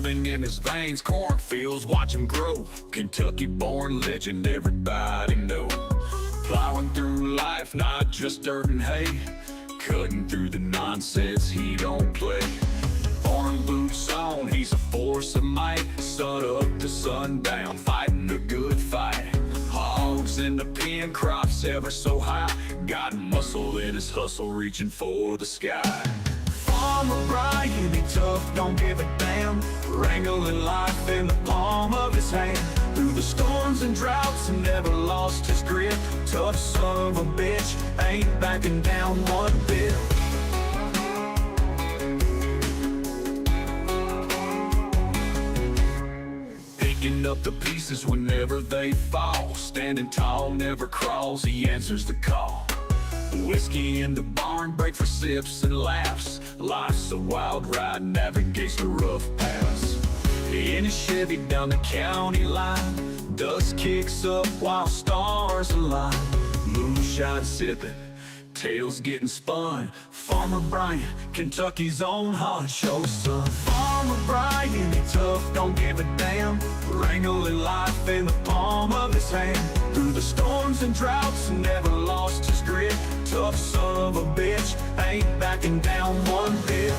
bourbon in his veins, cornfields watch him grow. Kentucky-born legend, everybody know. Plowing through life, not just dirt and hay, cutting through the nonsense, he don't play. Born boots on, he's a force of might, sun up to sundown, fighting a good fight. Hogs in the pen, crops ever so high, got muscle in his hustle, reaching for the sky. Farmer Brian, he tough, don't give a damn, wrangling life in the palm of his hand. Through the storms and droughts, he never lost his grip. Tough son of a bitch, ain't backing down one bit. Picking up the pieces whenever they fall, standing tall, never crawls, he answers the call. Whiskey in the barn, break for sips and laughs. Life's a wild ride, navigates the rough paths. In a Chevy down the county line, dust kicks up while stars align. Moonshine sipping, tales getting spun. Farmer Brian, Kentucky's own honcho son. Farmer Brian, he tough, don't give a damn, wrangling life in the palm of his hand. Through the storms and droughts, never lost his grip. Tough son of a bitch, ain't backing down one bit.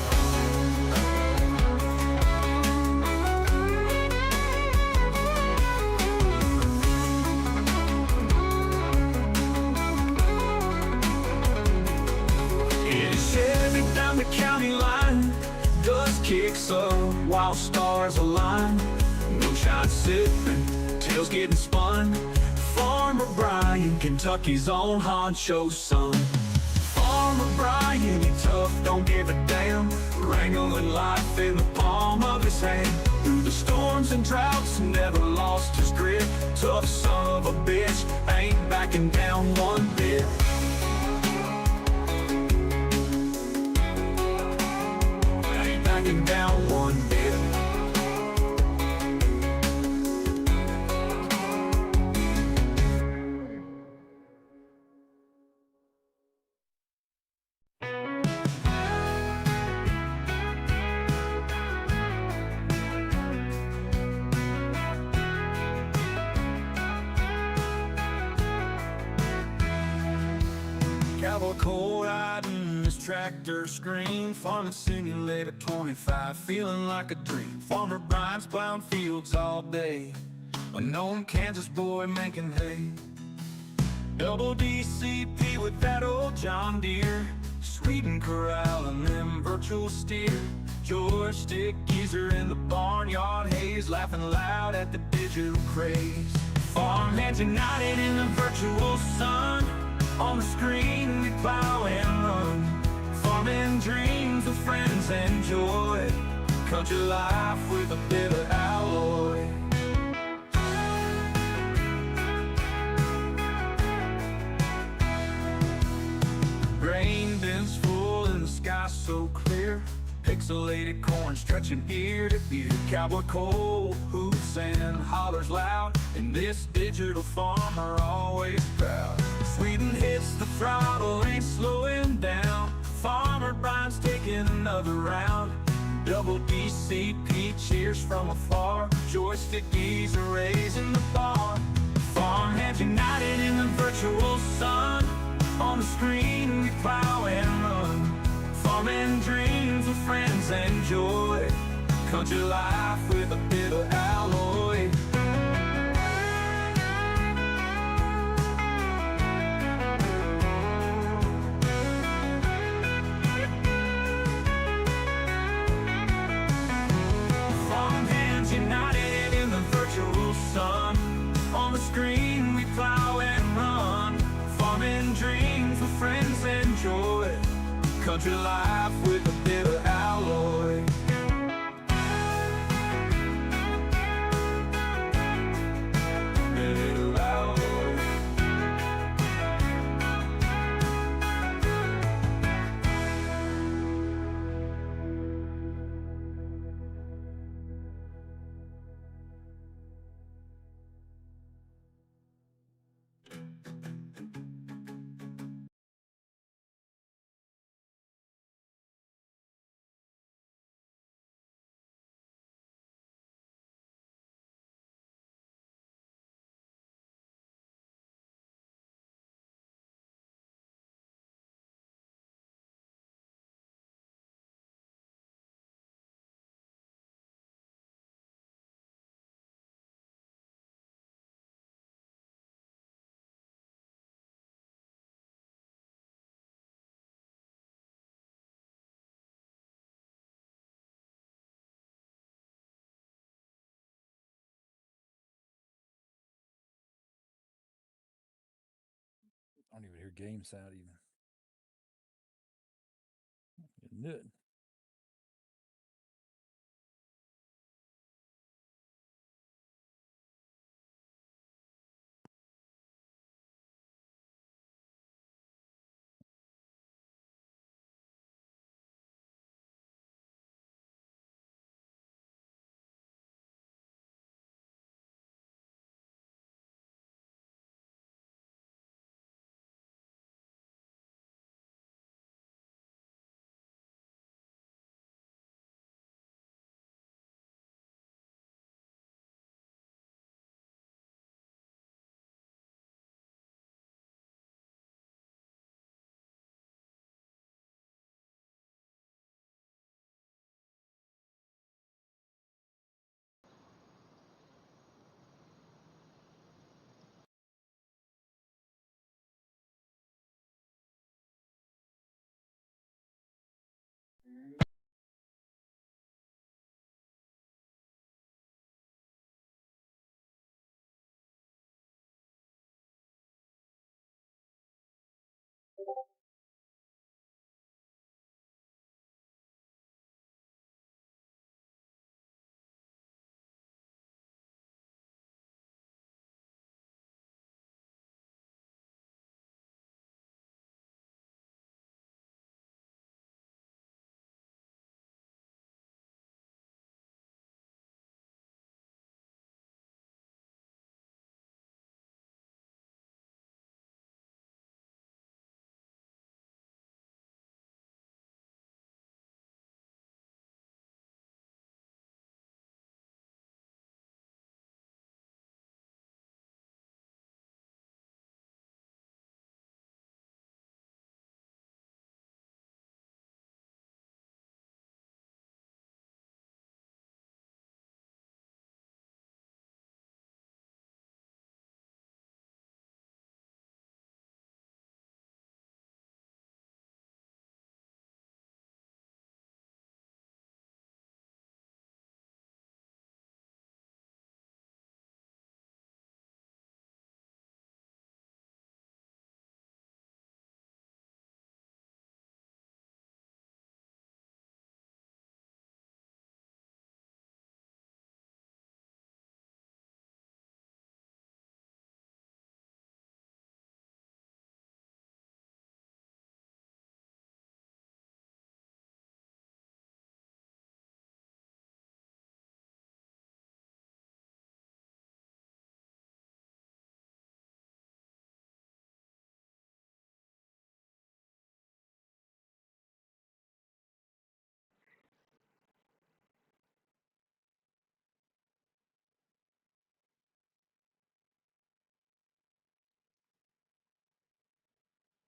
Down the county line, dust kicks up while stars align. Moonshine sipping, tales getting spun. Farmer Brian, Kentucky's own honcho son. Farmer Brian, he tough, don't give a damn, wrangling life in the palm of his hand. Through the storms and droughts, never lost his grip. Tough son of a bitch, ain't backing down one bit. Down one bit. Cowboy cold riding his tractor scream, farming simulator 25, feeling like a dream. Farmer Brian's plowing fields all day, a known Kansas boy making hay. Double DCP with that old John Deere, Sweden corralling them virtual steer. Joystick geezer in the barnyard haze, laughing loud at the digital craze. Farmhands united in the virtual sun, on the screen we plow and run. Farming dreams with friends and joy, country life with a bit of alloy. Grain bins full and the sky so clear, pixelated corn stretching ear to ear. Cowboy cold hoots and hollers loud, and this digital farmer always proud. Sweden hits the throttle, ain't slowing down. Farmer Brian's taking another round. Double DCP cheers from afar, joystick geezer raising the bar. Farmhands united in the virtual sun, on the screen we plow and run. Farming dreams with friends and joy, country life with a bit of alloy. Farmhands united in the virtual sun, on the screen we plow and run. Farming dreams with friends and joy, country life with a bit of alloy. game sound even. Isn't it?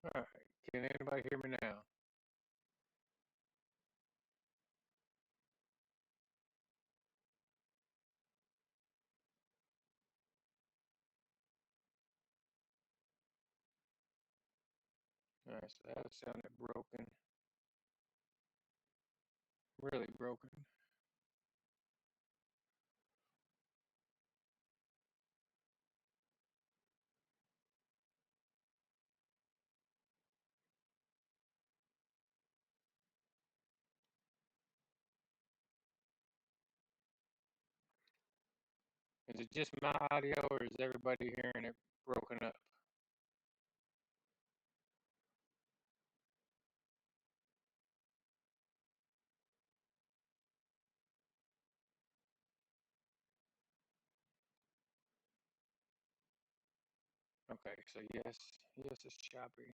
All right. Can anybody hear me now? All right, so that sounded broken. Really broken. Is it just my audio or is everybody hearing it broken up? Okay, so yes, yes, it's choppy.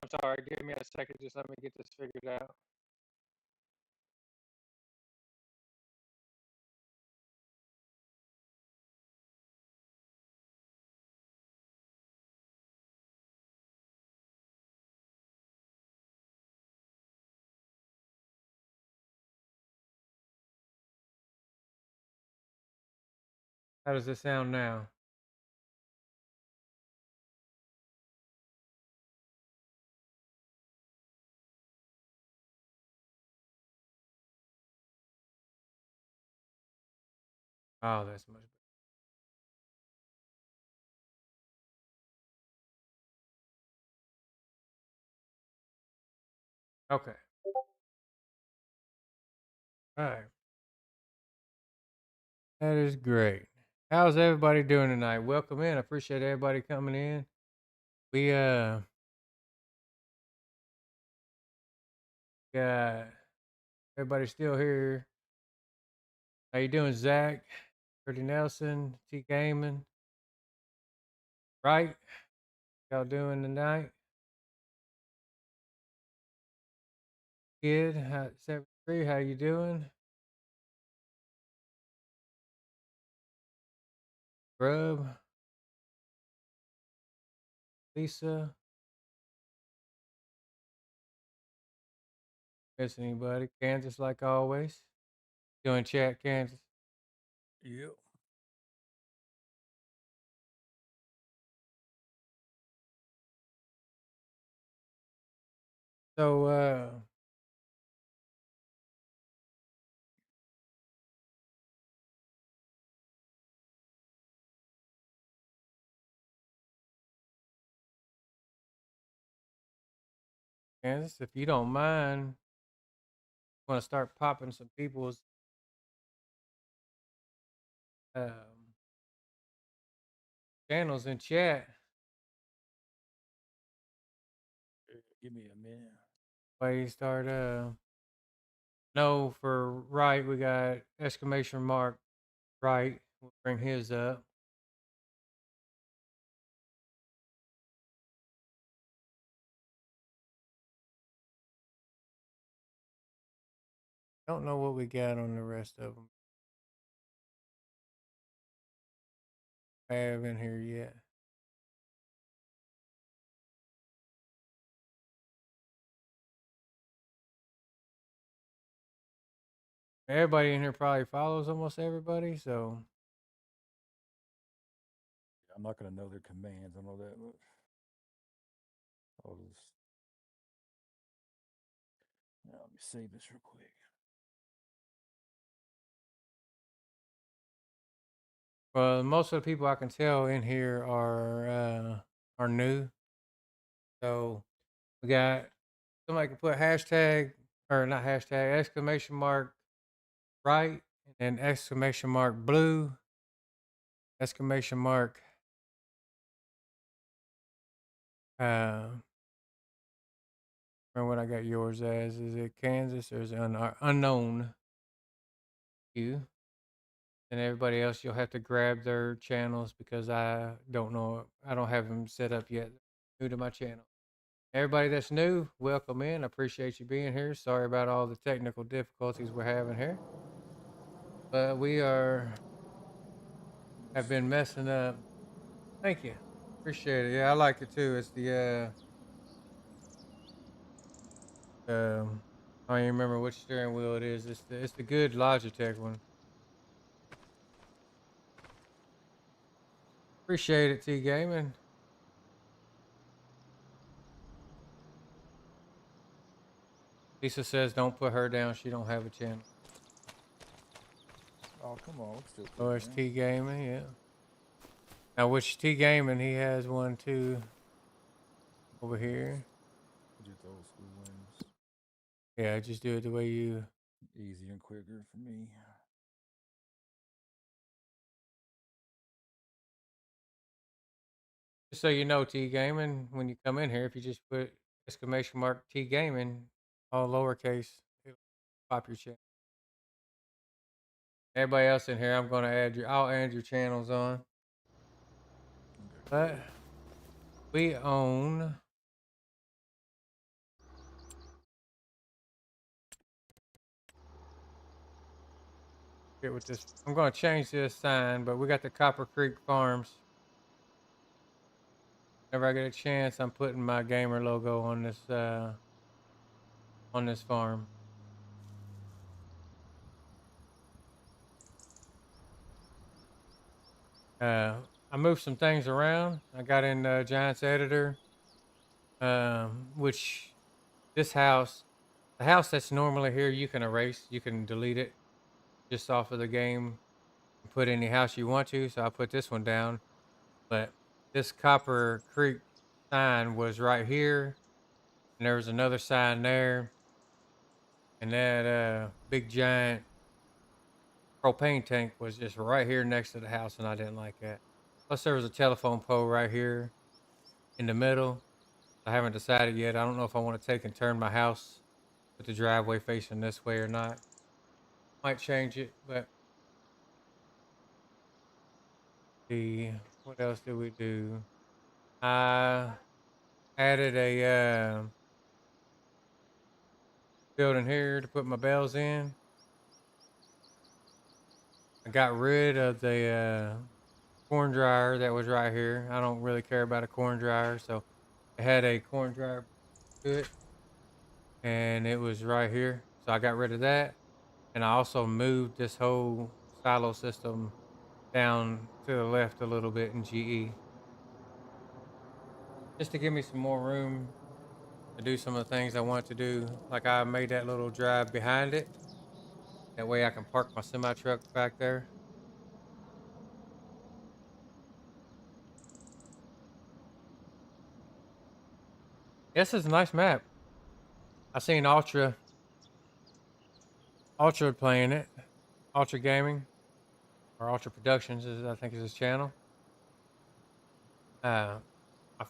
I'm sorry, give me a second, just let me get this figured out. How does it sound now? Oh, that's much better. Okay. All right. That is great. How's everybody doing tonight? Welcome in. I appreciate everybody coming in. We got everybody still here. How you doing, Zach? Pretty Nelson, T Gaming. Right? Y'all doing tonight? Kid, 73, how you doing? Grub, Lisa, miss anybody? Kansas, like always. Doing chat, Kansas. Yep. So, Kansas, if you don't mind, I want to start popping some people's um, channels in chat. Give me a minute. Why you start? No, for right, we got exclamation mark right. We'll bring his up. Don't know what we got on the rest of them. Have in here yet? Everybody in here probably follows almost everybody, so I'm not gonna know their commands. I know that much. I'll just now let me save this real quick. well, most of the people I can tell in here are new. So we got somebody can put hashtag or not hashtag exclamation mark right and then exclamation mark blue exclamation mark remember what I got yours as? Is it Kansas or is it unknown? You and everybody else, you'll have to grab their channels because I don't know. I don't have them set up yet. New to my channel. Everybody that's new, welcome in. I appreciate you being here. Sorry about all the technical difficulties we're having here, but we have been messing up. Thank you. Appreciate it. Yeah, I like it too. It's the I don't even remember which steering wheel it is. It's the good Logitech one. Appreciate it, T Gaming. Lisa says don't put her down. She don't have a channel. Oh come on, let's still Oh, put it's it T Gaming, yeah. Now which T Gaming? He has one too over here. just old school ones. Yeah, just do it the way you. Easier and quicker for me. Just so you know, T Gaming, when you come in here, if you just put exclamation mark T Gaming, all lowercase, it'll pop your channel. Everybody else in here, I'm gonna I'll add your channels on. Okay. But we own get with this. I'm gonna change this sign, but we got the Copper Creek Farms. Whenever I get a chance, I'm putting my gamer logo on this farm. I moved some things around. I got in Giants Editor, which this house, the house that's normally here, you can erase, you can delete it just off of the game put any house you want to. So I put this one down. But this Copper Creek sign was right here, and there was another sign there, and that big giant propane tank was just right here next to the house, and I didn't like that. Plus, there was a telephone pole right here in the middle. I haven't decided yet. I don't know if I want to take and turn my house with the driveway facing this way or not. Might change it, but the what else did we do? I added a building here to put my bells in. I got rid of the corn dryer that was right here. I don't really care about a corn dryer, so I had a corn dryer to it, and it was right here. So I got rid of that, and I also moved this whole silo system down to the left a little bit in GE, just to give me some more room to do some of the things I want to do. Like I made that little drive behind it. That way I can park my semi truck back there. This is a nice map. I seen Ultra playing it. Ultra Gaming or Ultra Productions is I think is his channel. I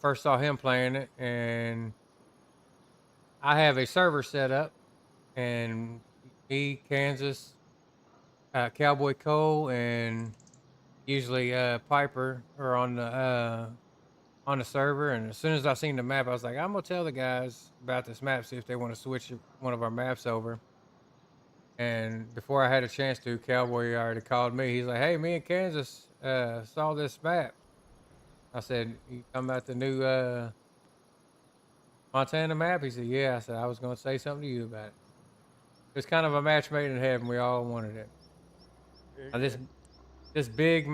first saw him playing it, and I have a server set up, and me, Kansas, Cowboy Cole, and usually Piper are on the server. And as soon as I seen the map, I was like, I'm gonna tell the guys about this map, see if they want to switch one of our maps over. And before I had a chance to, Cowboy already called me. He's like, "Hey, me and Kansas saw this map." I said, "You talking about the new Montana map?" He said, "Yeah." I said, "I was going to say something to you about it." It was kind of a match made in heaven. We all wanted it. Very Now, good. this big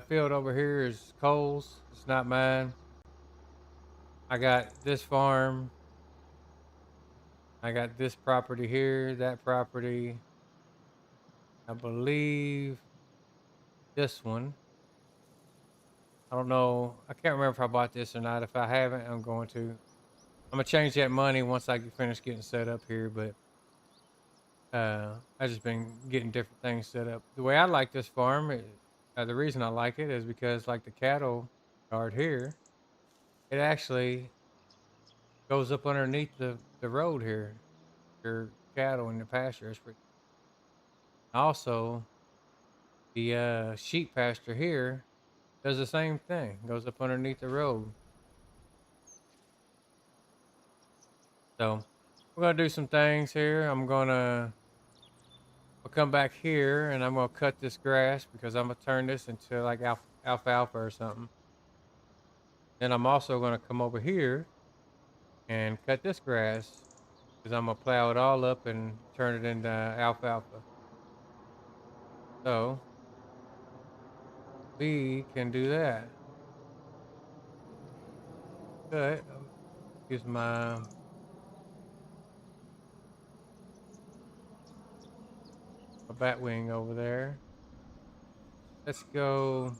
field over here is Cole's. It's not mine. I got this farm. I got this property here, that property. I believe this one. I don't know. I can't remember if I bought this or not. If I haven't, I'm going to. I'm gonna change that money once I finish getting set up here. But I just been getting different things set up. The way I like this farm, the reason I like it is because like the cattle yard here, it actually goes up underneath the road here. Your cattle in the pasture is pretty. Also, the sheep pasture here does the same thing. Goes up underneath the road. So we're gonna do some things here. I'll come back here and I'm gonna cut this grass because I'm gonna turn this into like alfalfa or something. Then I'm also gonna come over here and cut this grass because I'm gonna plow it all up and turn it into alfalfa. So we can do that. Cut. Use my bat wing over there. Let's go.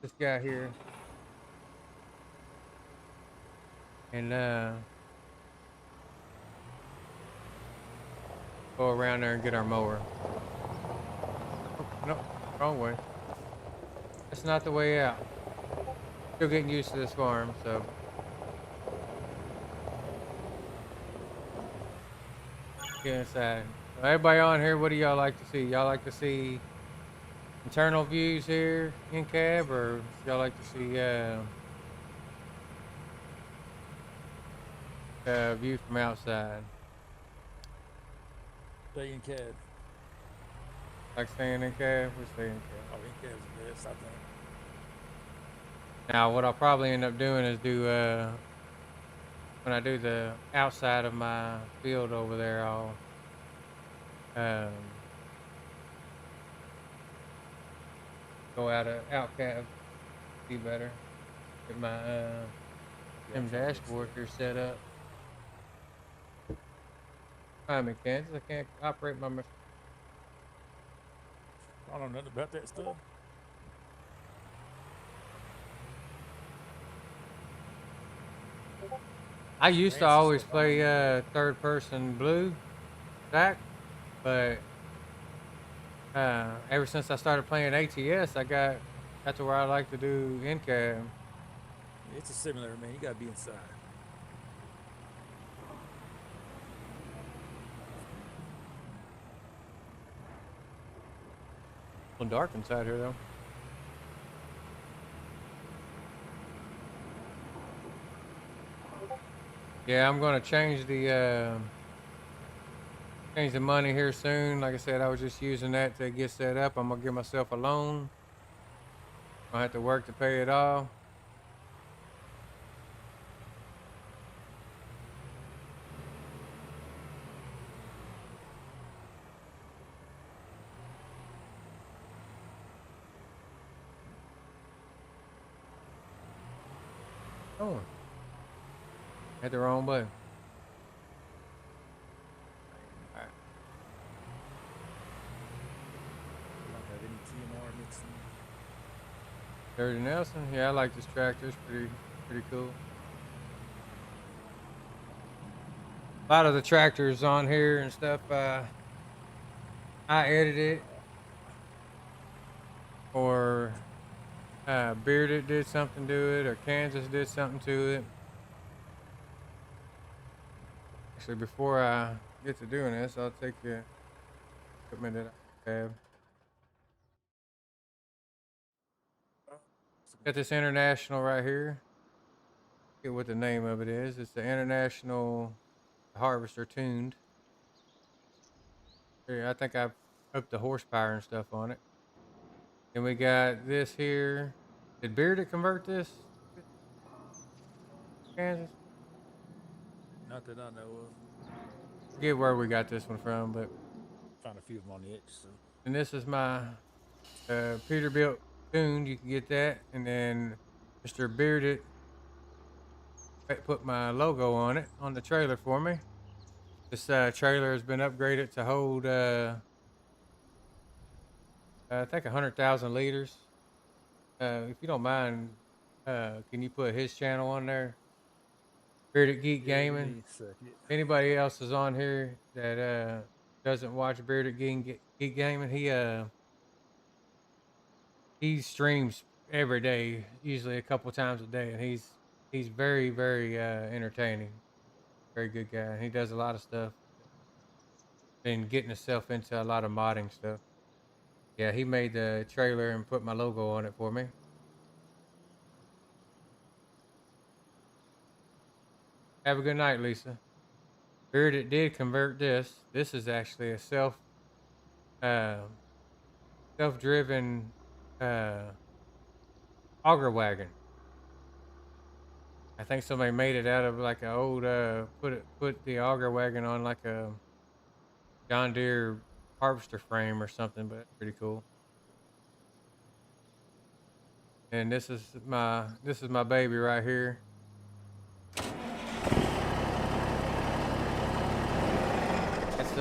This guy here and go around there and get our mower. Oh, no, wrong way. That's not the way out. Still getting used to this farm, so. Get inside. So everybody on here, what do y'all like to see? Y'all like to see internal views here in cab, or y'all like to see view from outside? Stay in cab. Like staying in cab? We're staying in cab. Oh, in cab's the best, I think. Now, what I'll probably end up doing is when I do the outside of my field over there, I'll um, go out cab, see better. Get my them dashboard here set up. Hi, me, Kansas. I can't operate my machine. I don't know nothing about that stuff. I used to Fancy always stuff. I know play nothing about. third person blue stack, but ever since I started playing ATS, I got to where I like to do in-cab. It's a similar, man. You gotta be inside. A little dark inside here though. Yeah, I'm gonna change the money here soon. Like I said, I was just using that to get set up. I'm gonna give myself a loan. I have to work to pay it off. Oh, had the wrong button. All right. You don't have any TMR mixing. Dirty Nelson. Yeah, I like this tractor. It's pretty cool. A lot of the tractors on here and stuff. I edited or Bearded did something to it, or Kansas did something to it. Actually, before I get to doing this, I'll take the equipment that I have. Got this International right here. Get what the name of it is. It's the International Harvester tuned. Here, I think I've upped the horsepower and stuff on it. And we got this here. Did Bearded convert this? Kansas? Not that I know of. Forget where we got this one from, but Found a few of them on the X. So and this is my Peterbilt tuned. You can get that, and then Mr. Bearded put my logo on it on the trailer for me. This trailer has been upgraded to hold I think 100,000 liters. If you don't mind, can you put his channel on there? Bearded Geek yeah, give Gaming. me a second. Anybody else is on here that doesn't watch Bearded Geek Gaming, he streams every day, usually a couple times a day, and he's very entertaining. Very good guy. He does a lot of stuff. Been getting himself into a lot of modding stuff. Yeah, he made the trailer and put my logo on it for me. Have a good night, Lisa. Bearded did convert this. This is actually a uh, self-driven uh, auger wagon. I think somebody made it out of like an old put the auger wagon on like a John Deere harvester frame or something, but that's pretty cool. And this is my baby right here. That's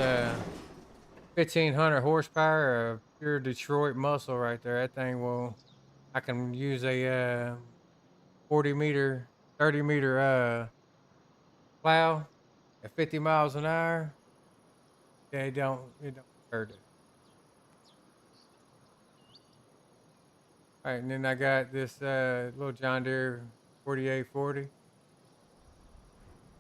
1,500 horsepower of pure Detroit muscle right there. That thing will I can use a 40 meter, 30 meter plow at 50 miles an hour. Yeah, it don't hurt it. All right, and then I got this little John Deere 4840.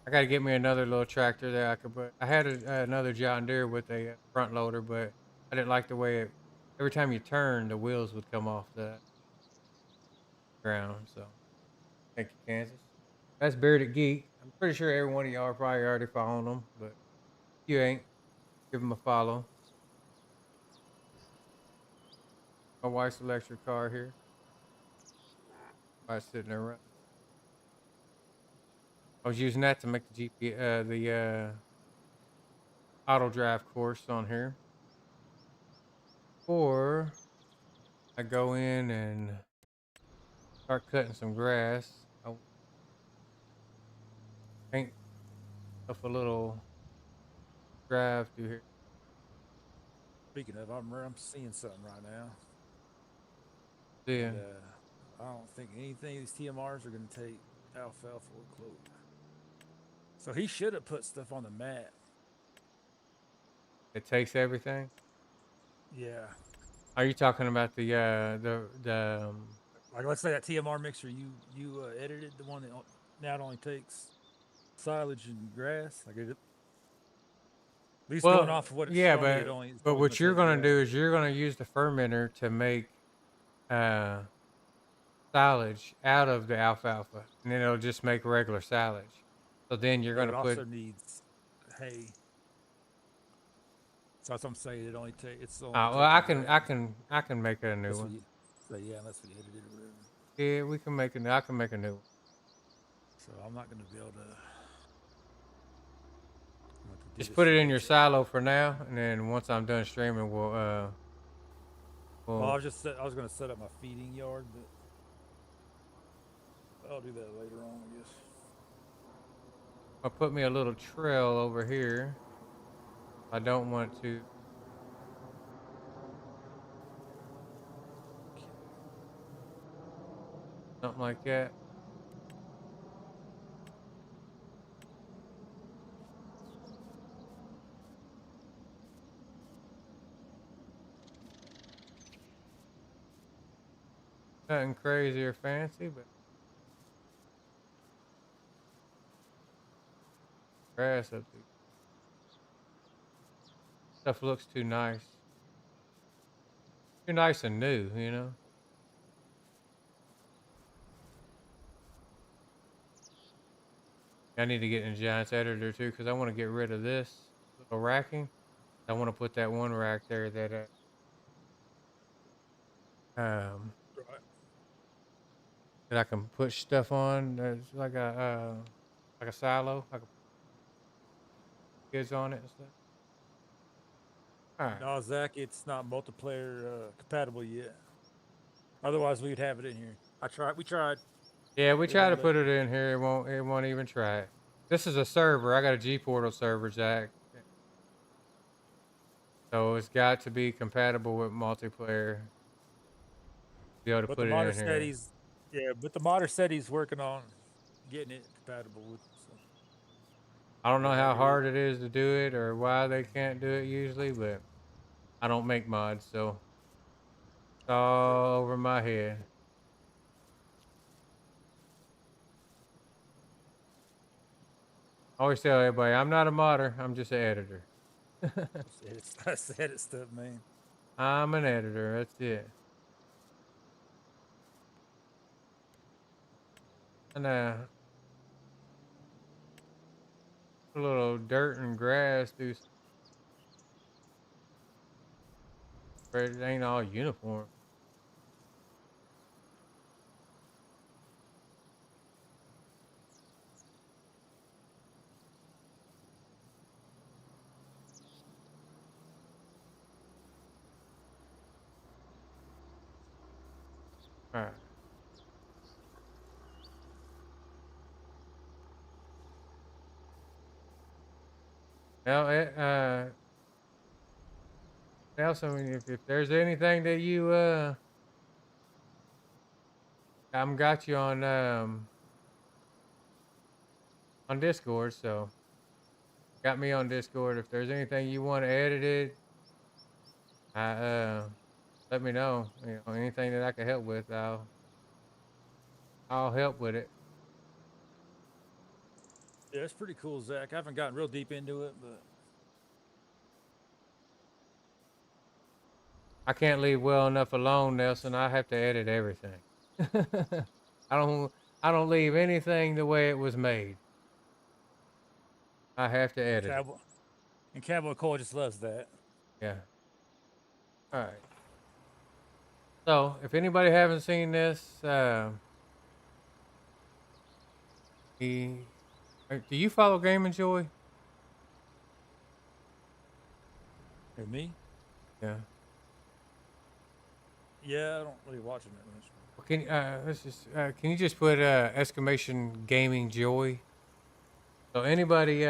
I got to get me another little tractor that I could put. I had another John Deere with a front loader, but I didn't like the way every time you turn, the wheels would come off the ground. So thank you, Kansas. That's Bearded Geek. I'm pretty sure every one of y'all are probably already following them, but if you ain't, give them a follow. My wife's electric car here. I sitting there running. I was using that to make the auto drive course on here. Or I go in and start cutting some grass. I paint up a little drive through here. Speaking of, I'm seeing something right now. Yeah. And, I don't think anything of these TMRs are going to take alfalfa or clover. So he should have put stuff on the map. It takes everything. Yeah. Are you talking about Like let's say that TMR mixer you edited, the one that now it only takes silage and grass. Like at least going well, off of what it's yeah, showing me, but it's but only going what to you're take gonna grass. do is you're gonna use the fermenter to make uh silage out of the alfalfa, and then it'll just make regular silage. So then you're But gonna it put. also needs hay. So that's what I'm saying. It's only Well, taking grass. I can make it a new Unless one. we say yeah, unless we edited or whatever. Yeah, we can make it. I can make a new one. So I'm not going to be able to. I'm going to have to do Just this put it from in your picture. silo for now, and then once I'm done streaming, Well, we'll I was going to set up my feeding yard, but I'll do that later on, I guess. I'll put me a little trail over here. I don't want to something like that. Nothing crazy or fancy, but grass up there. Stuff looks too nice. Too nice and new, you know? I need to get in Giants editor too, because I want to get rid of this little racking. I want to put that one rack there that um Right. that I can put stuff on. That's like a silo. I can put kids on it and stuff. All right. No, Zach, it's not multiplayer compatible yet. Otherwise, we'd have it in here. We tried. Yeah, we It try to wouldn't let. put it in here. It won't even try it. This is a server. I got a G Portal server, Zach. So it's got to be compatible with multiplayer to be able to But put the it modder in said here. but the modder said he's working on getting it compatible with. So I don't know how whatever it is. hard it is to do it or why they can't do it usually, but I don't make mods, so it's all over my head. I always tell everybody, I'm not a modder. I'm just an editor. I said it stuff, man. I'm an editor. That's it. And a little dirt and grass through, but it ain't all uniform. All right. Well, Nelson, if there's anything that you I'm got you on Discord, so got me on Discord. If there's anything you want edited, I let me know. You know, anything that I can help with, I'll help with it. Yeah, it's pretty cool, Zach. I haven't gotten real deep into it, but I can't leave well enough alone, Nelson. I have to edit everything. I don't I don't leave anything the way it was made. I have to edit it. Cowboy Cole just loves that. Yeah. All right. So, if anybody haven't seen this, do you follow Game and Joy? Hey, me? Yeah. Yeah, I don't really watch it that much. Well, can you just put exclamation gaming joy? So anybody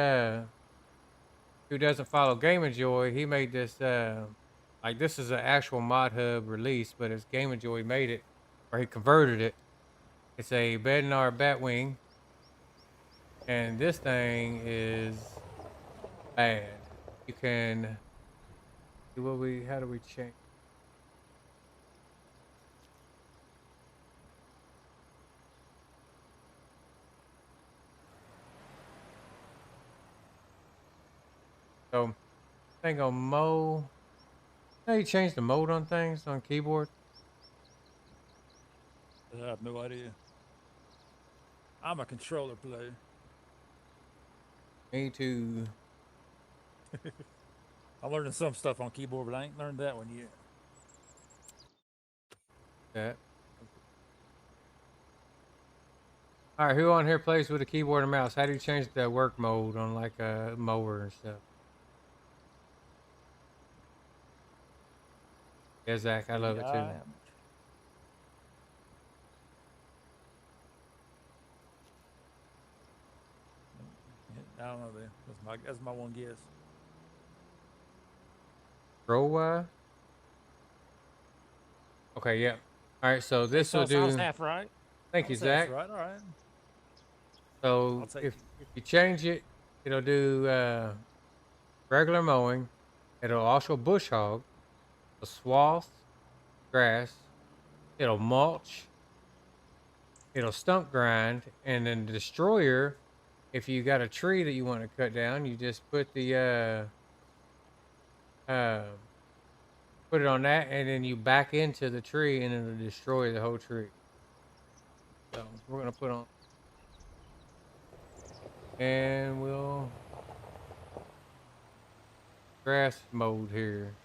who doesn't follow Game and Joy, he made this Like this is an actual Mod Hub release, but it's Game of Joy made it, or he converted it. It's a Bednar Batwing, and this thing is bad. You can do what we? How do we change? So, thing on Mo. How you change the mode on things on keyboard? I have no idea. I'm a controller player. Me too. I'm learning some stuff on keyboard, but I ain't learned that one yet. That. All right, who on here plays with a keyboard and mouse? How do you change the work mode on like a mower and stuff? Yeah, Zach, I love it too. I don't know. Then that's my one guess. Scroll Y. Okay, yeah. All right, so this will I was do. half right. Thank you, That's Zach. right. All right. So I'll take if it. you change it, it'll do regular mowing. It'll also bush hog, a swath, grass. It'll mulch. It'll stump grind, and then the destroyer. If you got a tree that you want to cut down, you just put the uh, put it on that, and then you back into the tree, and it'll destroy the whole tree. So we're gonna put on, and we'll grass mode here.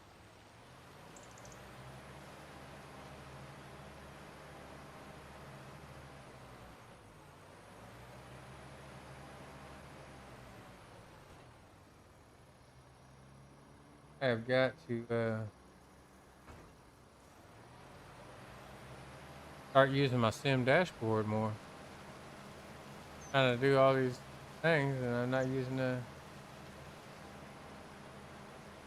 I've got to start using my sim dashboard more. Trying to do all these things, and I'm not using the.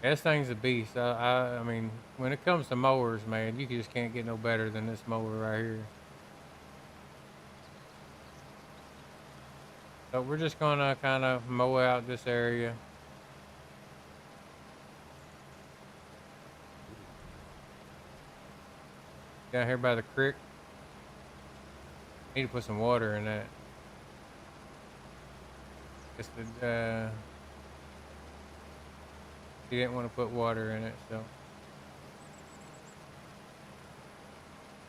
This thing's a beast. I mean, when it comes to mowers, man, you just can't get no better than this mower right here. So we're just gonna kind of mow out this area. Down here by the creek. Need to put some water in that. Just he didn't want to put water in it, so.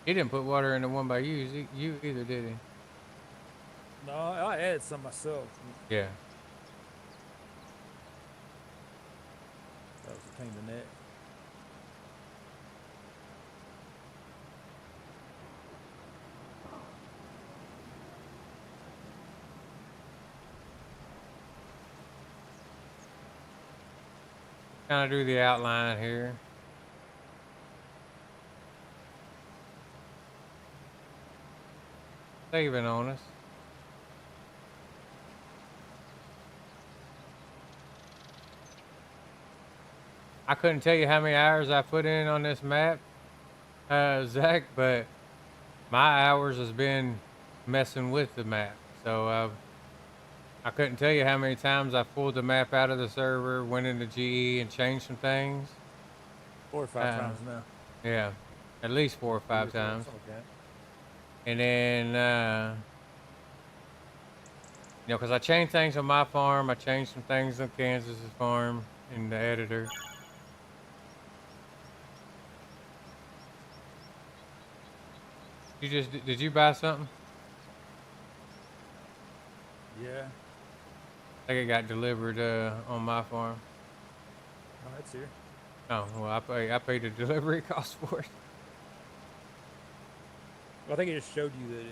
He didn't put water in the one by you either, did he? No, I added some myself. Yeah. That was a pain in the neck. Kind of do the outline here. Saving on us. I couldn't tell you how many hours I put in on this map, Zach, but my hours has been messing with the map. So I couldn't tell you how many times I pulled the map out of the server, went into GE and changed some things. 4 or 5 times now. Yeah, at least 4 or 5 times. Okay. And then, you know, because I changed things on my farm, I changed some things on Kansas's farm in the editor. Did you buy something? Yeah. I think it got delivered on my farm. Oh, that's here. Oh well, I paid the delivery cost for it. Well, I think it just showed you that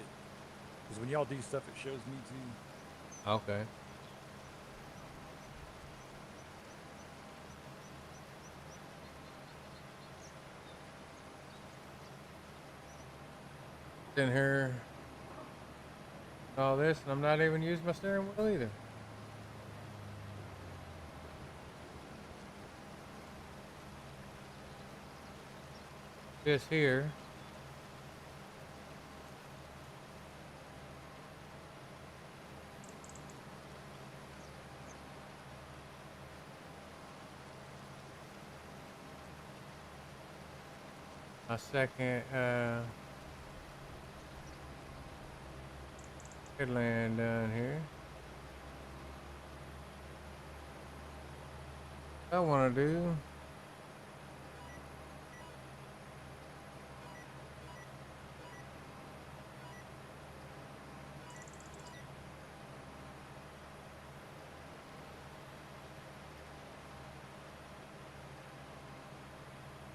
because when y'all do stuff, it shows me too. Okay. In here, all this, and I'm not even using my steering wheel either. this here. My second headland down here. I want to do.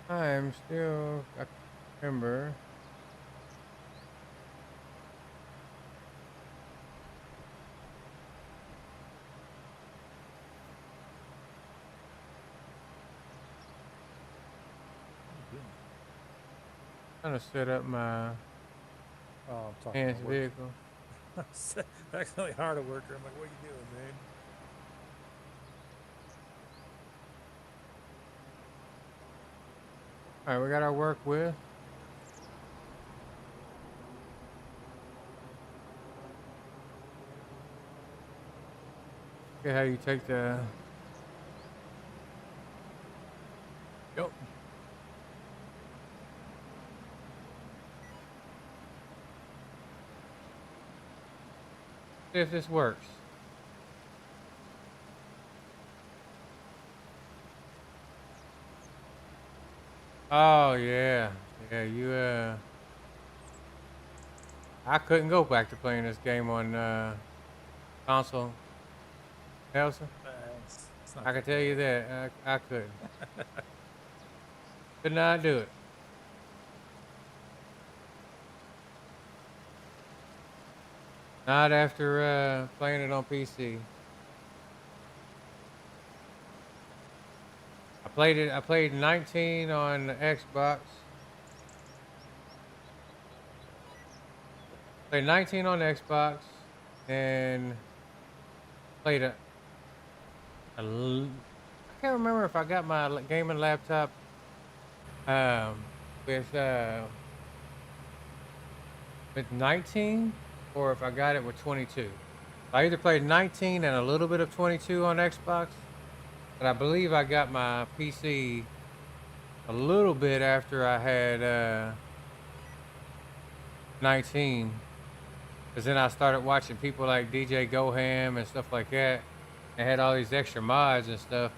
I'm still. I can't remember. Trying to set up my Oh, I'm talking Hans about work. vehicle. Accidentally hired a worker. I'm like, what are you doing, man? All right, we got our work with. Okay, how you take the. Yep. See if this works. Oh yeah, yeah. You I couldn't go back to playing this game on console, Nelson. It's not I can that tell you bad. that I couldn't. Could not do it. Not after playing it on PC. I played it. I played 19 on the Xbox. Played 19 on the Xbox, and played I can't remember if I got my gaming laptop with 19 or if I got it with 22. I either played 19 and a little bit of 22 on Xbox, but I believe I got my PC a little bit after I had 19. Because then I started watching people like DJ Goham and stuff like that. They had all these extra mods and stuff.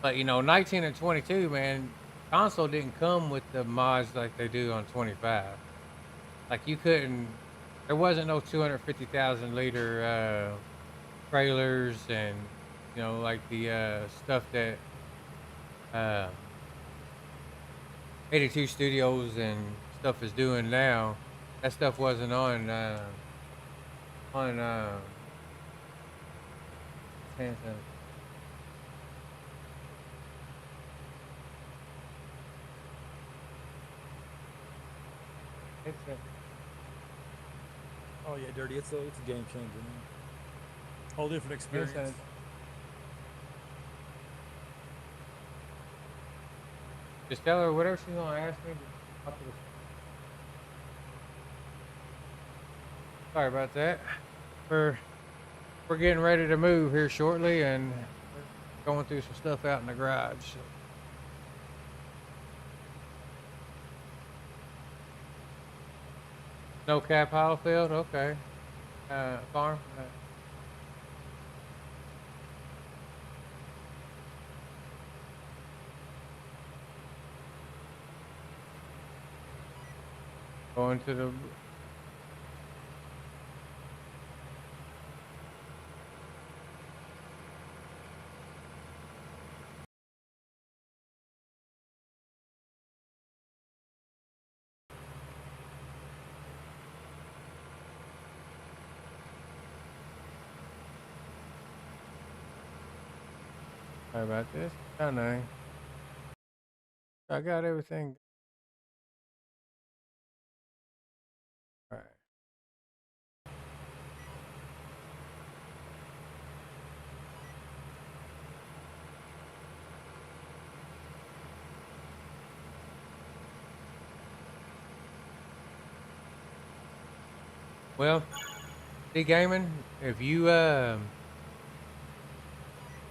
But, 19 and 22, man, console didn't come with the mods like they do on 25. Like, you couldn't, there wasn't no 250,000 liter trailers and, like the stuff that uh, 82 Studios and stuff is doing now. That stuff wasn't on Samsung. Oh yeah, dirty. It's a game changer, man. Whole different experience. Just tell her whatever she's gonna ask me. Sorry about that. We're getting ready to move here shortly, and we're going through some stuff out in the garage. So. No cap hollow field, okay. Farm. Going to the. Sorry about this. I know. I got everything. All right. Well, see, gaming, if you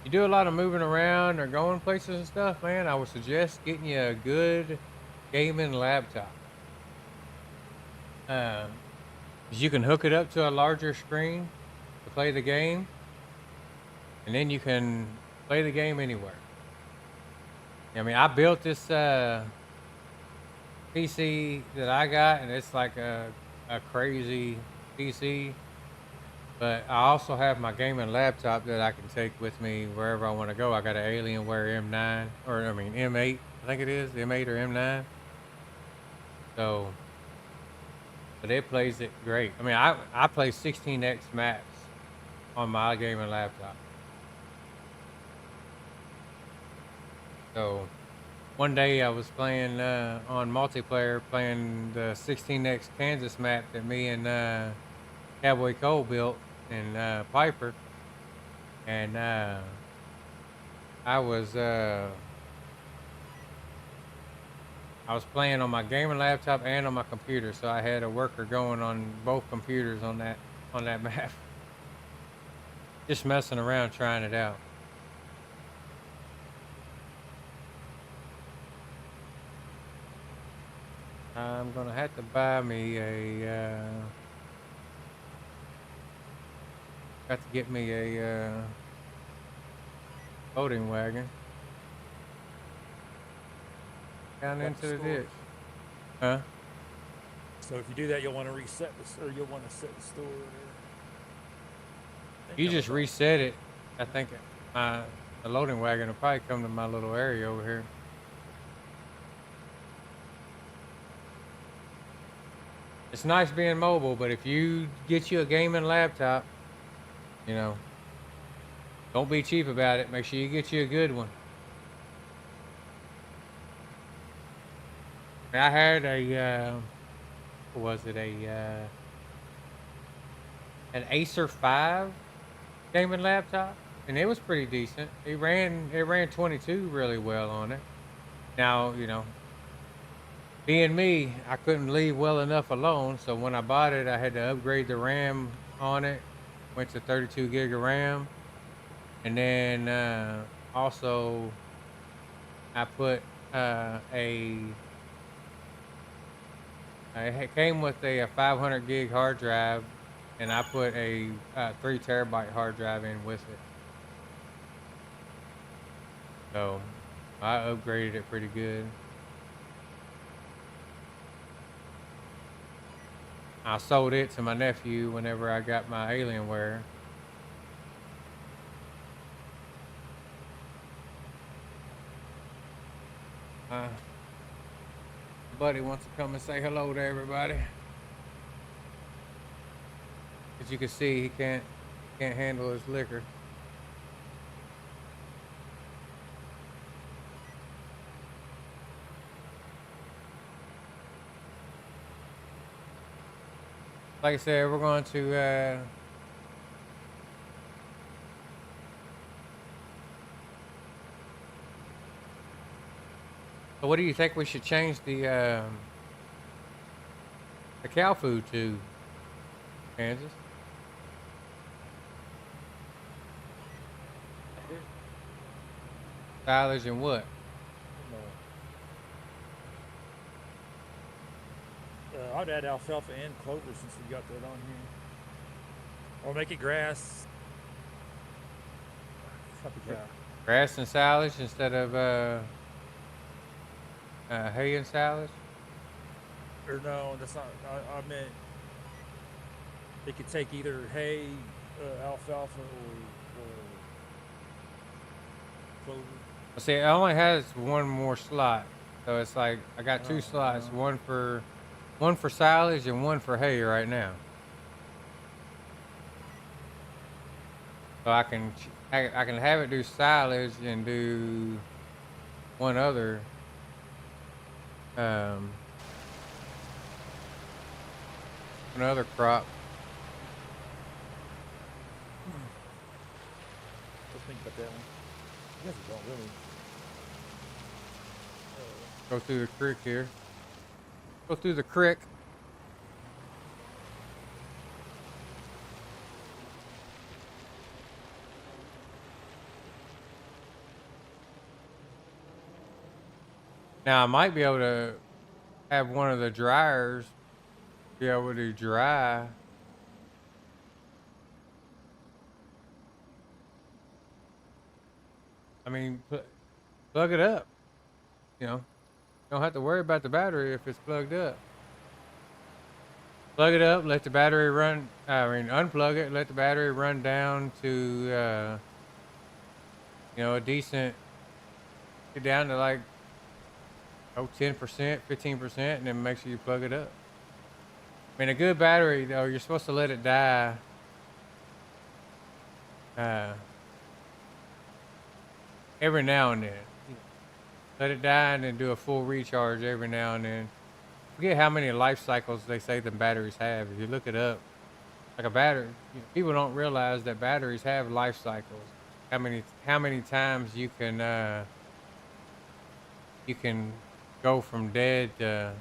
you do a lot of moving around or going places and stuff, man, I would suggest getting you a good gaming laptop. 'Cause you can hook it up to a larger screen to play the game, and then you can play the game anywhere. I mean, I built this PC that I got, and it's like a crazy PC. But I also have my gaming laptop that I can take with me wherever I want to go. I got an Alienware M9, or I mean M8, I think it is M8 or M9. So, but it plays it great. I mean, I play 16x maps on my gaming laptop. So, one day I was playing on multiplayer, playing the 16x Kansas map that me and Cowboy Cole built and Piper, and I was playing on my gaming laptop and on my computer, so I had a worker going on both computers on that map, just messing around trying it out. I'm gonna have to buy me a. Got to get me a loading wagon down Like into the storage. ditch. Huh? So if you do that, you'll want to reset this, or you'll want to set the store. You just reset it. I think the loading wagon will probably come to my little area over here. It's nice being mobile, but if you get you a gaming laptop, you know, don't be cheap about it. Make sure you get you a good one. I had a, what was it, an Acer 5 gaming laptop, and it was pretty decent. It ran 22 really well on it. Now, you know, being me, I couldn't leave well enough alone, so when I bought it, I had to upgrade the RAM on it. Went to 32 gig of RAM, and then also I put it came with a 500 gig hard drive, and I put a 3 terabyte hard drive in with it. So I upgraded it pretty good. I sold it to my nephew whenever I got my Alienware. Buddy wants to come and say hello to everybody. As you can see, he can't handle his liquor. Like I said, we're going to so what do you think we should change the cow food to, Kansas? Silage and what? I'd add alfalfa and clover since we got that on here. Or make it grass. Fuck the cow. Grass and silage instead of hay and silage? Or no, that's not. I meant they could take either hay, alfalfa, or clover. Well, see, it only has one more slot, so it's like I got two slots, no. one for silage and one for hay right now. So I can have it do silage and do one other crop. Let's think about that one. I guess it don't really. Go through the creek here. Go through the creek. Now I might be able to have one of the dryers be able to dry. I mean, plug it up. You know, don't have to worry about the battery if it's plugged up. Plug it up, let the battery run. I mean, unplug it, let the battery run down to, a decent, get down to like, 10%, 15%, and then make sure you plug it up. I mean, a good battery, though, you're supposed to let it die. Every now and then. Let it die and then do a full recharge every now and then. Forget how many life cycles they say the batteries have. If you look it up, like a battery, people don't realize that batteries have life cycles. How many times you can go from dead to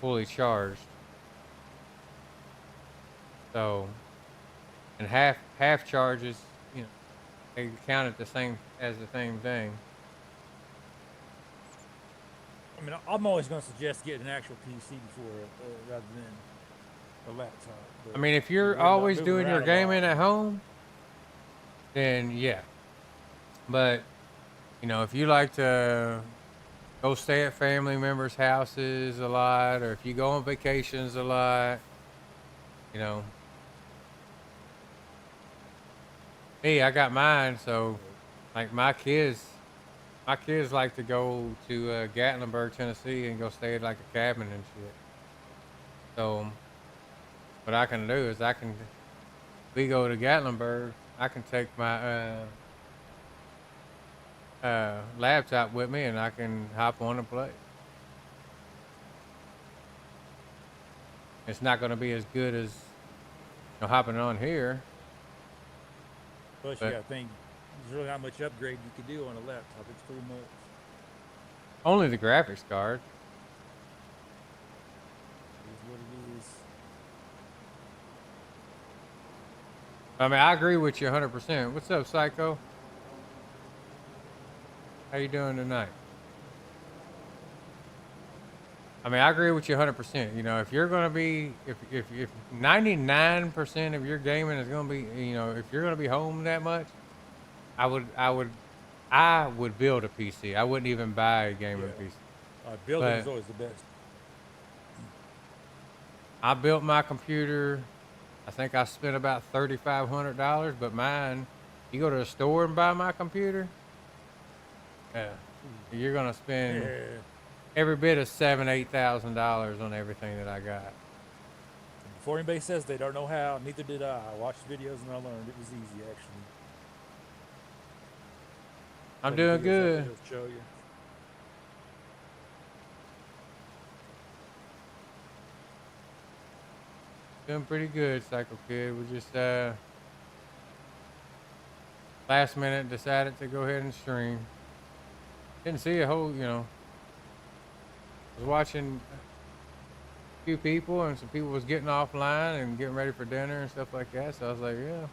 fully charged. So, and half charges, they count it the same thing. I mean, I'm always going to suggest getting an actual PC before rather than a laptop. I mean, if you're always doing your gaming at home, then yeah. But if you like to go stay at family members' houses a lot, or if you go on vacations a lot, hey, I got mine, so like my kids like to go to Gatlinburg, Tennessee, and go stay at like a cabin and shit. So what I can do is we go to Gatlinburg, I can take my laptop with me and I can hop on and play. It's not going to be as good as hopping on here. Plus, you got to think, there's really not much upgrade you can do on a laptop. It's pretty much only the graphics card. Is what it is. I mean, I agree with you 100%. What's up, Psycho? How you doing tonight? I mean, I agree with you 100%. If you're going to be, if 99% of your gaming is going to be, if you're going to be home that much, I would build a PC. I wouldn't even buy a gaming PC. Building is always the best. I built my computer. I think I spent about $3,500, but mine, you go to the store and buy my computer, you're gonna spend every bit of $7,000-8,000 on everything that I got. Before anybody says they don't know how, neither did I. I watched videos and I learned. It was easy, actually. I'm doing good. Show you. Doing pretty good, Psycho Kid. We just last minute decided to go ahead and stream. Didn't see a whole, was watching a few people, and some people was getting offline and getting ready for dinner and stuff like that. So I was like, yeah,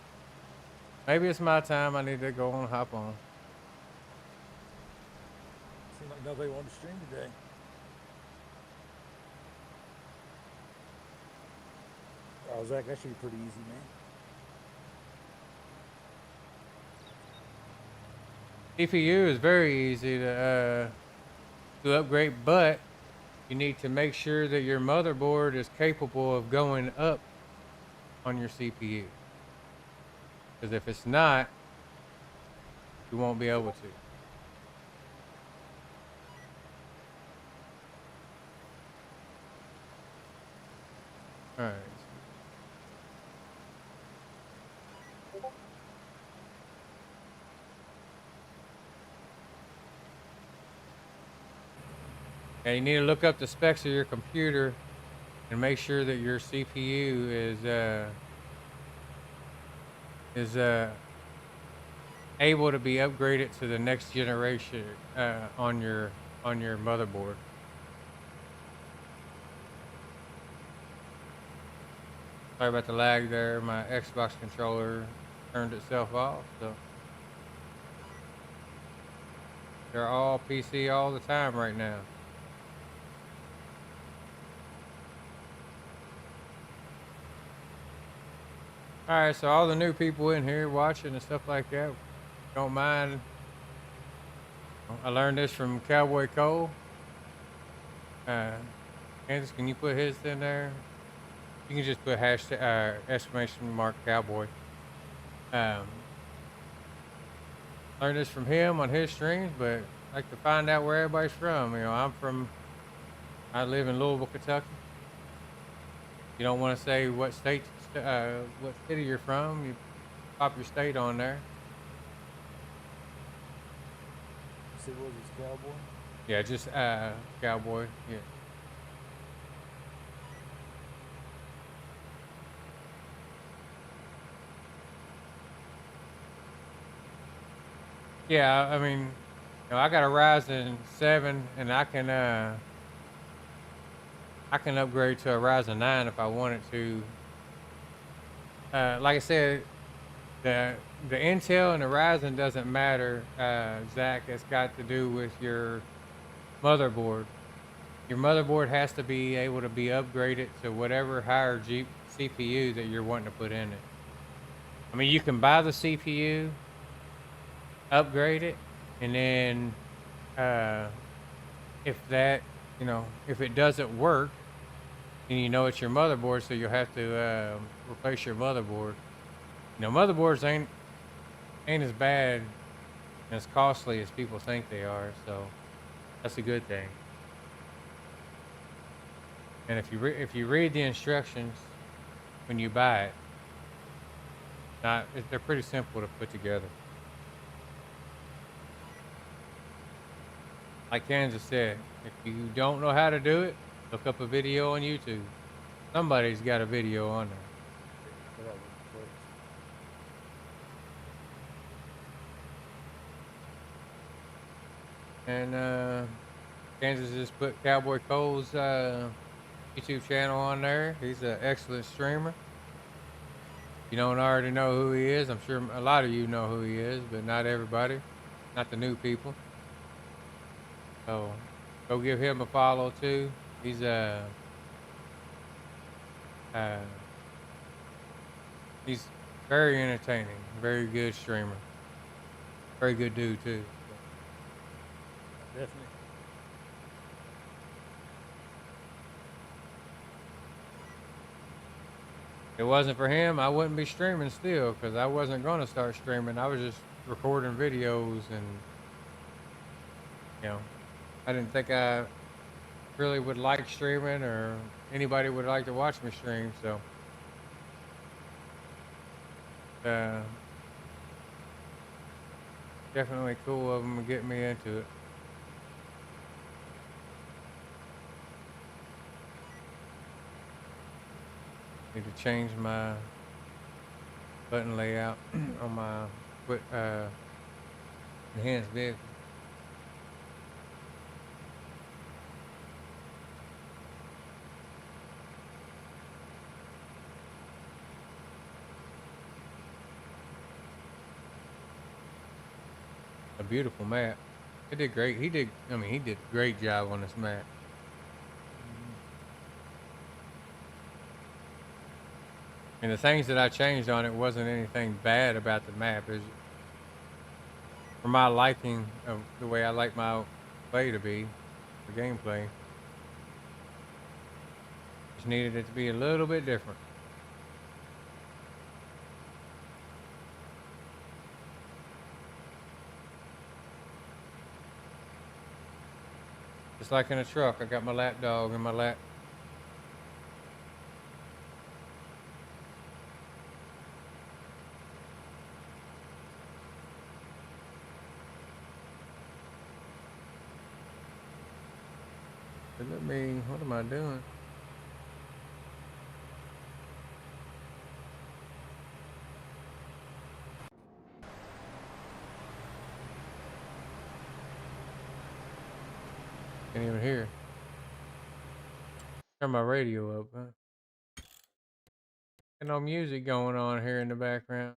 maybe it's my time. I need to go on, hop on. Seems like nobody wanted to stream today. Oh, Zach, that should be pretty easy, man. CPU is very easy to upgrade, but you need to make sure that your motherboard is capable of going up on your CPU. Because if it's not, you won't be able to. All right. Yeah, you need to look up the specs of your computer and make sure that your CPU is able to be upgraded to the next generation on your motherboard. Sorry about the lag there. My Xbox controller turned itself off. So They're all PC all the time right now. All right, so all the new people in here watching and stuff like that, don't mind. I learned this from Cowboy Cole. Kansas, can you put his in there? You can just put hashtag exclamation mark cowboy. Um, learned this from him on his streams, but I like to find out where everybody's from. I live in Louisville, Kentucky. You don't want to say what state, what city you're from. You pop your state on there. You said what was this, cowboy? Yeah, just cowboy. Yeah. Yeah, I mean, I got a Ryzen 7, and I can upgrade to a Ryzen 9 if I wanted to. Like I said, the Intel and the Ryzen doesn't matter, Zach. It's got to do with your motherboard. Your motherboard has to be able to be upgraded to whatever higher CPU that you're wanting to put in it. I mean, you can buy the CPU, upgrade it, and then if it doesn't work, then it's your motherboard, so you'll have to replace your motherboard. Motherboards ain't as bad and as costly as people think they are, so that's a good thing. And if you read the instructions when you buy it, they're pretty simple to put together. Like Kansas said, if you don't know how to do it, look up a video on YouTube. Somebody's got a video on there. And Kansas just put Cowboy Cole's YouTube channel on there. He's an excellent streamer. If you don't already know who he is, I'm sure a lot of you know who he is, but not everybody, not the new people. So go give him a follow too. He's he's very entertaining, very good streamer, very good dude too. Definitely. If it wasn't for him, I wouldn't be streaming still, because I wasn't going to start streaming. I was just recording videos, and I didn't think I really would like streaming, or anybody would like to watch me stream. So definitely cool of them to get me into it. Need to change my button layout on my enhanced vehicle. A beautiful map. It did great. He did a great job on this map. And the things that I changed on it wasn't anything bad about the map. It's for my liking of the way I like my play to be, the gameplay. Just needed it to be a little bit different. Just like in a truck, I got my lap dog in my lap. What am I doing? Can't even hear. Turn my radio up, huh? Got no music going on here in the background.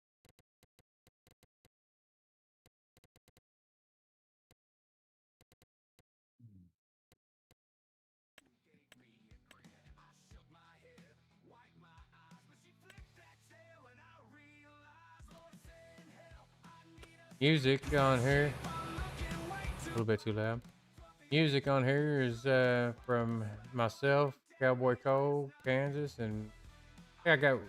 Music on here. A little bit too loud. Music on here is from myself, Cowboy Cole, Kansas, and yeah, I got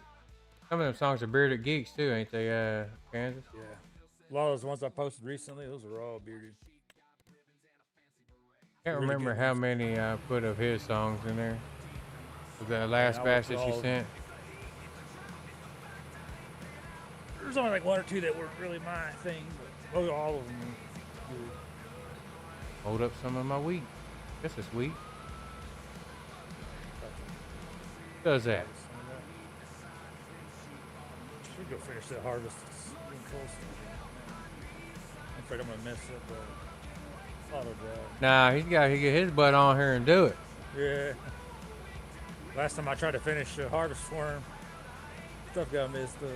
some of them songs are Bearded Geeks too, ain't they? Kansas. Yeah. A lot of those ones I posted recently, those are all bearded. Can't Really remember good how ones. many I put of his songs in there. Was that Man, last I batch looked at that you all of them. sent? There's only like one or two that weren't really my thing, but all of them were good. Hold up some of my wheat. This is wheat. Does that? Should go finish that harvest. It's getting close. I'm afraid I'm gonna mess up the auto drive. Nah, he's got to get his butt on here and do it. Yeah. Last time I tried to finish a harvest for him, stuff got messed up.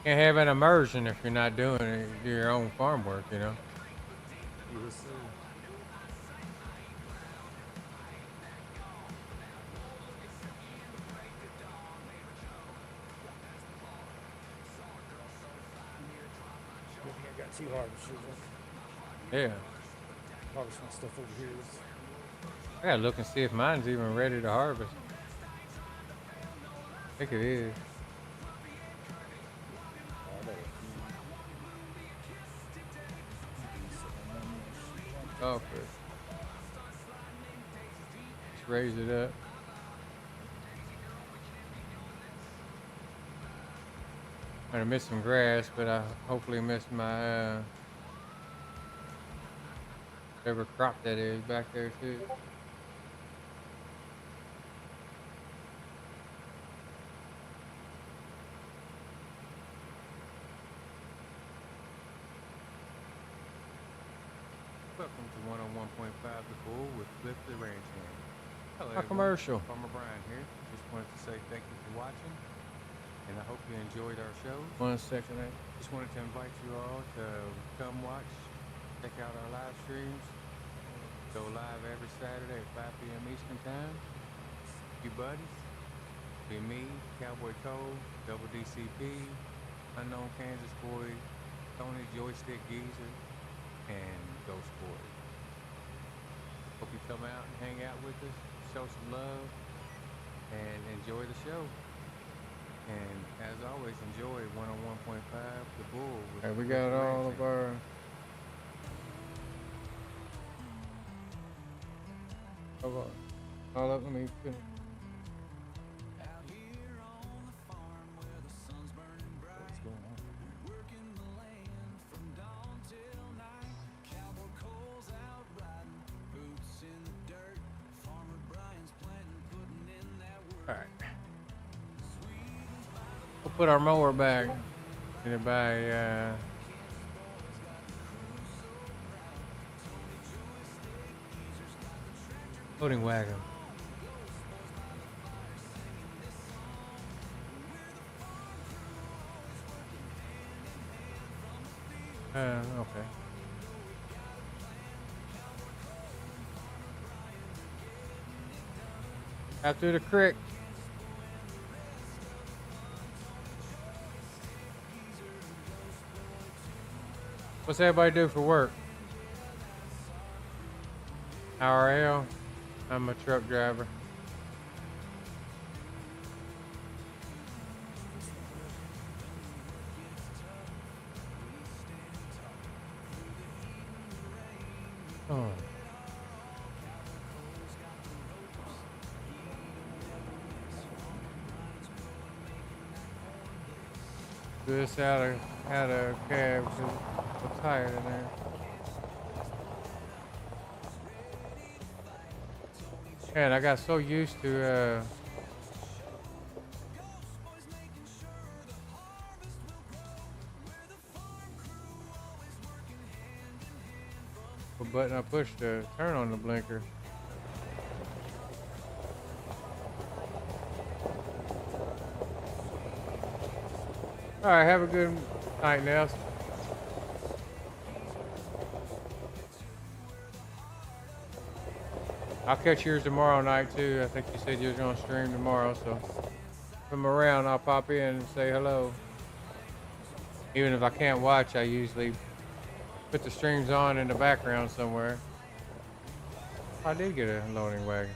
Can't have an immersion if you're not doing it, your own farm work, you know. Yes, sir. I got two harvesters. Yeah. Harvest my stuff over here. I gotta look and see if mine's even ready to harvest. I think it is. Oh, let's raise it up. I'm gonna miss some grass, but I hopefully missed my whatever crop that is back there too. Welcome to 101.5 The Bull with Flip the Ranch Hand. Hello, A everyone. commercial. Farmer Brian here. Just wanted to say thank you for watching, and I hope you enjoyed our show. 1 second. Just wanted to invite you all to come watch, check out our live streams. Go live every Saturday at 5 p.m. Eastern Time. You buddies, be me, Cowboy Cole, Double DCP, Unknown Kansas Boy, Tony Joystick Geezer, and Ghost Boy. Hope you come out and hang out with us, show some love, and enjoy the show. And as always, enjoy 101.5 The Bull. With Hey, we Flip got the all Ranch of Hand. our. All up. Let me finish. What's going on? All right. We'll put our mower back. Gonna buy loading wagon. Okay. Out through the creek. What's everybody do for work? RL. I'm a truck driver. Oh. This out of cab because I'm tired in there. Man, I got so used to what button I pushed to turn on the blinker. All right, have a good night, Nels. I'll catch yours tomorrow night too. I think you said you was gonna stream tomorrow, so I'm around, I'll pop in and say hello. Even if I can't watch, I usually put the streams on in the background somewhere. I did get a loading wagon.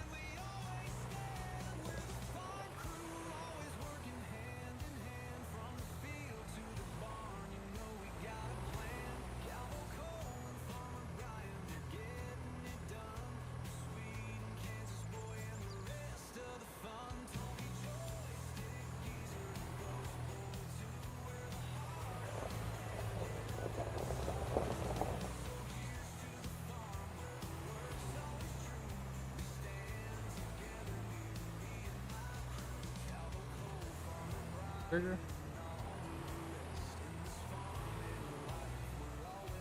Trigger.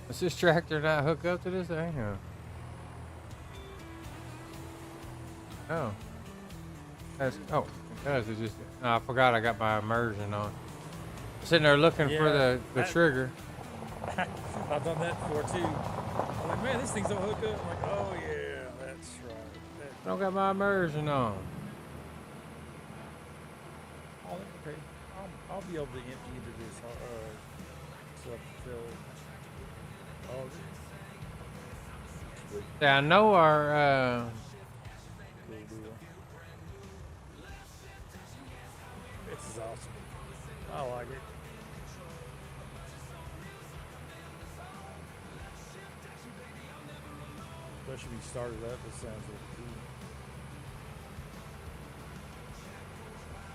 Does this tractor not hook up to this thing? Huh? Oh. Oh, it does. It just, I forgot I got my immersion on. Sitting there looking for the trigger. I've done that before too. I'm like, man, these things don't hook up. I'm like, oh yeah, that's right. I don't got my immersion on. Oh, okay. I'll be able to empty into this stuff fill. Oh, Yeah, I know our cool deal. This is awesome. I like it. Especially when you start it up, it sounds really cool.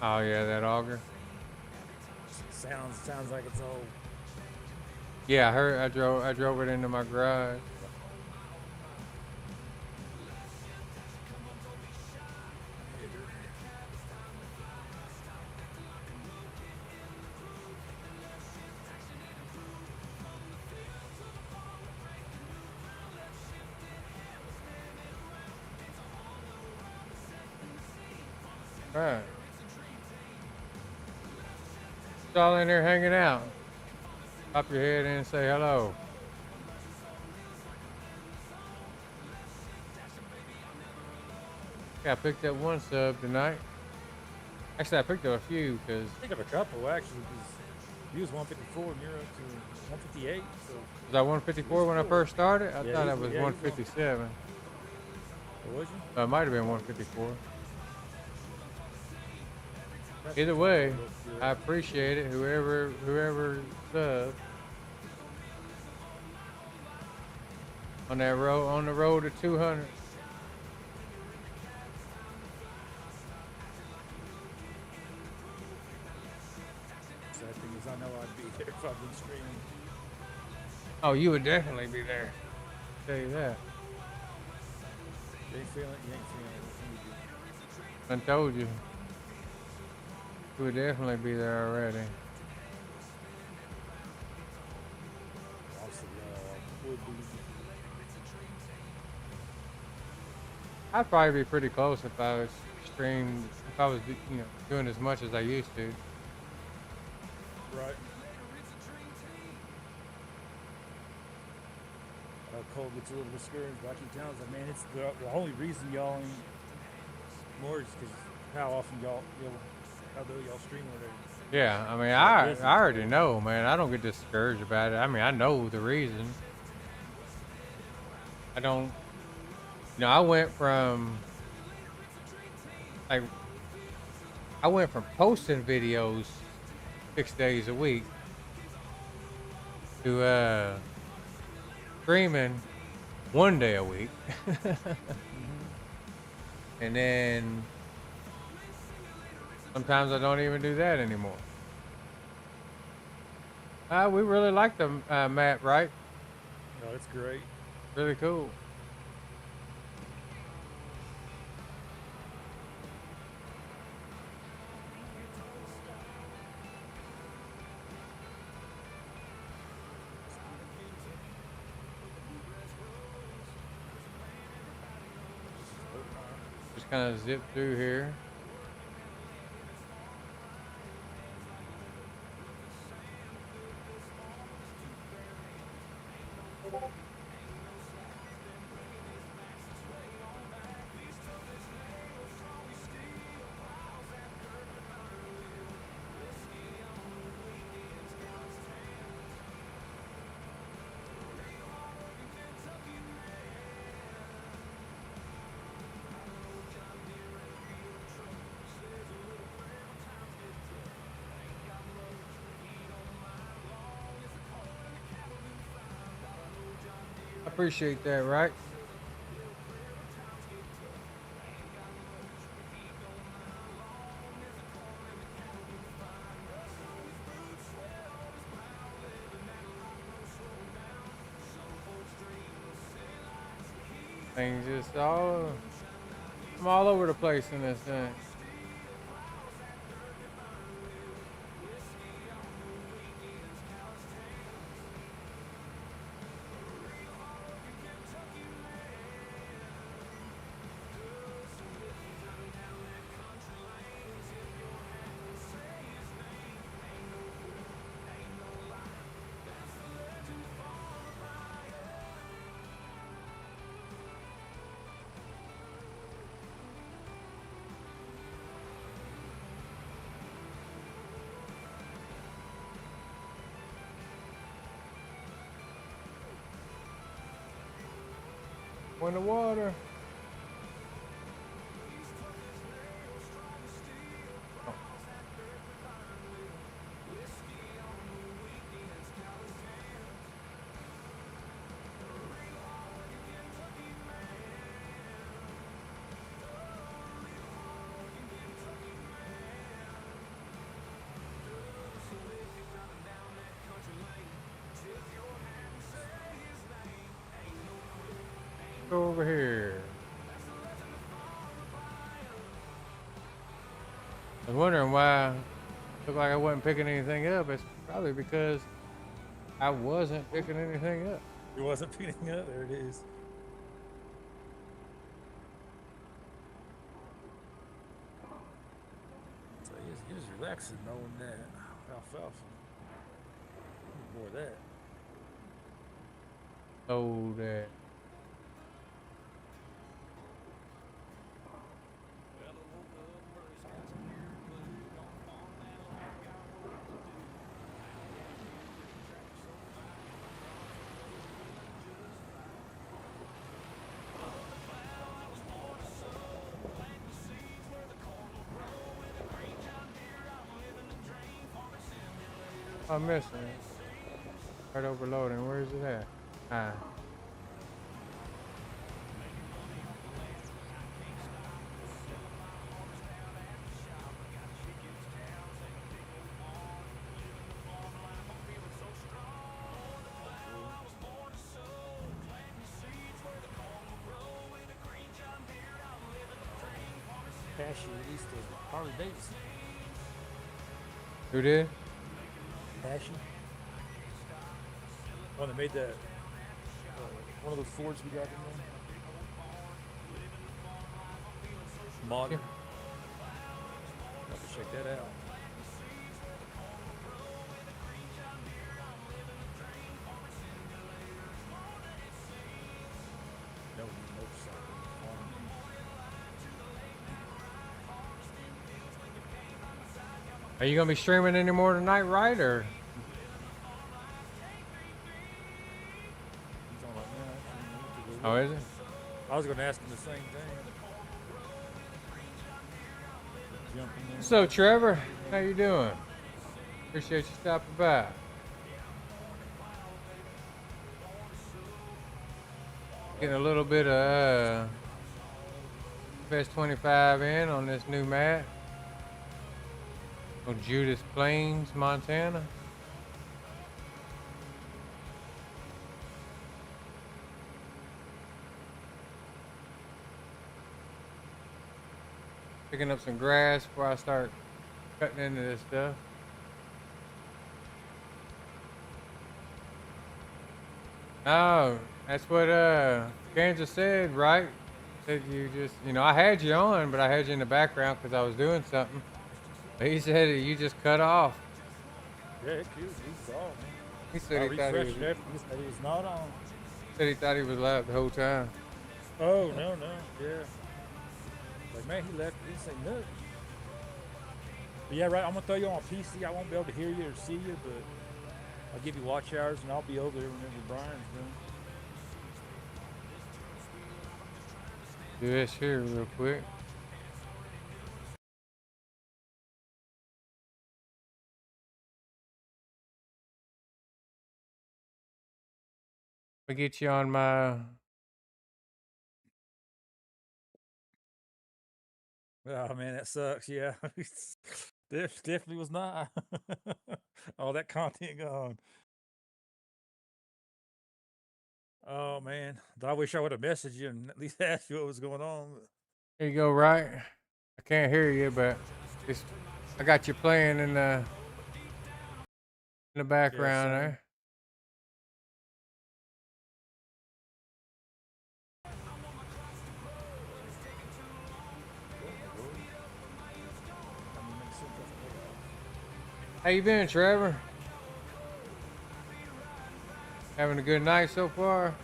oh yeah, that auger. Sounds like it's old. Yeah, I heard. I drove it into my garage. Right. It's all in there hanging out. Pop your head in and say hello. Yeah, I picked up one sub tonight. Actually, I picked up a few because I picked up a couple actually, because you was 154 and you're up to 158. So was I 154 when I first started? I Yeah, thought I he's- was yeah, he's 157. what was you? It might have been 154. Either way, I appreciate it. Whoever subbed on that road, on the road to 200. Sad thing is, I know I'd be there if I've been streaming. Oh, you would definitely be there. I'll tell you that. You ain't feeling it. You ain't feeling it. I told you. You would definitely be there already. Obviously, would be. I'd probably be pretty close if I was streamed, if I was, doing as much as I used to. Right. Cole gets a little discouraged, but I keep telling him, man, it's the only reason y'all ain't more is because how often y'all stream or whatever. Yeah, I mean, I already know, man. I don't get discouraged about it. I mean, I know the reason. I don't, I went from posting videos 6 days a week to streaming 1 day a week. And then sometimes I don't even do that anymore. We really like the map, right? No, it's great. Really cool. Just kind of zip through here. I appreciate that, right? Things just all I'm all over the place in this thing. In the water. Go over here. I was wondering why it looked like I wasn't picking anything up. It's probably because I wasn't picking anything up. It wasn't picking up. There it is. So he was relaxing knowing that alfalfa. More of that. Oh, that. I'm missing it. Right overloading. Where is it at? Ah. Cashew released a Harley Davidson. Who did? Cashew. One that made that. One of those Fords we got in there. Modern. Have to check that out. No motorcycle. Are you gonna be streaming anymore tonight, right? Or He's on like, oh, is it? I was going to ask him the same thing. Jump in there. So, Trevor, how you doing? Appreciate you stopping by. Getting a little bit of Best 25 in on this new mat. On Judith Plains, Montana. Picking up some grass before I start cutting into this stuff. Oh, that's what Kansas said, right? Said you just, I had you on, but I had you in the background because I was doing something. But he said that you just cut off. Yeah, it's cute. He's on, man. He said he thought he was. He said he was not on. Said he thought he was live the whole time. Oh, no. Yeah. Like, man, he left. He didn't say nothing. But yeah, right. I'm going to throw you on PC. I won't be able to hear you or see you, but I'll give you watch hours and I'll be over there whenever Brian's done. Do this here real quick. I get you on my. Oh man, that sucks. Yeah, definitely was not. All that content gone. Oh man, I wish I would have messaged you and at least asked you what was going on. Here you go, right? I can't hear you, but it's, I got you playing in the Yeah, background same. there. How you been, Trevor? Having a good night so far?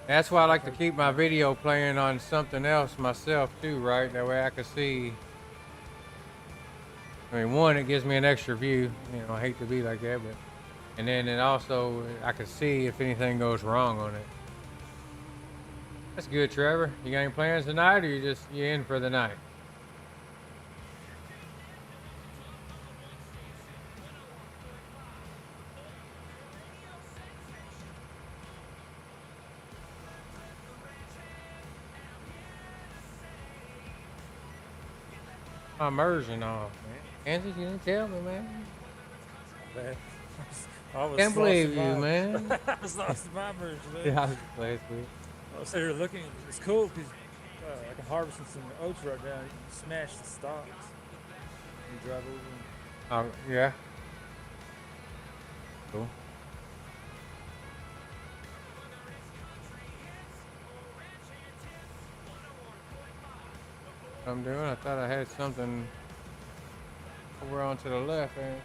That's why I like to keep my video playing on something else myself too, right? That way I can see. I mean, one, it gives me an extra view. You know, I hate to be like that, but and then it also I can see if anything goes wrong on it. That's good, Trevor. You got any plans tonight, or you in for the night? My immersion off, man. Kansas, you didn't tell me, man. Man, I was Can't believe you, man. I was lost in my immersion, man. Yeah, I was last week. I was here looking. It's cool because I can harvesting some oats right now. You can smash the stalks. You drive over. Yeah. Cool. What I'm doing, I thought I had something over on to the left, man.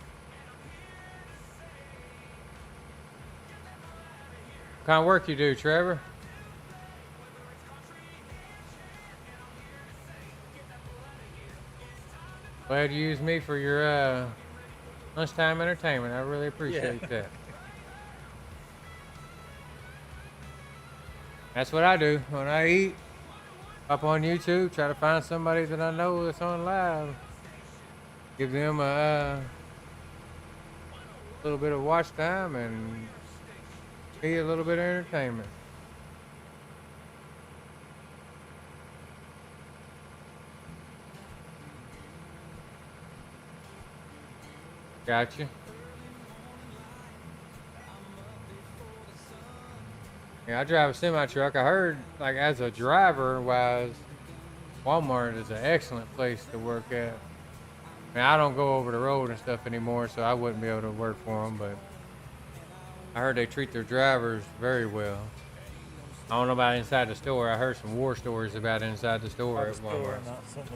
What kind of work you do, Trevor? Glad you used me for your lunchtime entertainment. I really appreciate that. That's what I do when I eat. Up on YouTube, try to find somebody that I know that's on live. Give them a little bit of watch time and be a little bit of entertainment. Gotcha. Yeah, I drive a semi truck. I heard, like, as a driver wise, Walmart is an excellent place to work at. I mean, I don't go over the road and stuff anymore, so I wouldn't be able to work for them, but I heard they treat their drivers very well. I don't know about inside the store. I heard some war stories about inside the store at Walmart. Not so much.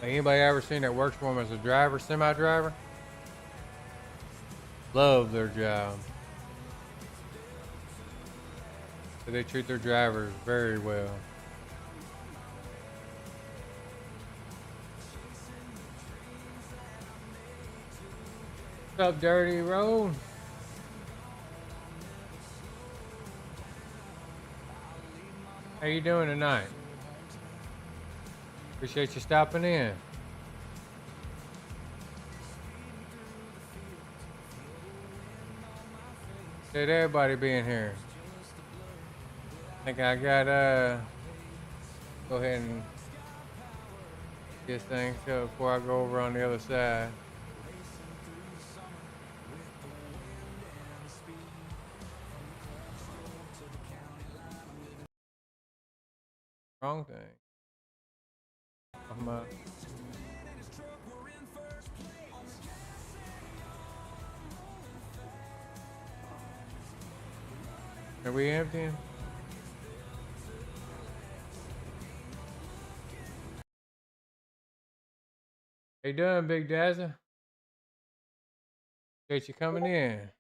Anybody ever seen that works for them as a driver, semi-driver? Love their job. So they treat their drivers very well. What's up, Dirty Road? How you doing tonight? Appreciate you stopping in. Appreciate everybody being here. I think I got go ahead and get things up before I go over on the other side. Wrong thing. Are we emptying? How you doing, Big Dazza? Appreciate you coming in.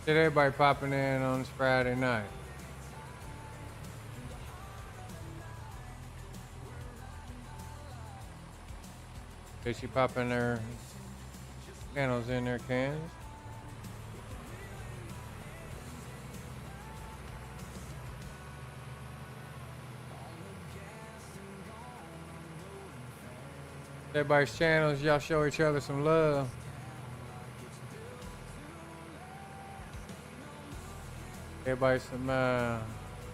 Did everybody popping in on this Friday night? Did she pop in their channels in their cans? Everybody's channels, y'all show each other some love. Everybody some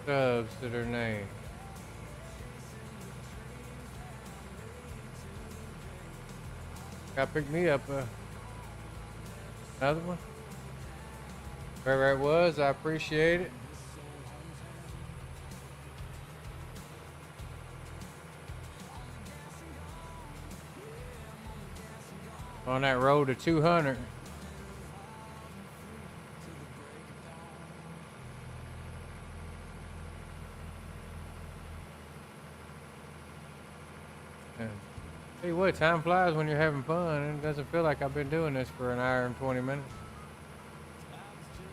subs to their name. Gotta pick me up another one. Wherever it was, I appreciate it. On that road to 200. And tell you what, time flies when you're having fun. It doesn't feel like I've been doing this for an hour and 20 minutes.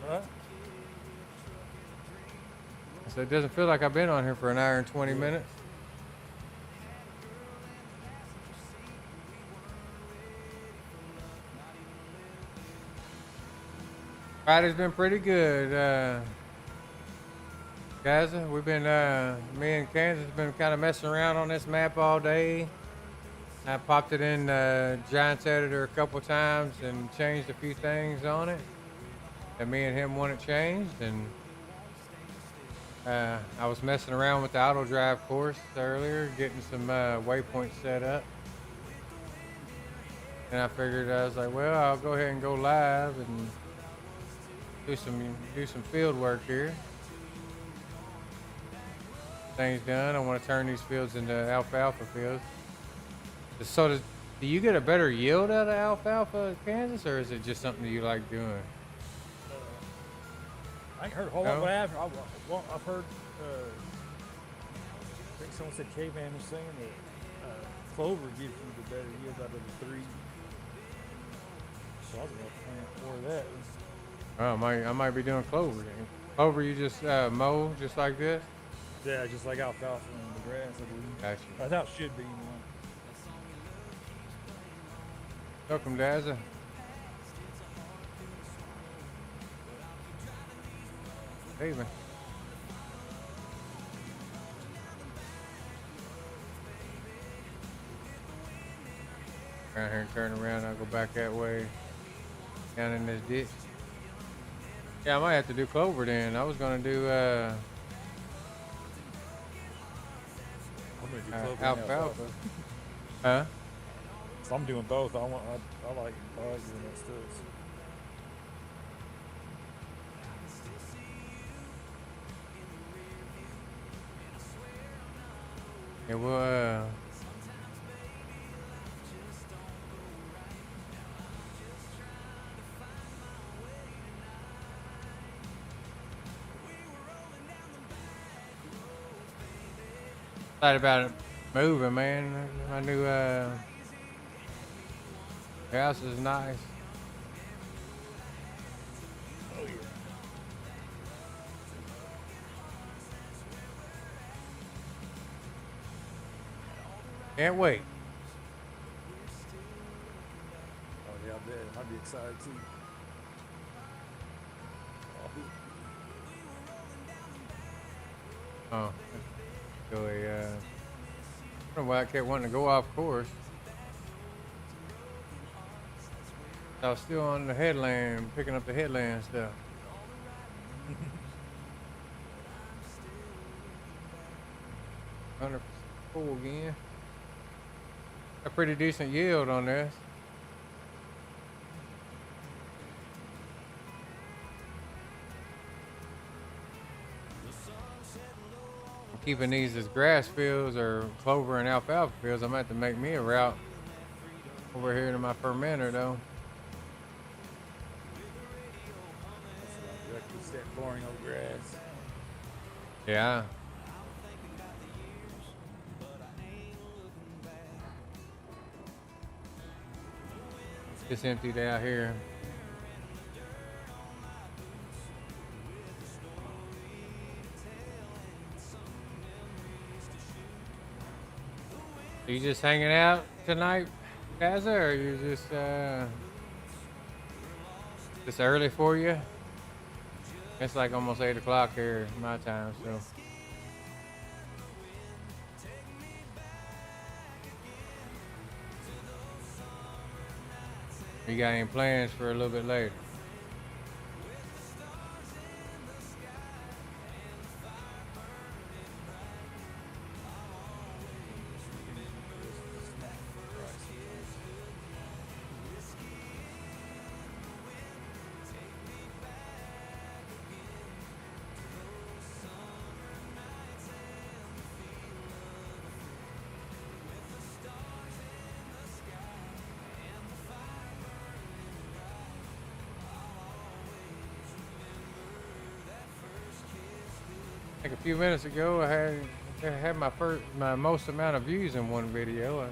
What? So it doesn't feel like I've been on here for an hour and 20 minutes. Friday's been pretty good, guys. We've been, me and Kansas been kind of messing around on this map all day. I popped it in Giants Editor a couple times and changed a few things on it. And me and him want it changed. And I was messing around with the auto drive course earlier, getting some waypoints set up. And I figured, I was like, well, I'll go ahead and go live and do some field work here. Things done. I want to turn these fields into alfalfa fields. So do you get a better yield out of alfalfa, Kansas, or is it just something that you like doing? I ain't heard a whole lot. What happened? I've heard. I think someone said Caveman was saying that clover gives you the better yield out of the three. So I was going to plant more of that. Oh, I might be doing clover then. Clover, you just mow just like this? Yeah, just like alfalfa and the grass, I believe. Gotcha. That's how it should be. You know? Welcome, Dazza. Hey, man. Around here and turn around, I'll go back that way. Down in this ditch. Yeah, I might have to do clover then. I was gonna do I'm gonna do clover and alfalfa. Huh? So I'm doing both. I like bugs and that stuff. Yeah, well, excited about it moving, man. My new house is nice. Oh yeah. Can't wait. Oh yeah, I bet. I'd be excited too. Oh, really, I don't know why I kept wanting to go off course. I was still on the headland, picking up the headland stuff. 100% full again. A pretty decent yield on this. Keeping these as grass fields or clover and alfalfa fields, I'm gonna have to make me a route over here to my fermenter though. That boring old grass. Yeah. It's just emptied out here. Are you just hanging out tonight, Gaza, or you just early for you? It's like almost 8 o'clock here my time, so. You got any plans for a little bit later? Like a few minutes ago, I had my most amount of views in one video.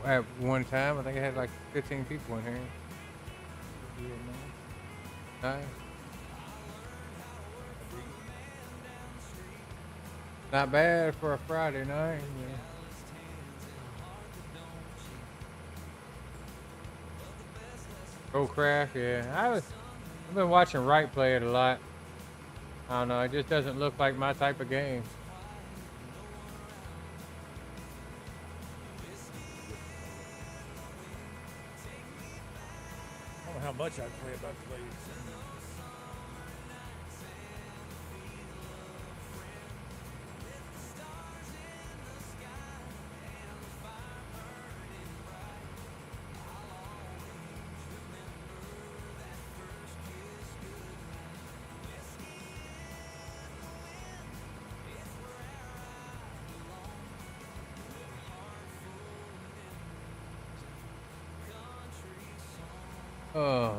At one time, I think I had like 15 people in here. Nice. Not bad for a Friday night. Yeah. Craft, yeah. I've been watching Wright play it a lot. I don't know, it just doesn't look like my type of game. I don't know how much I play about the ladies. Oh.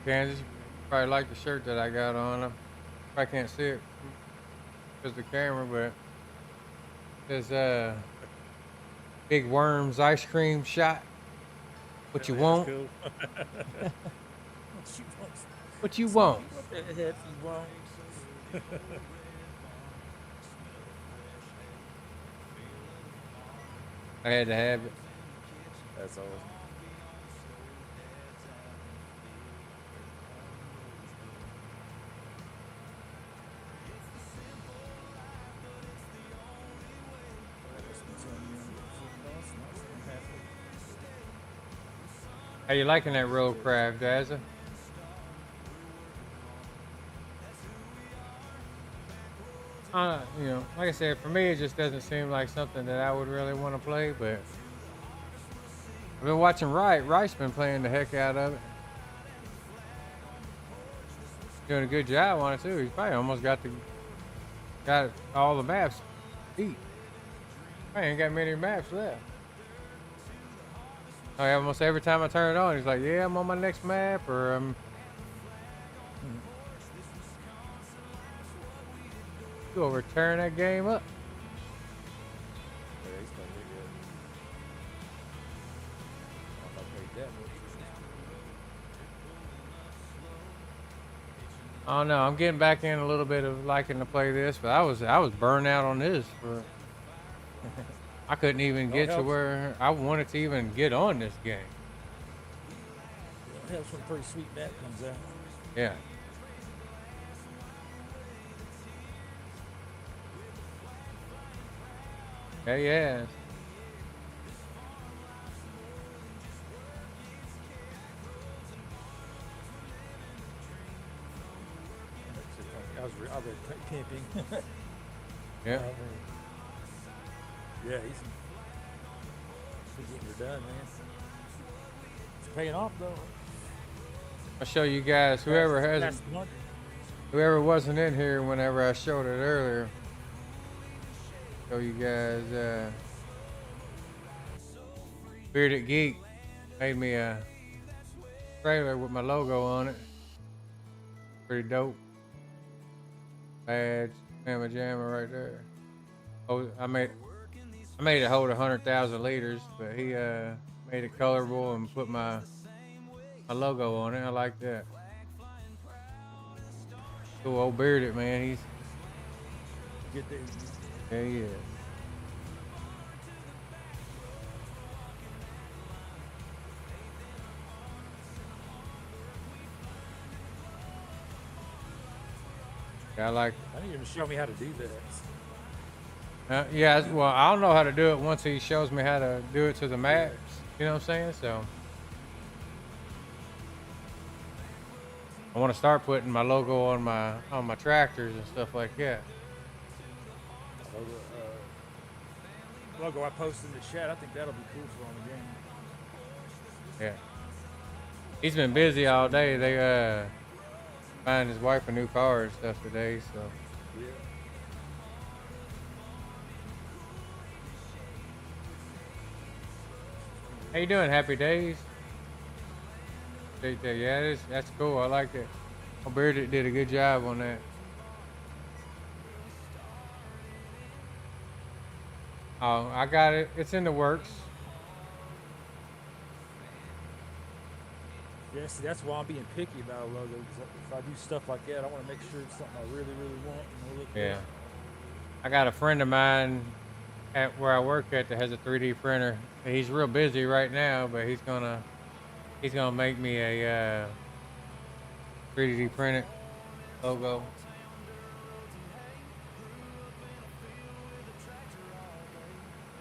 Kansas, you probably like the shirt that I got on. I can't see it because the camera, but there's Big Worms ice cream shot. What you want? Cool. What you want? If you want. I had to have it. That's awesome. How you liking that road craft, Daza? You know, like I said, for me, it just doesn't seem like something that I would really want to play, but I've been watching Wright. Wright's been playing the heck out of it. Doing a good job on it, too. He's probably almost got all the maps beat. I ain't got many maps left. Oh, yeah, almost every time I turn it on, he's like, yeah, I'm on my next map, or Go over, turn that game up. Yeah, he's gonna be good. I don't know if they did. I don't know. I'm getting back in a little bit of liking to play this, but I was burned out on this. I couldn't even get to where I wanted to even get on this game. It helps when a pretty sweet map comes out. Yeah. Yeah. I've been camping. Yeah. Yeah, he's getting her done, man. It's paying off though. I'll show you guys whoever wasn't in here whenever I showed it earlier. Show you guys Bearded Geek made me a trailer with my logo on it. Pretty dope. Badge, Mamma Jamma right there. Oh, I made it hold 100,000 liters, but he made it colorful and put my logo on it. I like that. Cool old bearded man. He's Get there. there. He is. I like. I need him to show me how to do that. Yeah. Well, I don't know how to do it once he shows me how to do it to the max. You know what I'm saying? So I want to start putting my logo on my tractors and stuff like that. Logo I posted in the chat. I think that'll be cool for him again. Yeah. He's been busy all day. They buying his wife a new car and stuff today. So. Yeah. How you doing? Happy days. Yeah, that's cool. I like it. Bearded did a good job on that. Oh, I got it. It's in the works. Yeah, see, that's why I'm being picky about a logo. Because if I do stuff like that, I want to make sure it's something I really, really want. And look Yeah. good. I got a friend of mine at where I work at that has a 3D printer. He's real busy right now, but he's gonna make me a 3D printed logo.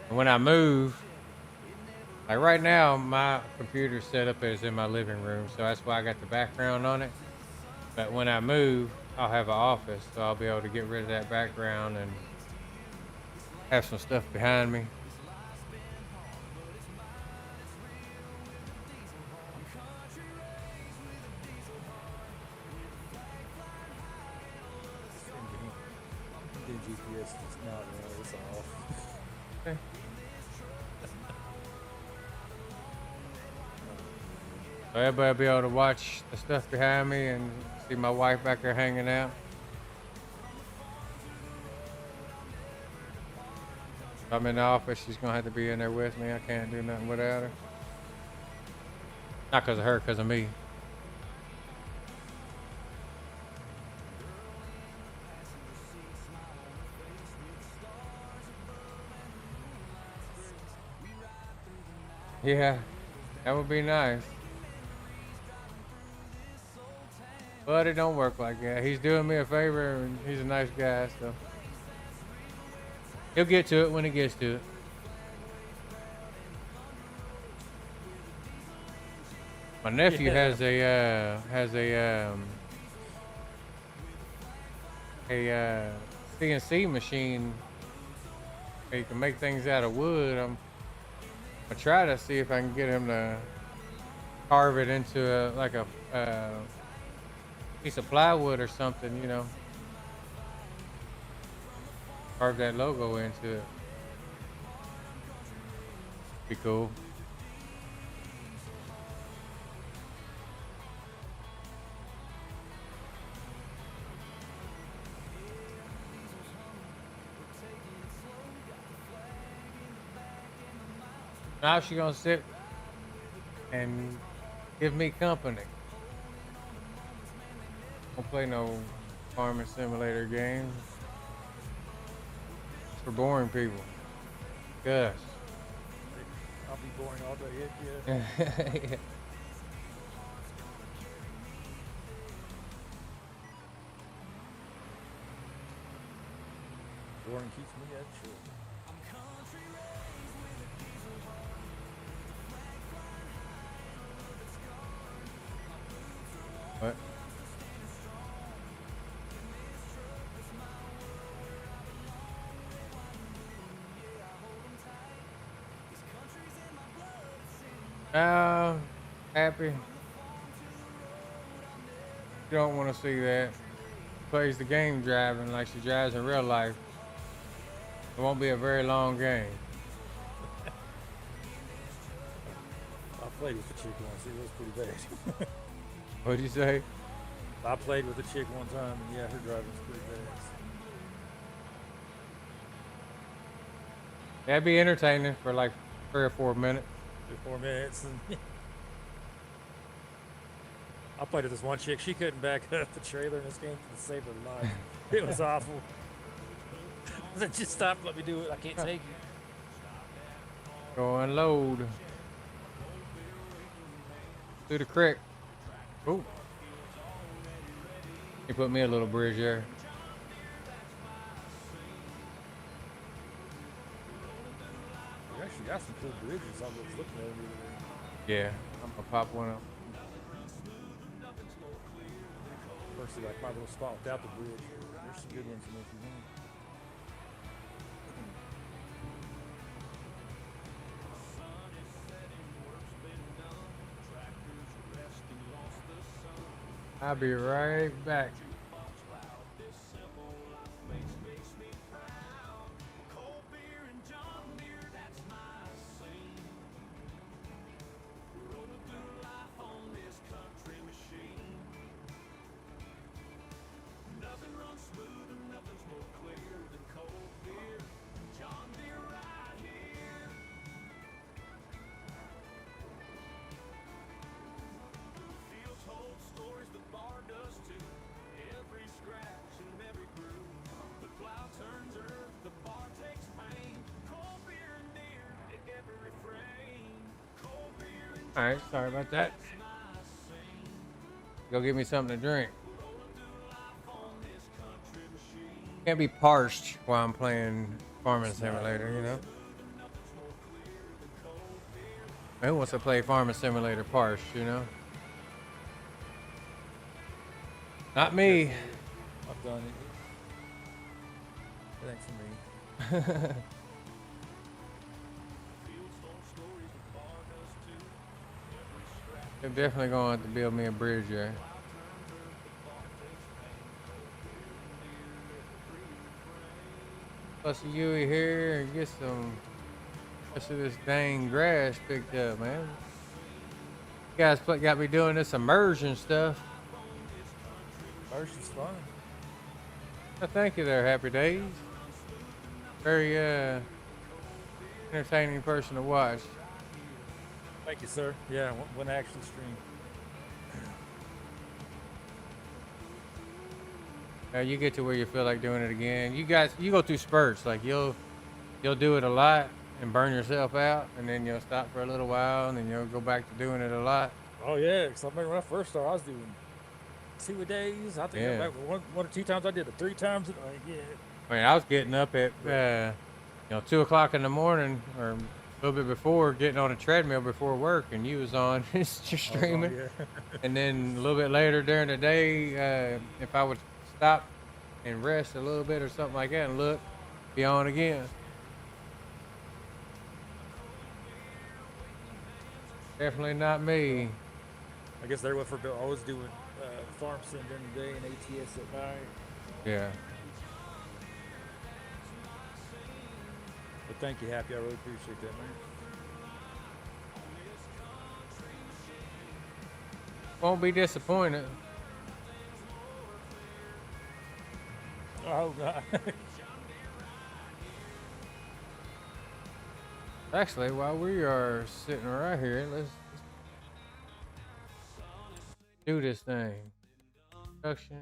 And when I move, like right now, my computer's set up as in my living room, so that's why I got the background on it. But when I move, I'll have an office, so I'll be able to get rid of that background and have some stuff behind me. The GPS is not right. It's off. Okay. So everybody will be able to watch the stuff behind me and see my wife back there hanging out. If I'm in the office, she's gonna have to be in there with me. I can't do nothing without her. Not because of her, because of me. Yeah, that would be nice. But it don't work like that. He's doing me a favor, and he's a nice guy, so he'll get to it when he gets to it. My nephew has a CNC machine. He can make things out of wood. I try to see if I can get him to carve it into like a piece of plywood or something, you know. Carve that logo into it. Be cool. Now she's gonna sit and give me company. Don't play no farming simulator games. It's for boring people. Gus. I'll be boring all day. Yeah. Yeah. Boring keeps me at shore. What? Happy. You don't want to see that. Plays the game driving like she drives in real life. It won't be a very long game. I played with the chick once. It was pretty bad. What'd you say? I played with a chick one time, and yeah, her driving's pretty bad. That'd be entertaining for like 3 or 4 minutes. 3 or 4 minutes. And I played with this one chick. She couldn't back up the trailer in this game to save her life. It was awful. I said, just stop. Let me do it. I can't take it. Go unload. Through the creek. Oh. You put me a little bridge there. We actually got some cool bridges. I was looking at them the other day. Yeah, I'm gonna pop one up. First, like my little spot without the bridge. There's some good ones in there if you want. I'll be right back. All right, sorry about that. Go get me something to drink. Can't be parched while I'm playing Farming Simulator, you know? Who wants to play Farming Simulator parched, you know? Not me. I've done it. It ain't for me. They're definitely going to have to build me a bridge there. Plus a Yui here and get some rest of this dang grass picked up, man. You guys got me doing this immersion stuff. Immersion's fun. I thank you there, Happy Days. Very entertaining person to watch. Thank you, sir. Yeah, when I actually stream. You get to where you feel like doing it again. You go through spurts. Like you'll do it a lot and burn yourself out, and then you'll stop for a little while, and then you'll go back to doing it a lot. Oh yeah, because I remember when I first started, I was doing 2 a days. I think Yeah. one or two times I did it 3 times. Yeah. I mean, I was getting up at 2 o'clock in the morning or a little bit before, getting on a treadmill before work, and you was on just streaming. Yeah. And then a little bit later during the day, if I would stop and rest a little bit or something like that and look, be on again. Definitely not me. I guess they're what for Bill. I was doing farm sim during the day and ATS at night. Yeah. But thank you, Happy. I really appreciate that, man. Won't be disappointed. Oh God. Actually, while we are sitting right here, let's do this thing. Production.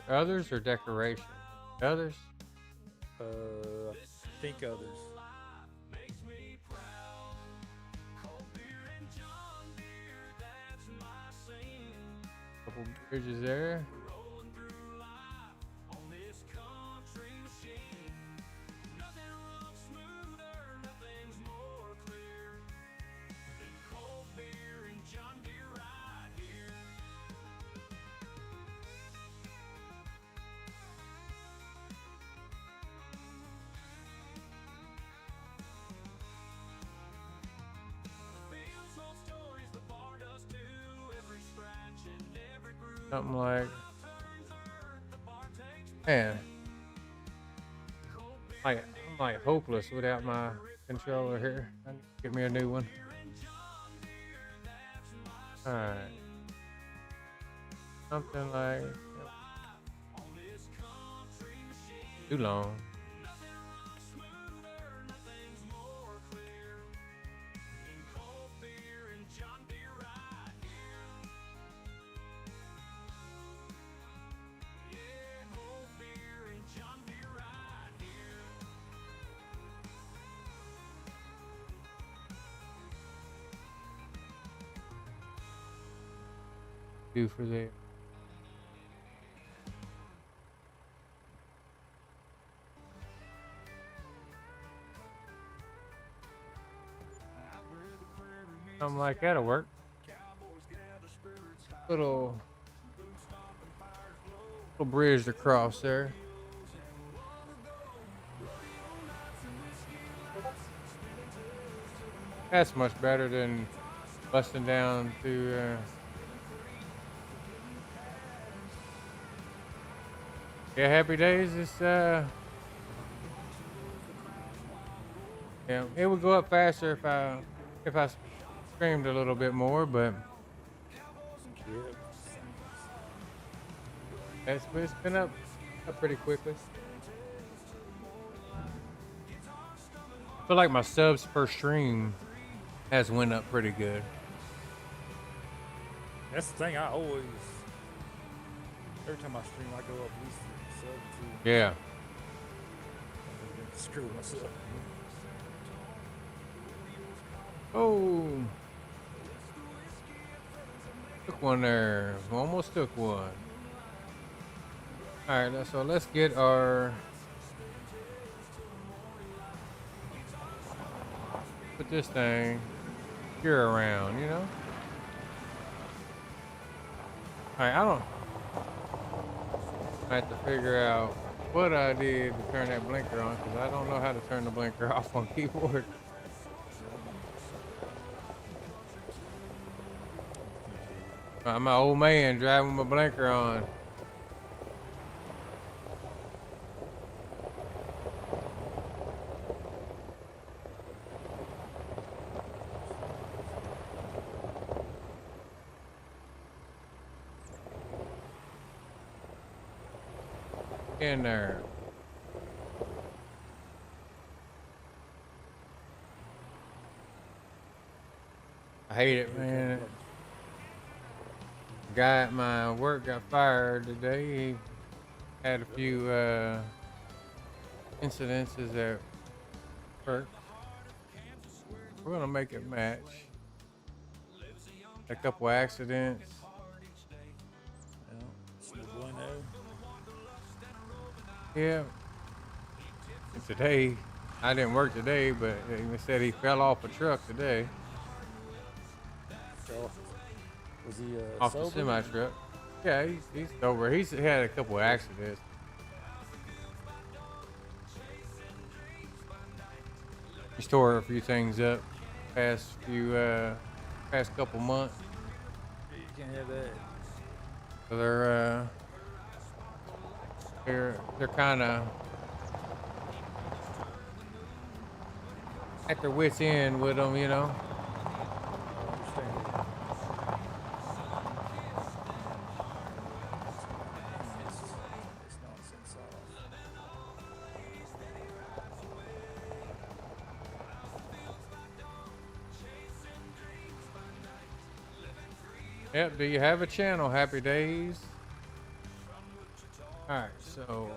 Others or decoration? Others? I think others. Couple bridges there. Something like, man, I'm like hopeless without my controller here. I need to get me a new one. All right, something like too long. do for there. Something like that'll work. Little bridge to cross there. That's much better than busting down to yeah, Happy Days is yeah, it would go up faster if I screamed a little bit more, but it's been up pretty quickly. I feel like my subs per stream has went up pretty good. That's the thing. I always, every time I stream, I go up at least a sub or two. Yeah. Screw myself. Oh. Took one there. Almost took one. Alright, so let's get our... Put this thing here around, you know? Alright, I have to figure out what I did to turn that blinker on, because I don't know how to turn the blinker off on keyboard. I'm an old man driving my blinker on. In there. I hate it, man. Guy at my work got fired today. He had a few incidences at work. We're gonna make it match. A couple accidents. Yeah. And today, I didn't work today, but he said he fell off a truck today. So, was he off sober? the semi truck? Yeah, he's sober. He's had a couple of accidents. He's tore a few things up past couple months. You can't have that. So they're kind of at their wits' end with them, you know. I understand. It's nonsense. Yep. Do you have a channel? Happy Days. All right. So,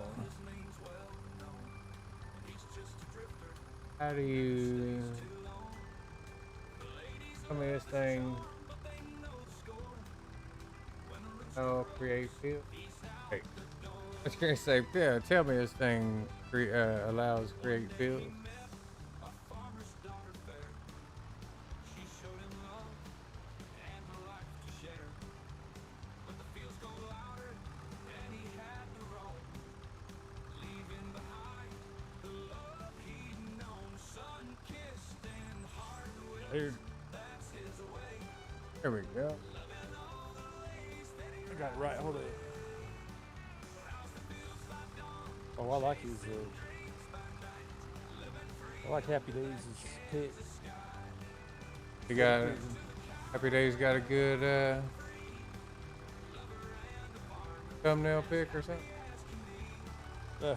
how do you tell me this thing? Oh, create field. Hey, I was gonna say, yeah. Tell me this thing allows create fields. There we go. I got it right. Hold on. Oh, I like his. I like Happy Days' pick. You got Happy Days got a good thumbnail pick or something?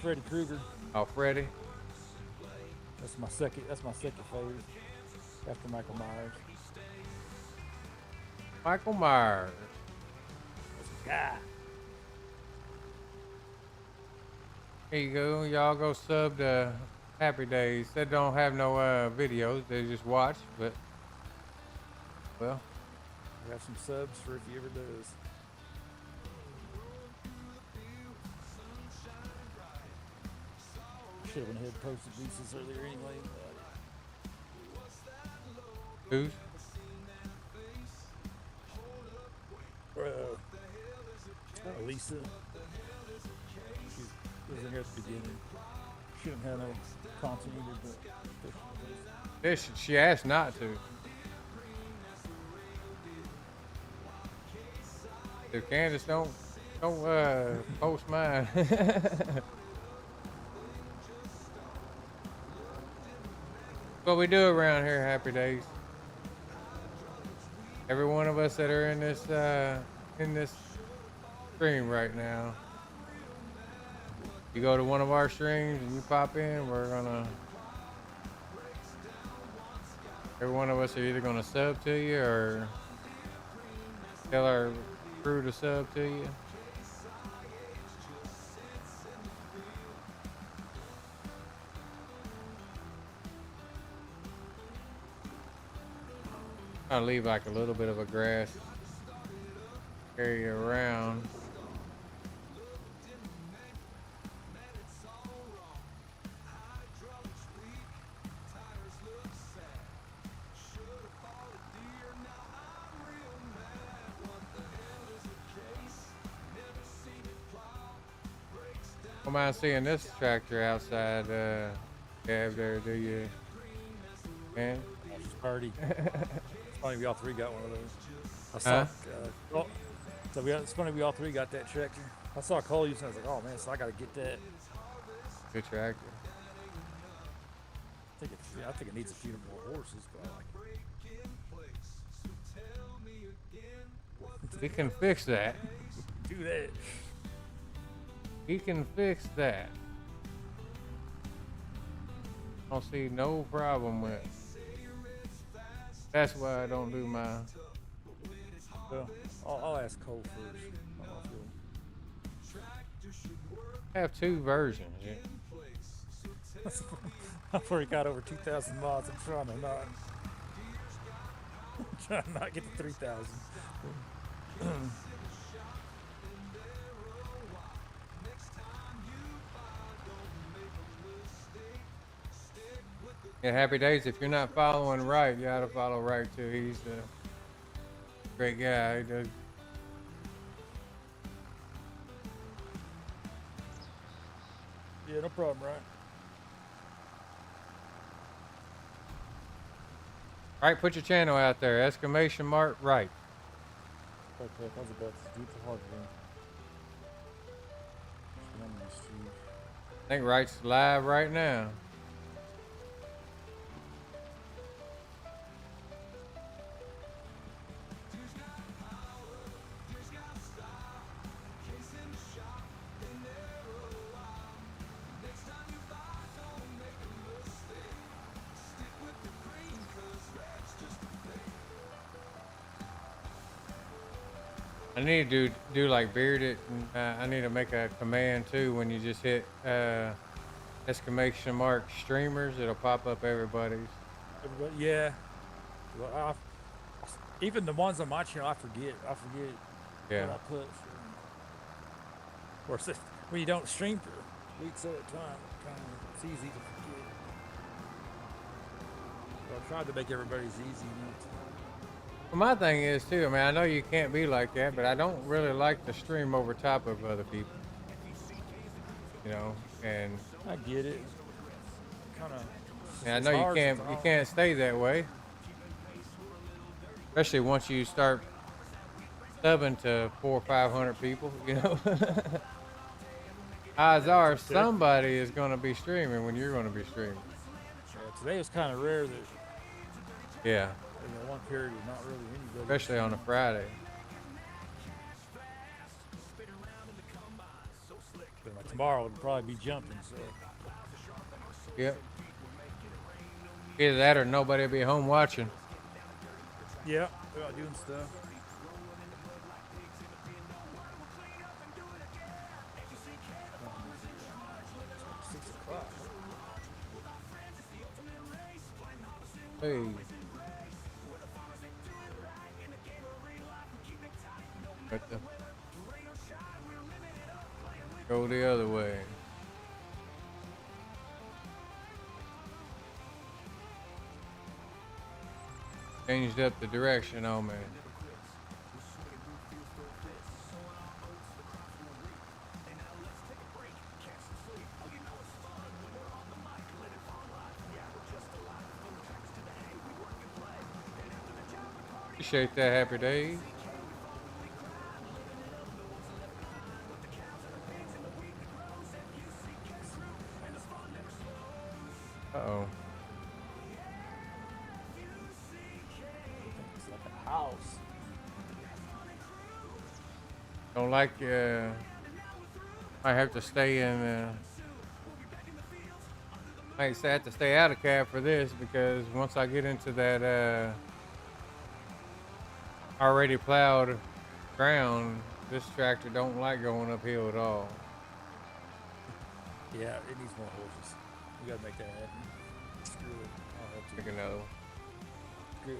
Freddy Krueger. Oh, Freddy. That's my second favorite after Michael Myers. Michael Myers. Yeah. Here you go. Y'all go sub to Happy Days. They don't have no videos. They just watch, but well, We have some subs for if he ever does. Should have went ahead and posted Lisa's earlier anyway. Who's? Lisa. She was in here at the beginning. She didn't have no content either, but Yeah, she asked not to. If Candace don't post mine. What we do around here, Happy Days. Every one of us that are in this stream right now. You go to one of our streams and you pop in, every one of us are either gonna sub to you or tell our crew to sub to you. I'll leave like a little bit of a grass area around. Don't mind seeing this tractor outside, Gav, there, do you? Man? party. It's funny we all three got one of those. I saw. It's funny we all three got that tractor. I saw Cole using it. I was like, oh man, so I got to get that. Good tractor. I think it needs a few more horses, but I like it. We can fix that. Do that. He can fix that. I don't see no problem with it. That's why I don't do my. Well, I'll ask Cole first. I have two versions. Yeah. I've already got over 2,000 mods. I'm trying to not get to 3,000. Yeah, Happy Days. If you're not following Right, you gotta follow Right too. He's a great guy. He does. Yeah, no problem, right? Right, put your channel out there. Exclamation mark Right. Okay, how's it about to do the hard thing? I think Right's live right now. I need to do like bearded. I need to make a command too when you just hit exclamation mark streamers. It'll pop up everybody's. Yeah. Well, even the ones on my channel, I forget. Yeah. What I put. Or when you don't stream for weeks at a time, it's easy to forget. So I tried to make everybody's easy. Well, my thing is too, I mean, I know you can't be like that, but I don't really like to stream over top of other people. You know, and I get it. Kind of. I know you can't stay that way. Especially once you start subbing to 400 or 500 people, you know. Odds are somebody is going to be streaming when you're going to be streaming. Yeah, today was kind of rare that. Yeah. One period was not really anybody. Especially on a Friday. But like tomorrow would probably be jumping, so. Yep. Either that or nobody will be home watching. Yeah, they're out doing stuff. Hey. Go the other way. Changed up the direction on me. Appreciate that, Happy Days. Uh-oh. It's like a house. Don't like, I have to stay in, I have to stay out of cab for this because once I get into that, already plowed ground, this tractor don't like going uphill at all. Yeah, it needs more horses. You gotta make that happen. Screw it. I'll help you. Pick another one. Screw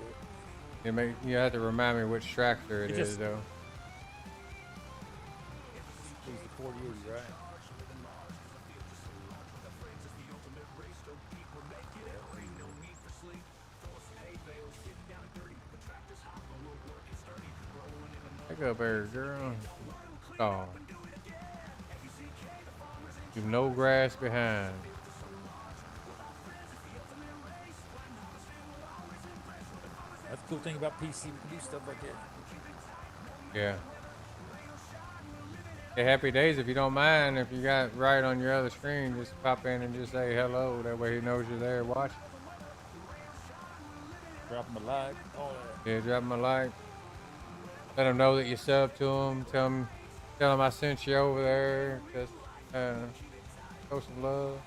it. You have to remind me which tractor it It is, just- though. Use the 4080, right? Pick up there, girl. Oh. Leave no grass behind. That's the cool thing about PC. We can do stuff like that. Yeah. Hey, Happy Days, if you don't mind, if you got right on your other screen, just pop in and just say hello. That way he knows you're there watching. Drop him a like. All that. Yeah, drop him a like. Let him know that you sub to him. Tell him I sent you over there. Just show some love.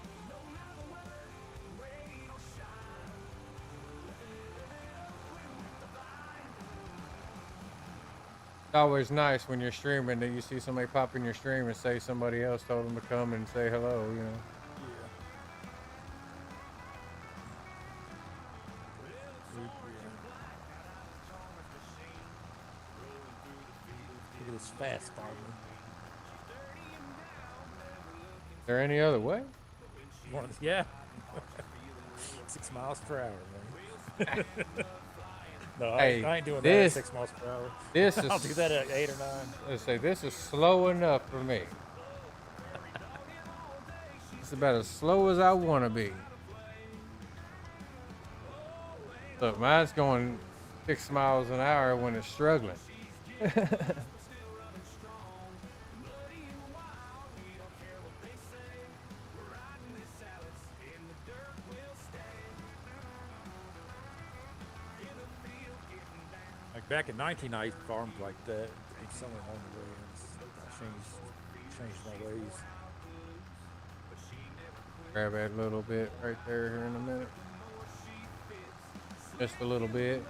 It's always nice when you're streaming that you see somebody pop in your stream and say somebody else told them to come and say hello, you know. Look at this fast farmer. Is there any other way? Yeah. 6 miles per hour, man. No, Hey, I ain't doing that this- at 6 miles per hour. This I'll is, do that at 8 or 9. let's say, this is slow enough for me. It's about as slow as I want to be. Look, mine's going 6 miles an hour when it's struggling. Like back in 19, I farmed like that. And somewhere along the way, I changed my ways. Grab that little bit right there here in a minute. Just a little bit.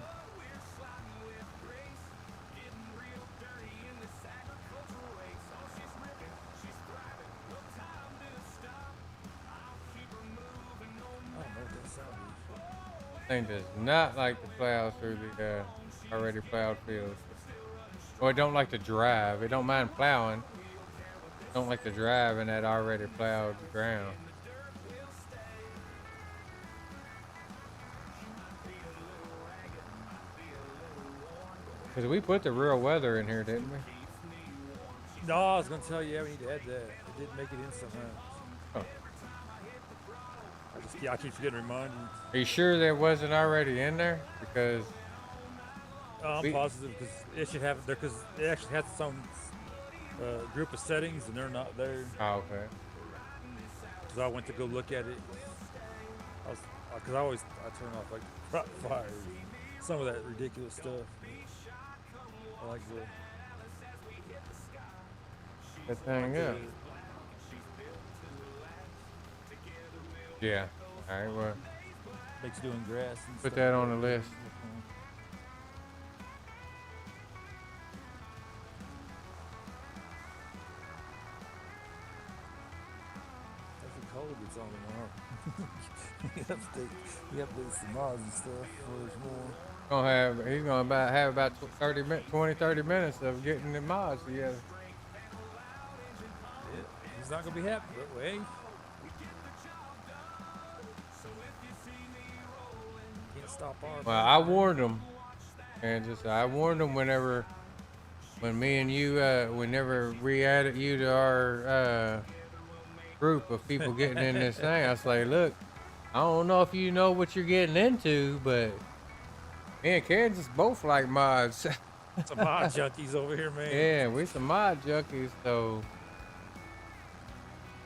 I don't know what that sound is. Thing does not like to plow through the already plowed fields. Or it don't like to drive. It don't mind plowing. Don't like to drive in that already plowed ground. Because we put the real weather in here, didn't we? No, I was gonna tell you, yeah, we need to add that. It didn't make it in somehow. Oh. I keep forgetting to remind you. Are you sure that wasn't already in there? Because I'm We- positive because it should have there because it actually has its own group of settings and they're not there. oh, okay. Because I went to go look at it. I turn off like crop fires, some of that ridiculous stuff. I like That thing up. Yeah. All right. Well, makes doing grass. And put stuff that on like the list. Every color gets on tomorrow. we update some mods and stuff. Well, there's more. He's gonna have about 30 minutes of getting the mods together. Yeah, he's He's not gonna be happy, but hey, can't stop our. Well, I warned him, Kansas. I warned him when me and you, whenever we added you to our group of people getting in this thing, I was like, look, I don't know if you know what you're getting into, but me and Kansas both like mods. Some mod junkies over here, man. Yeah, we some mod junkies, so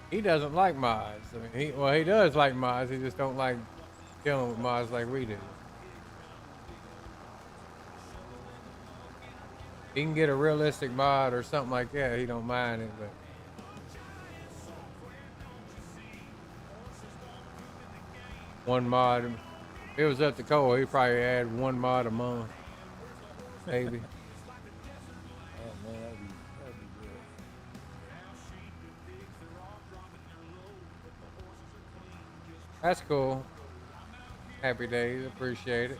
he doesn't like mods. I mean, he does like mods. He just don't like dealing with mods like we do. He can get a realistic mod or something like that. He don't mind it, but one mod. If it was up to Cole, he'd probably add one mod a month, maybe. Oh man, that'd be good. That's cool. Happy days. Appreciate it.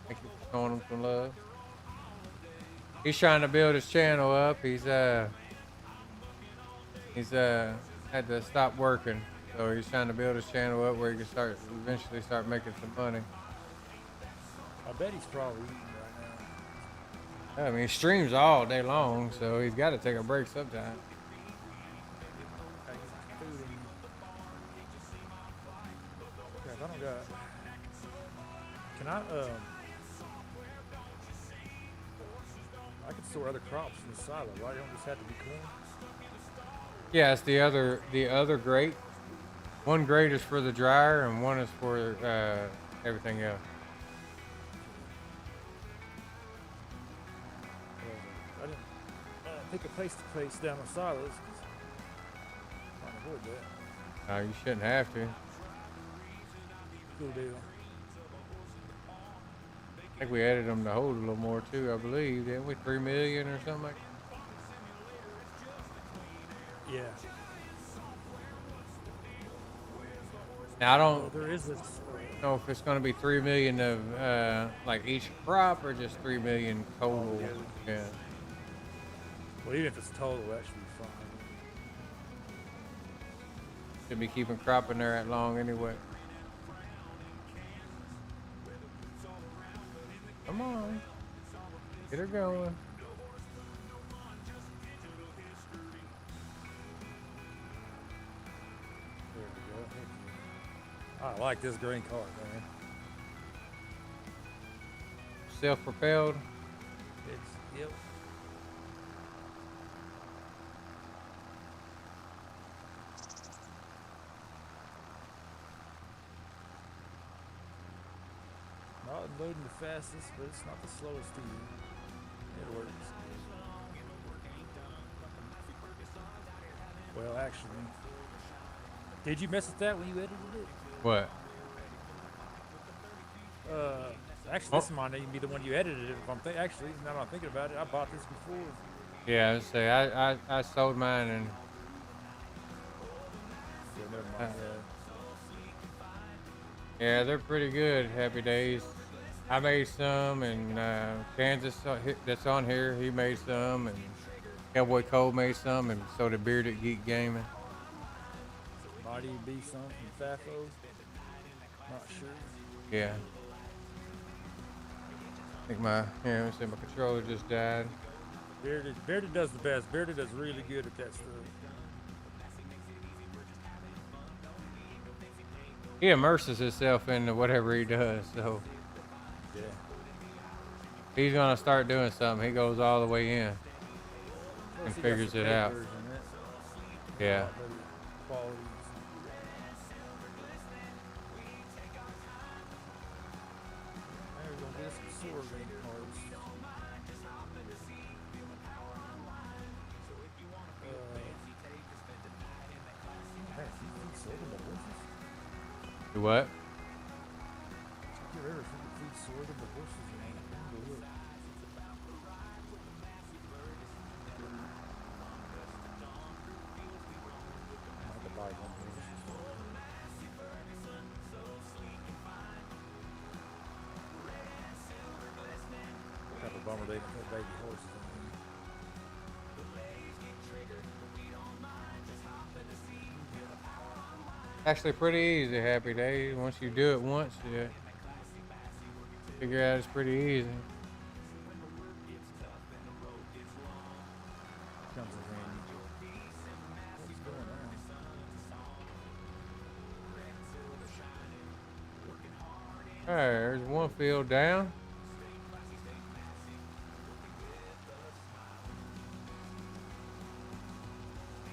Thank you for showing him some love. He's trying to build his channel up. He's had to stop working, so he's trying to build his channel up where he can eventually start making some money. I bet he's probably eating right now. I mean, he streams all day long, so he's got to take a break sometime. I get some food in. Yeah, if I don't got. Can I can store other crops in the silo, right? It don't just have to be corn. Yeah, it's the other grate. One grate is for the dryer, and one is for everything else. I didn't pick a place to place down the silos. Trying to avoid that. You shouldn't have to. Cool deal. I think we added them to hold a little more too, I believe. Didn't we? 3 million or something like that? Yeah. Now, I Well, don't there is this. know if it's going to be 3 million of like each crop or just 3 million total. Yeah. Well, even if it's total, that should be fine. Should be keeping crop in there that long anyway. Come on. Get her going. There we go. I like this green card, man. Self-propelled. Yep. Not loading the fastest, but it's not the slowest either. It works. Well, actually, did you mess with that when you edited it? What? Actually, this might even be the one you edited. If I'm actually, now that I'm thinking about it, I bought this before. Yeah, I say I sold mine and Yeah, never mind. yeah, they're pretty good. Happy days. I made some, and Kansas that's on here, he made some, and Cowboy Cole made some, and so did Bearded Geek Gaming. Might even be some from FAFO. Not sure. Yeah. I think my controller just died. Bearded does the best. Bearded does really good at that stuff. He immerses himself into whatever he does, so Yeah. he's gonna start doing something. He goes all the way in Plus and he got figures some it paid out. version, Yeah. a lot better quality. Now we're gonna get some sorghum cards. Man, if you feed sorghum to horses, Do what? if you ever feed sorghum to horses, man, go look. I have to buy one of those. Kind of a bummer they didn't put baby horses in here. Actually, pretty easy. Happy Days. Once you do it once, you figure out it's pretty easy. Comes in handy. What's going on? All right, there's one field down.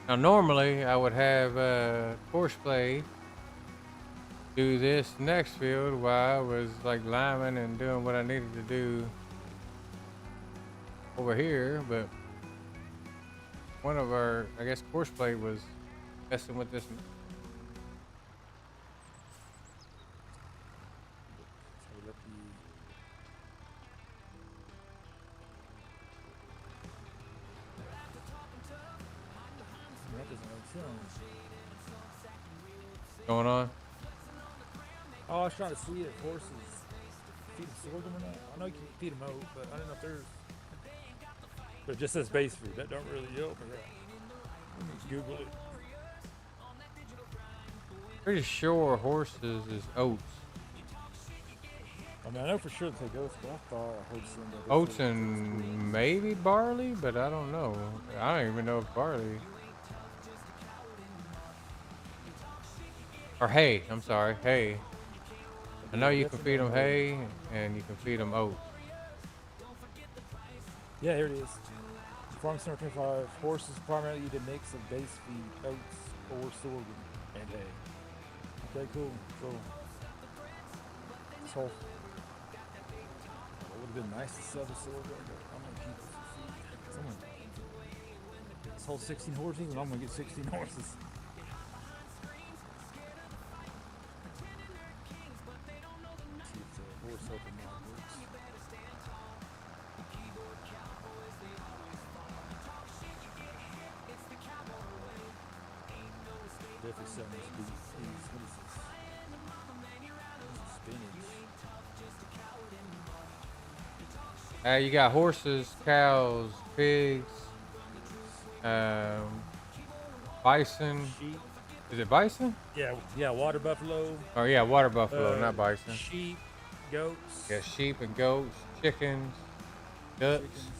Now, normally I would have horseplay do this next field while I was like liming and doing what I needed to do over here, but one of our, I guess, horseplay was messing with this. So we let the that doesn't make sense. Going on. Oh, I was trying to see if horses feed them sorghum or not. I know you can feed them oat, but I don't know if there's. But it just says base food. That don't really help me out. Let me Google it. Pretty sure horses is oats. I mean, I know for sure they take oats, but I thought I heard some. Oats and maybe barley, but I don't know. I don't even know if barley. Or hay, I'm sorry, hay. I know you can feed them hay and you can feed them oats. Yeah, here it is. Farm Center 25. Horses primarily eat a mix of base feed, oats, or sorghum, and hay. Okay, cool. So, it would have been nice to sell the sorghum, but I'm gonna keep it for feed. Someone, this whole 16 horses, and I'm gonna get 16 horses. See if the horse open mod works. Definitely selling this beef. What is this? Spinach. You got horses, cows, pigs, bison. Sheep. Is it bison? Yeah, water buffalo. Oh yeah, water buffalo, not bison. Sheep, goats. Yeah, sheep and goats, chickens, ducks. Chickens.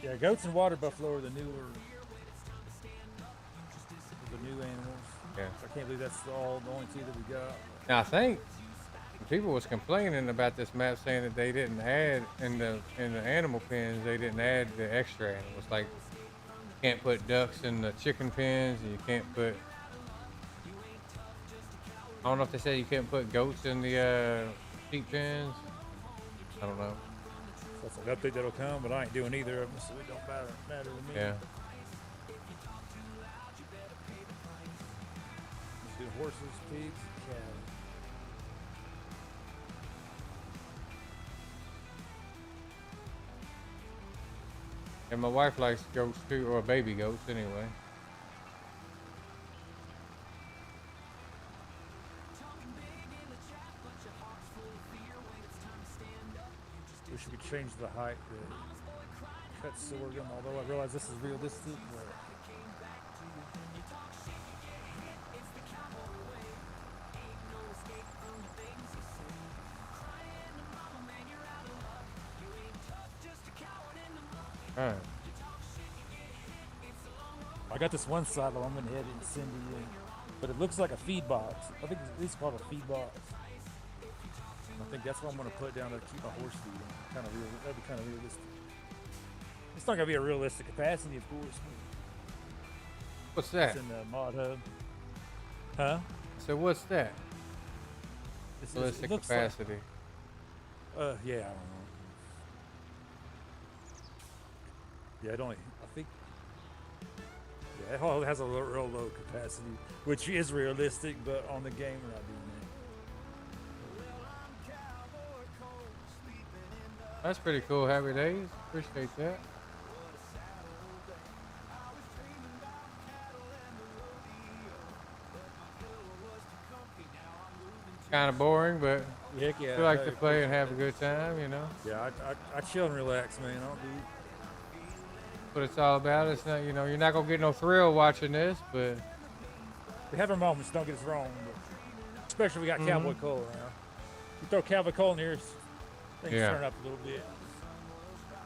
Yeah, goats and water buffalo are the newer, the new animals. Yeah. I can't believe that's the only two that we got. Now I think people was complaining about this map, saying that they didn't add in the animal pens. They didn't add the extra animals. Like you can't put ducks in the chicken pens, and you can't put. I don't know if they said you couldn't put goats in the sheep pens. I don't know. So that's an update that'll come, but I ain't doing either of them, so it don't matter to me. Yeah. Let's do horses, pigs, cows. And my wife likes goats too, or baby goats anyway. Wish we could change the height to cut sorghum, although I realize this is realistic. But All right. I got this one silo I'm gonna head and send to you, but it looks like a feed box. I think it's at least called a feed box. And I think that's what I'm gonna put down to keep my horse feeding. That'd be kind of realistic. It's not gonna be a realistic capacity, of course. What's that? It's in the mod hub. Huh? So what's that? It Realistic looks capacity. Like, yeah, I don't know. Yeah, it only, I think, yeah, it has a real low capacity, which is realistic, but on the game we're not doing that. That's pretty cool. Happy Days. Appreciate that. Kind of boring, but Heck yeah. we like to play and have a good time, you know. Yeah, I chill and relax, man. I don't do. What it's all about. It's not, you know, you're not gonna get no thrill watching this, but We have our moments, don't get us wrong. But especially if we got Cowboy Mhm. Cole around. You throw Cowboy Cole in here, things Yeah. turn up a little bit.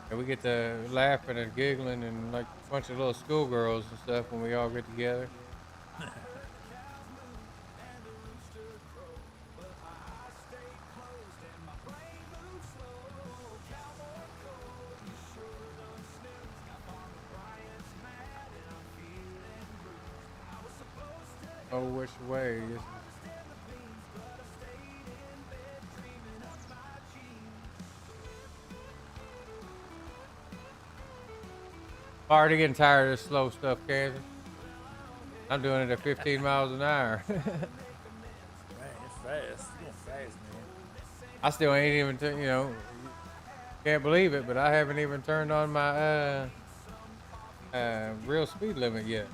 And we get to laughing and giggling and like a bunch of little schoolgirls and stuff when we all get together. Oh, which way? Already getting tired of this slow stuff, Kansas. I'm doing it at 15 miles an hour. Man, it's fast. You're going fast, man. I still ain't even, can't believe it, but I haven't even turned on my real speed limit yet.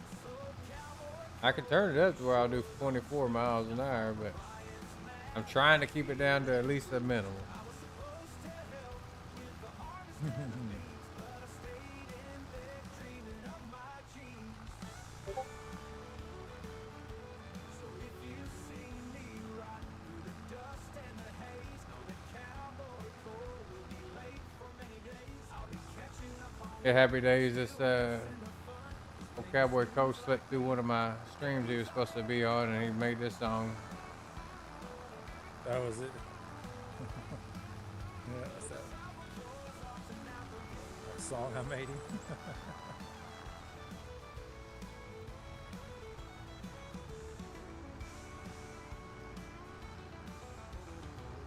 I can turn it up to where I'll do 24 miles an hour, but I'm trying to keep it down to at least a minimum. Yeah, happy days. This old Cowboy Coach slipped through one of my streams he was supposed to be on, and he made this song. That was it. Yeah, that's that song I made him.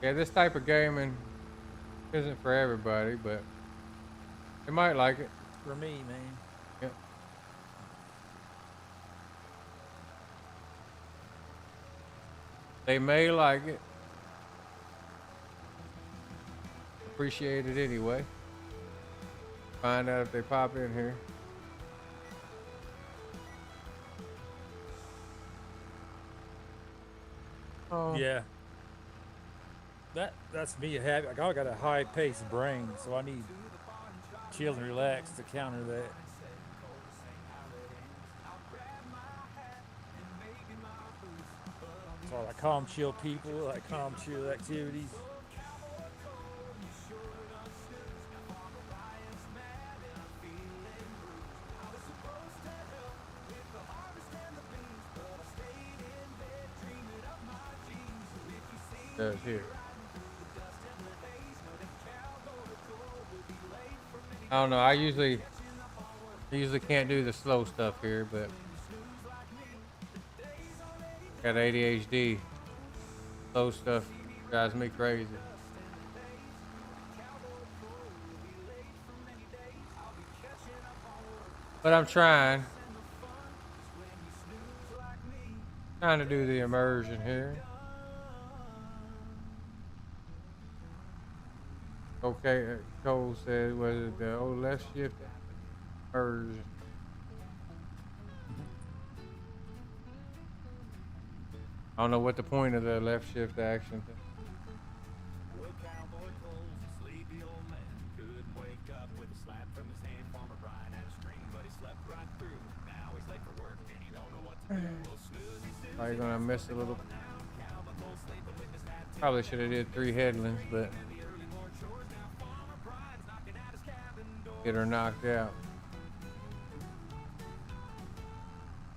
Yeah, this type of gaming isn't for everybody, but they might like it. For me, man. Yep. They may like it. Appreciate it anyway. Find out if they pop in here. Oh. Yeah. That's me a habit. Like I got a high paced brain, so I need chill and relax to counter that. So I like calm, chill people, like calm, chill activities. Does here. I don't know. I usually can't do the slow stuff here, but got ADHD. Slow stuff drives me crazy. But I'm trying to do the immersion here. Okay, Cole said, was it the old left shift immersion? I don't know what the point of the left shift action. Well, Cowboy Cole's a sleepy old man. Couldn't wake up with a slap from his hand. Farmer Brian had a scream, but he slept right through. Now he's late for work and he don't know what to do. Well, snoozy, Are you gonna miss a little? Probably should have did 3 headlands, but get her knocked out.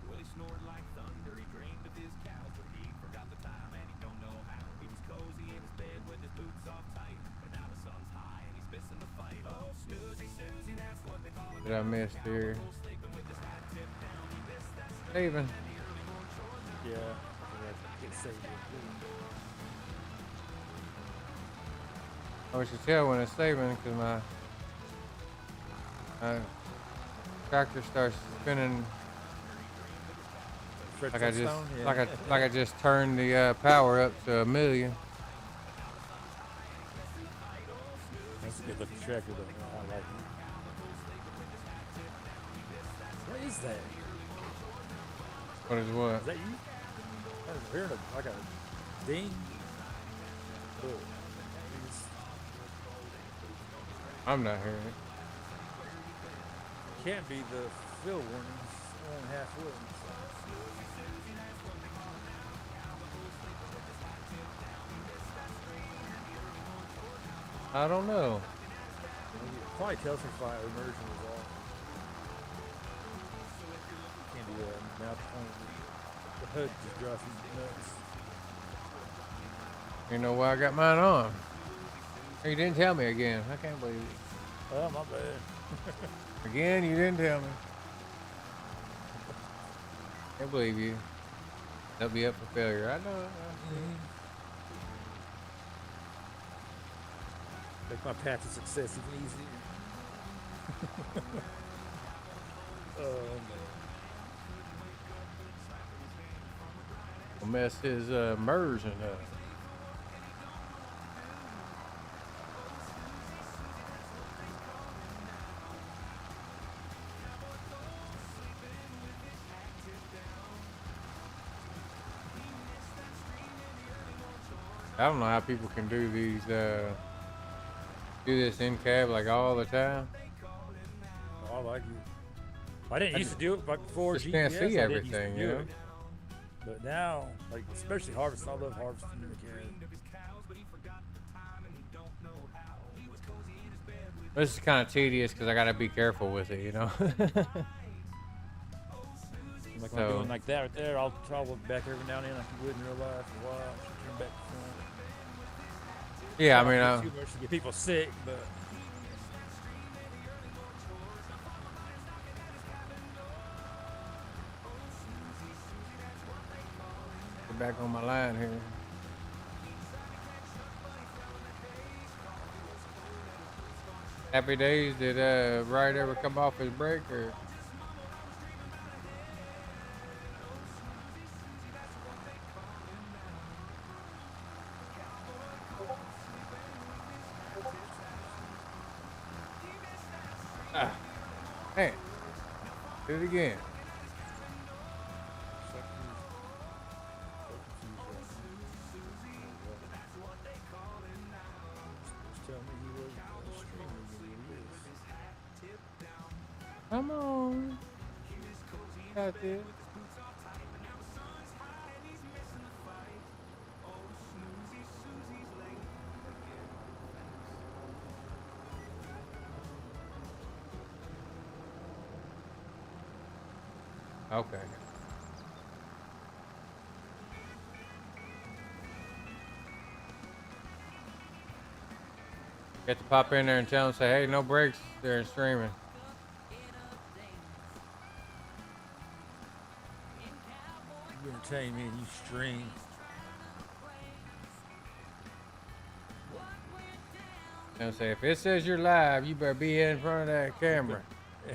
well, he snored like thunder. He dreamed of his cows, but he forgot the time and he don't know how. He was cozy in his bed with his boots off tight, but now the sun's high and he's missing the fight. Oh, snoozy, Susie, that's what they call it. Did I miss here? Steven. Yeah. Get saved. I wish you could tell when it's saving because my tractor starts spinning like I just Yeah. like I just turned the power up to 1,000,000. That's a good looking tractor though. I like it. What is that? What is what? Is that you? I was hearing like a ding. Look. It's- I'm not hearing it. Can't be the fill warnings on halfway. I don't know. You can probably tell if fire immersion was off. Can't do that. Now the hood just drives you nuts. You know why I got mine on? You didn't tell me again. I can't believe it. Oh, my bad. Again, you didn't tell me. Can't believe you. That'll be up for failure. I know. Make my path to success even easier. Oh, man. Will mess his immersion up. I don't know how people can do these, do this in cab like all the time. Oh, I like it. I didn't used to do it like before Just GPS. can't see I didn't used to everything, do you know? it. But now, like especially harvesting, I love harvesting in the cab. This is kind of tedious because I got to be careful with it, you know? Like when I'm doing like that right there, I'll try to look back every now and then like you would in real life for a while. Turn back to front. Yeah, I Too mean, much to get people sick, but get back on my line here. Happy Days, did Wright ever come off his break or? Hey, do it again. Come on. Got this. Okay. Get to pop in there and tell them, say, hey, no breaks during streaming. you entertain me and you stream. And say, if it says you're live, you better be in front of that camera.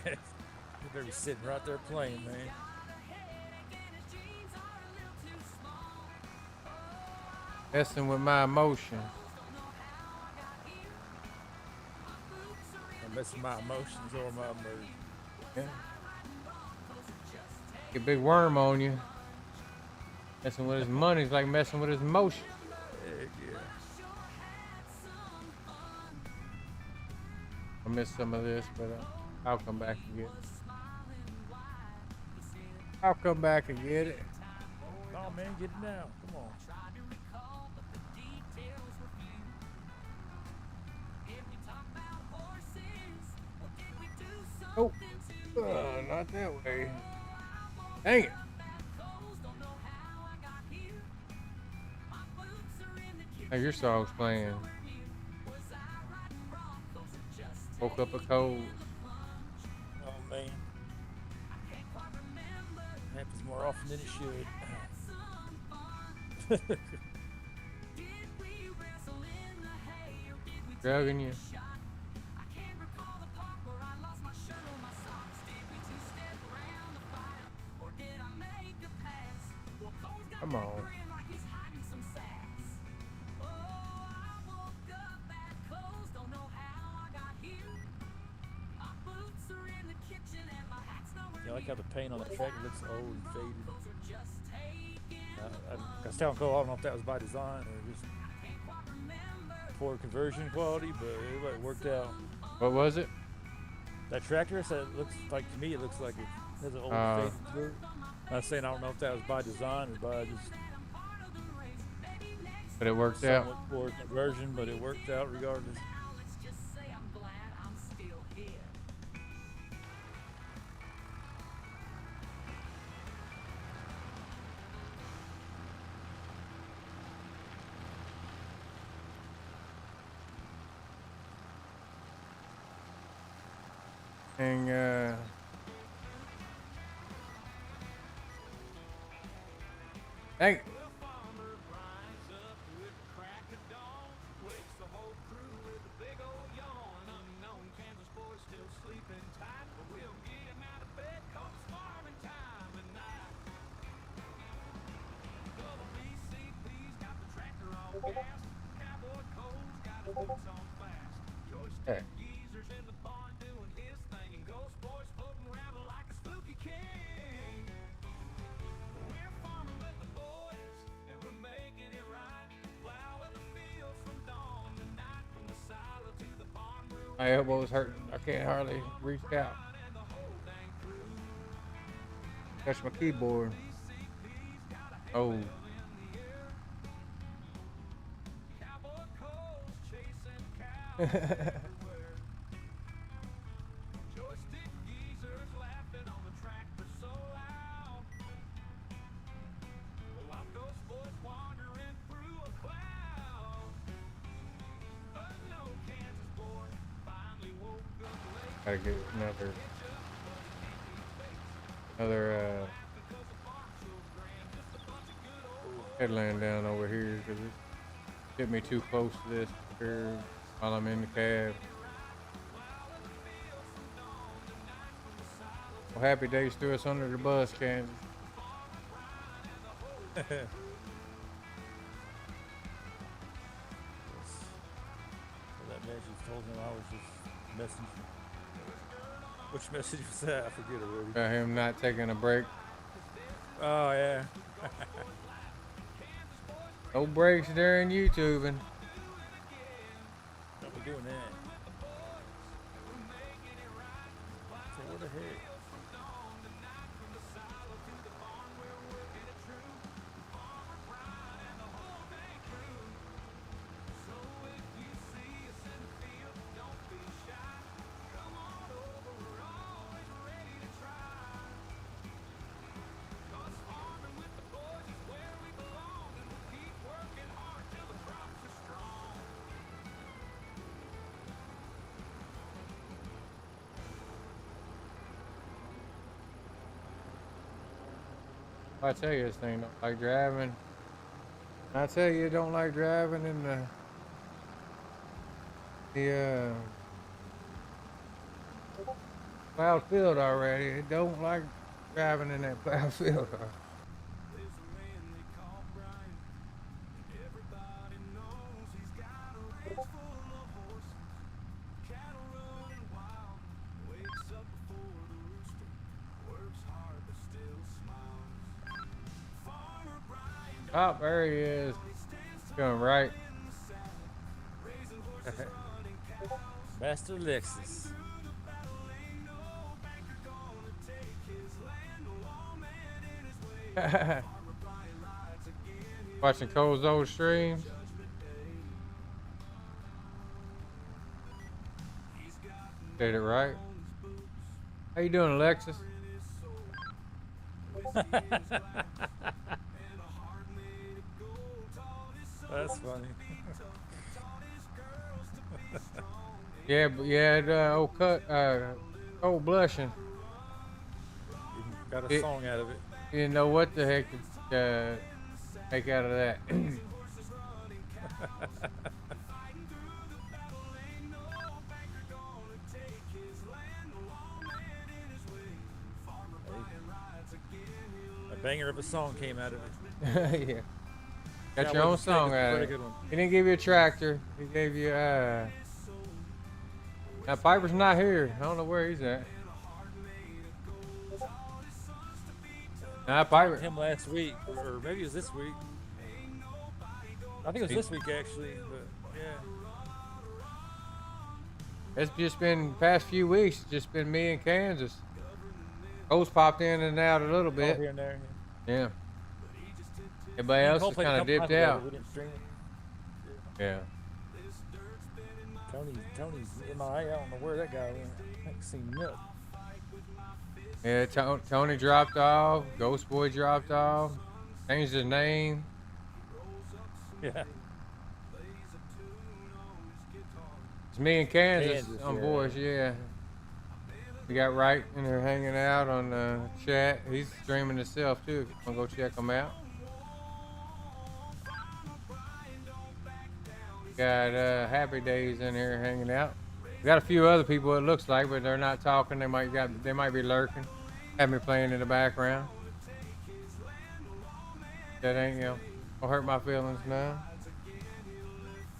You better be sitting right there playing, man. Messing with my emotions. I'm messing my emotions or my immersion. Yeah. Get a big worm on you. Messing with his money's like messing with his emotions. Heck yeah. I missed some of this, but I'll come back and get it. I'll come back and get it. Oh man, get it now. Come on. Oh, not that way. Dang it. Hey, your song's playing. Woke up a cold. Oh man. Happens more often than it should. Drugging you. Come on. I like how the paint on the tractor looks old and faded. I still don't know if that was by design or just poor conversion quality, but it worked out. What was it? That tractor, I said, it looks like, to me, it looks like it has an old faded look. I was saying I don't know if that was by design or by just. But it worked out. Poor conversion, but it worked out regardless. And hey, hey. My elbow's hurting. I can't hardly reach out. Touch my keyboard. Oh. Gotta get another headland down over here because it get me too close to this curve while I'm in the cab. Well, Happy Days threw us under the bus, Kansas. That message told him I was just messaging. Which message was that? I forget already. About him not taking a break. Oh, yeah. No breaks during YouTubing. Don't be doing that. So what the heck? I tell you, this thing don't like driving. I tell you, it don't like driving in the plowed field already. It don't like driving in that plowed field. Oh, there he is. Going right. Master Lexus. Watching Cole's old streams. Did it right. How you doing, Alexis? That's funny. Yeah, but yeah, old blushing. You got a song out of it. You didn't know what the heck to make out of that. A banger of a song came out of it. Yeah. Got your own song out of it. He didn't give you a tractor. He gave you now Piper's not here. I don't know where he's at. Nah, Piper. Him last week, or maybe it was this week. I think it was this week actually, but yeah. It's just been past few weeks. It's just been me and Kansas. Cole's popped in and out a little bit. Here and there. Yeah. Everybody else has kind of dipped out. We didn't stream it. Yeah. Tony's MIA. I don't know where that guy went. I ain't seen nothing. Yeah, Tony dropped off. Ghost Boy dropped off. Changed his name. Yeah. It's me and Kansas on yeah. boards, yeah. We got Wright in there hanging out on the chat. He's streaming himself too. If you want to go check him out. Got Happy Days in here hanging out. We got a few other people it looks like, but they're not talking. They might be lurking. Have me playing in the background. That ain't don't hurt my feelings now.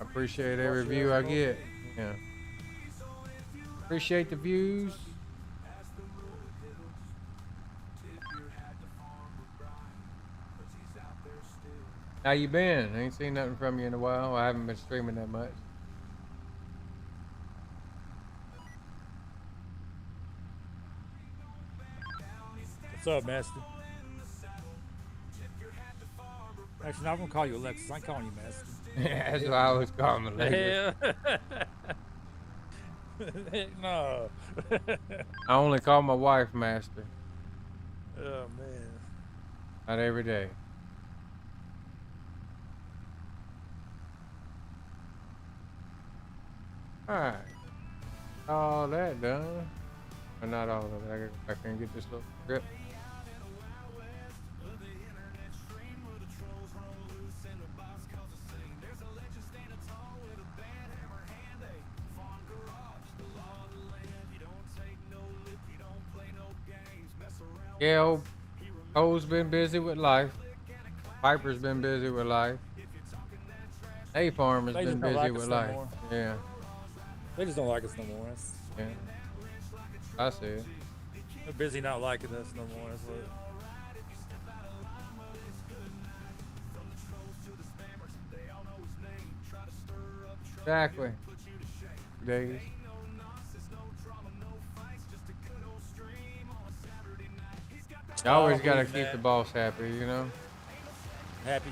I appreciate every view I get. Yeah. Appreciate the views. How you been? I ain't seen nothing from you in a while. I haven't been streaming that much. What's up, Master? Actually, no, I'm gonna call you Alexis. I ain't calling you Master. That's why I always call him Alexis. No. I only call my wife Master. Oh man. Not every day. Alright. All that done. But not all of it. I can get this little script. Yeah, Cole's been busy with life. Piper's been busy with life. A-Farm has been busy with life. Yeah. They just don't like us no more. Yeah. I see it. They're busy not liking us no more. That's what. Exactly. Days. You always gotta keep the boss happy, you know? Happy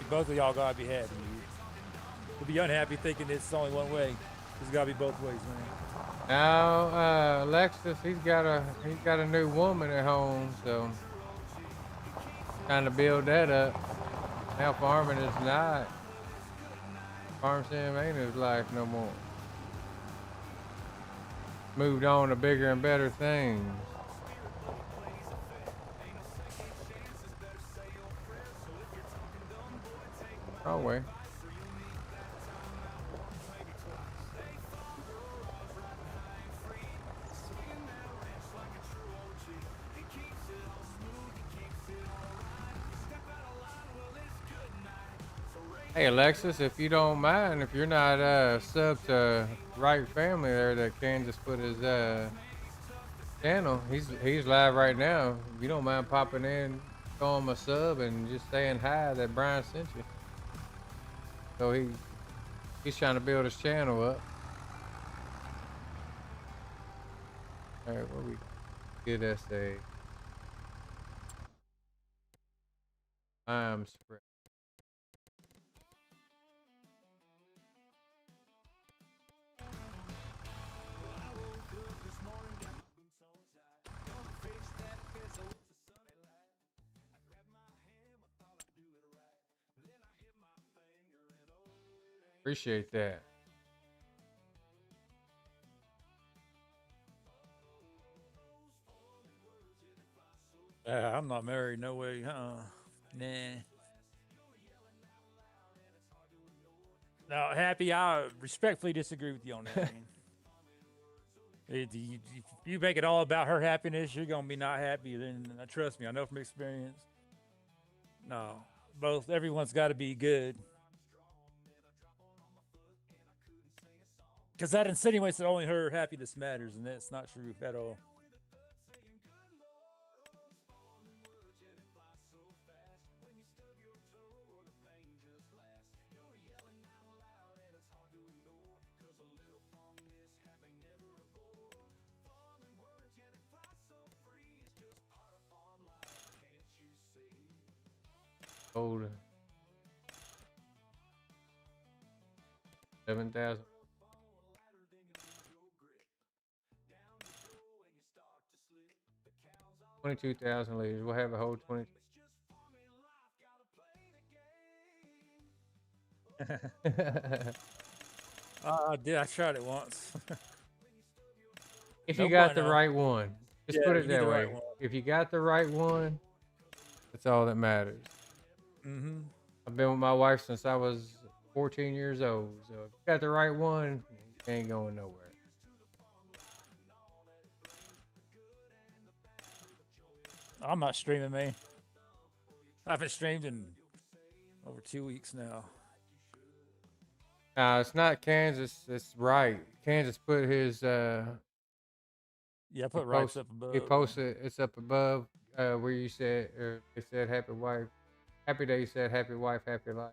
both of y'all gotta be happy. To be unhappy thinking it's only one way. It's gotta be both ways, man. Now, Alexis, he's got a new woman at home, so trying to build that up. Now farming is not. Farm sim ain't his life no more. Moved on to bigger and better things. Oh wait. Hey Alexis, if you don't mind, if you're not sub to Right Family there that Kansas put his channel, he's live right now. If you don't mind popping in, throw him a sub and just saying hi that Brian sent you. So he's trying to build his channel up. All right, what we good essay? I'm spread. Appreciate that. I'm not married, no way. Nah. No, Happy, I respectfully disagree with you on that, man. If you make it all about her happiness, you're gonna be not happy. Then trust me, I know from experience. No, everyone's got to be good. Because that insinuates that only her happiness matters, and that's not true at all. Older. 7,000. 22,000 liters. We'll have a whole 20. I did. I tried it once. If No you got the bueno. right one. Just Yeah, put you it need that the way. right one. If you got the right one, that's all that matters. Mm-hmm. I've been with my wife since I was 14 years old. So if you got the right one, you ain't going nowhere. I'm not streaming, man. I haven't streamed in over 2 weeks now. Nah, it's not Kansas. It's right. Kansas put his Yeah, I he put rights post up above. he posted it's up above where you said they said happy wife, happy day. You said happy wife, happy life.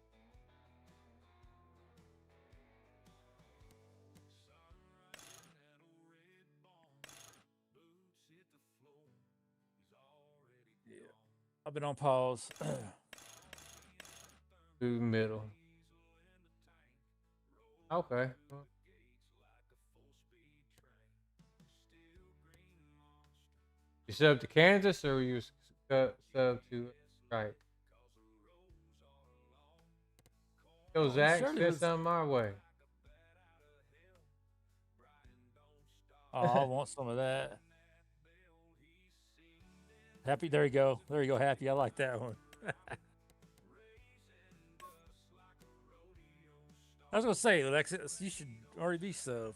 Yeah. I've been on pause. Through the middle. Okay. Well, you sub to Kansas or you sub to right? Yo, Zach, Sure it send was. something our way. Oh, I want some of that. Happy, there you go. There you go, Happy. I like that one. I was gonna say, Alexis, you should already be subbed.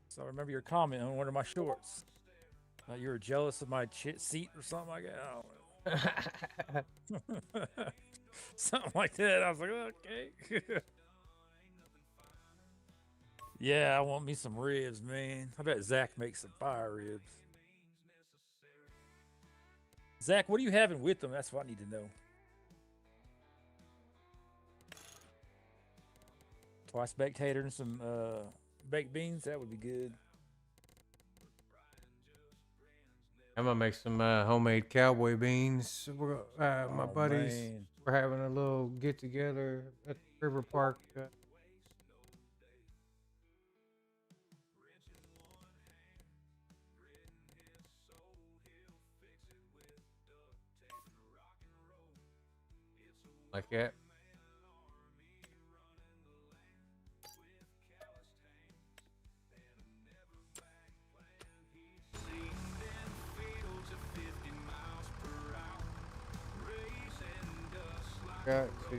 So I remember your comment on one of my shorts. You were jealous of my seat or something like that. I don't know. Something like that. I was like, okay. Yeah, I want me some ribs, man. I bet Zach makes some fire ribs. Zach, what are you having with them? That's what I need to know. Twice baked tater and some baked beans. That would be good. I'm gonna make some homemade cowboy beans. My Oh, buddies, man. we're having a little get together at the River Park. Like that. Got to.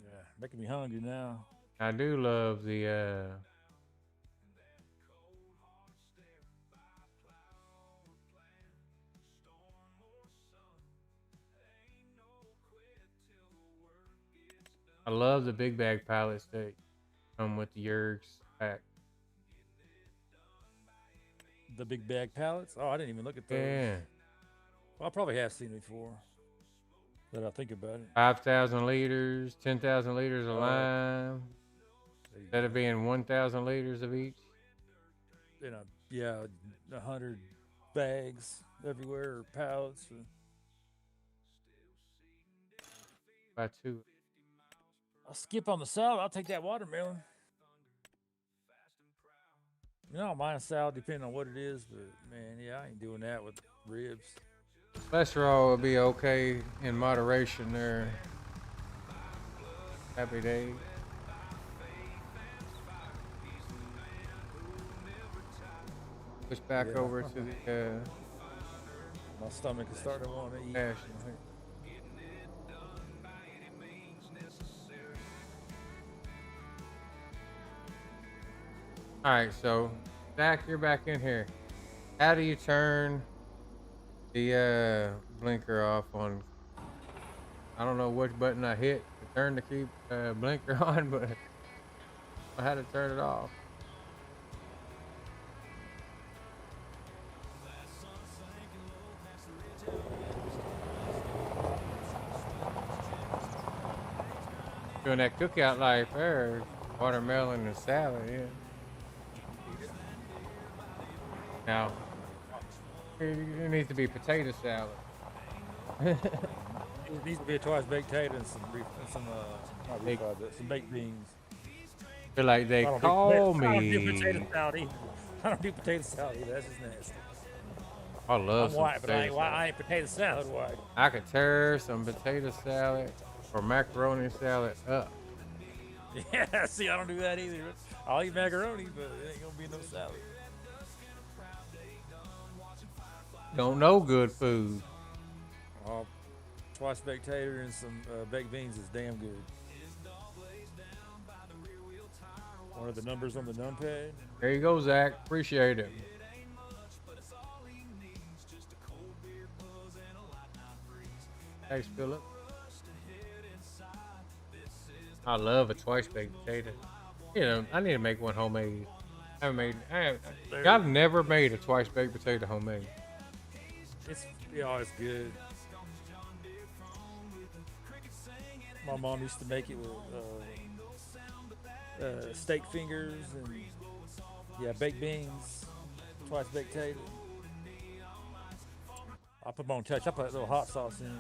Yeah, making me hungry now. I do love the I love the big bag pallets that come with the Yergs pack. The big bag pallets. Oh, I didn't even look at those. Yeah. Well, I probably have seen it before. That I think about it. 5,000 liters, 10,000 liters of lime. There you Instead of go. being 1,000 liters of each. And yeah, 100 bags everywhere or pallets. By two. I'll skip on the salad. I'll take that watermelon. You know, I don't mind a salad depending on what it is, but man, yeah, I ain't doing that with ribs. Cholesterol will be okay in moderation there. Happy day. Push back Yeah. over to the My stomach is starting to want to eat. dash. All right, so Zach, you're back in here. How do you turn the blinker off on? I don't know which button I hit to turn the keep blinker on, but I had to turn it off. Doing that cookout life there, watermelon and salad, yeah. Now, it needs to be potato salad. It needs to be a twice baked potato and some not Baked- refried, but some baked beans. Feel like they I don't do call potato- I don't do me. potato salad either. I don't do potato salad either. That's just nasty. I love I'm some white, but potato salad. I ain't potato salad white. I could tear some potato salad or macaroni salad up. Yeah, see, I don't do that either. I'll eat macaroni, but it ain't gonna be no salad. Don't know good food. Oh, twice baked tater and some baked beans is damn good. One of the numbers on the numpad. There you go, Zach. Appreciate it. Thanks, Philip. I love a twice baked potato. You know, I need to make one homemade. I've never made a twice baked potato homemade. It's it's good. My mom used to make it with steak fingers and baked beans, twice baked tater. I put my own touch. I put a little hot sauce in it.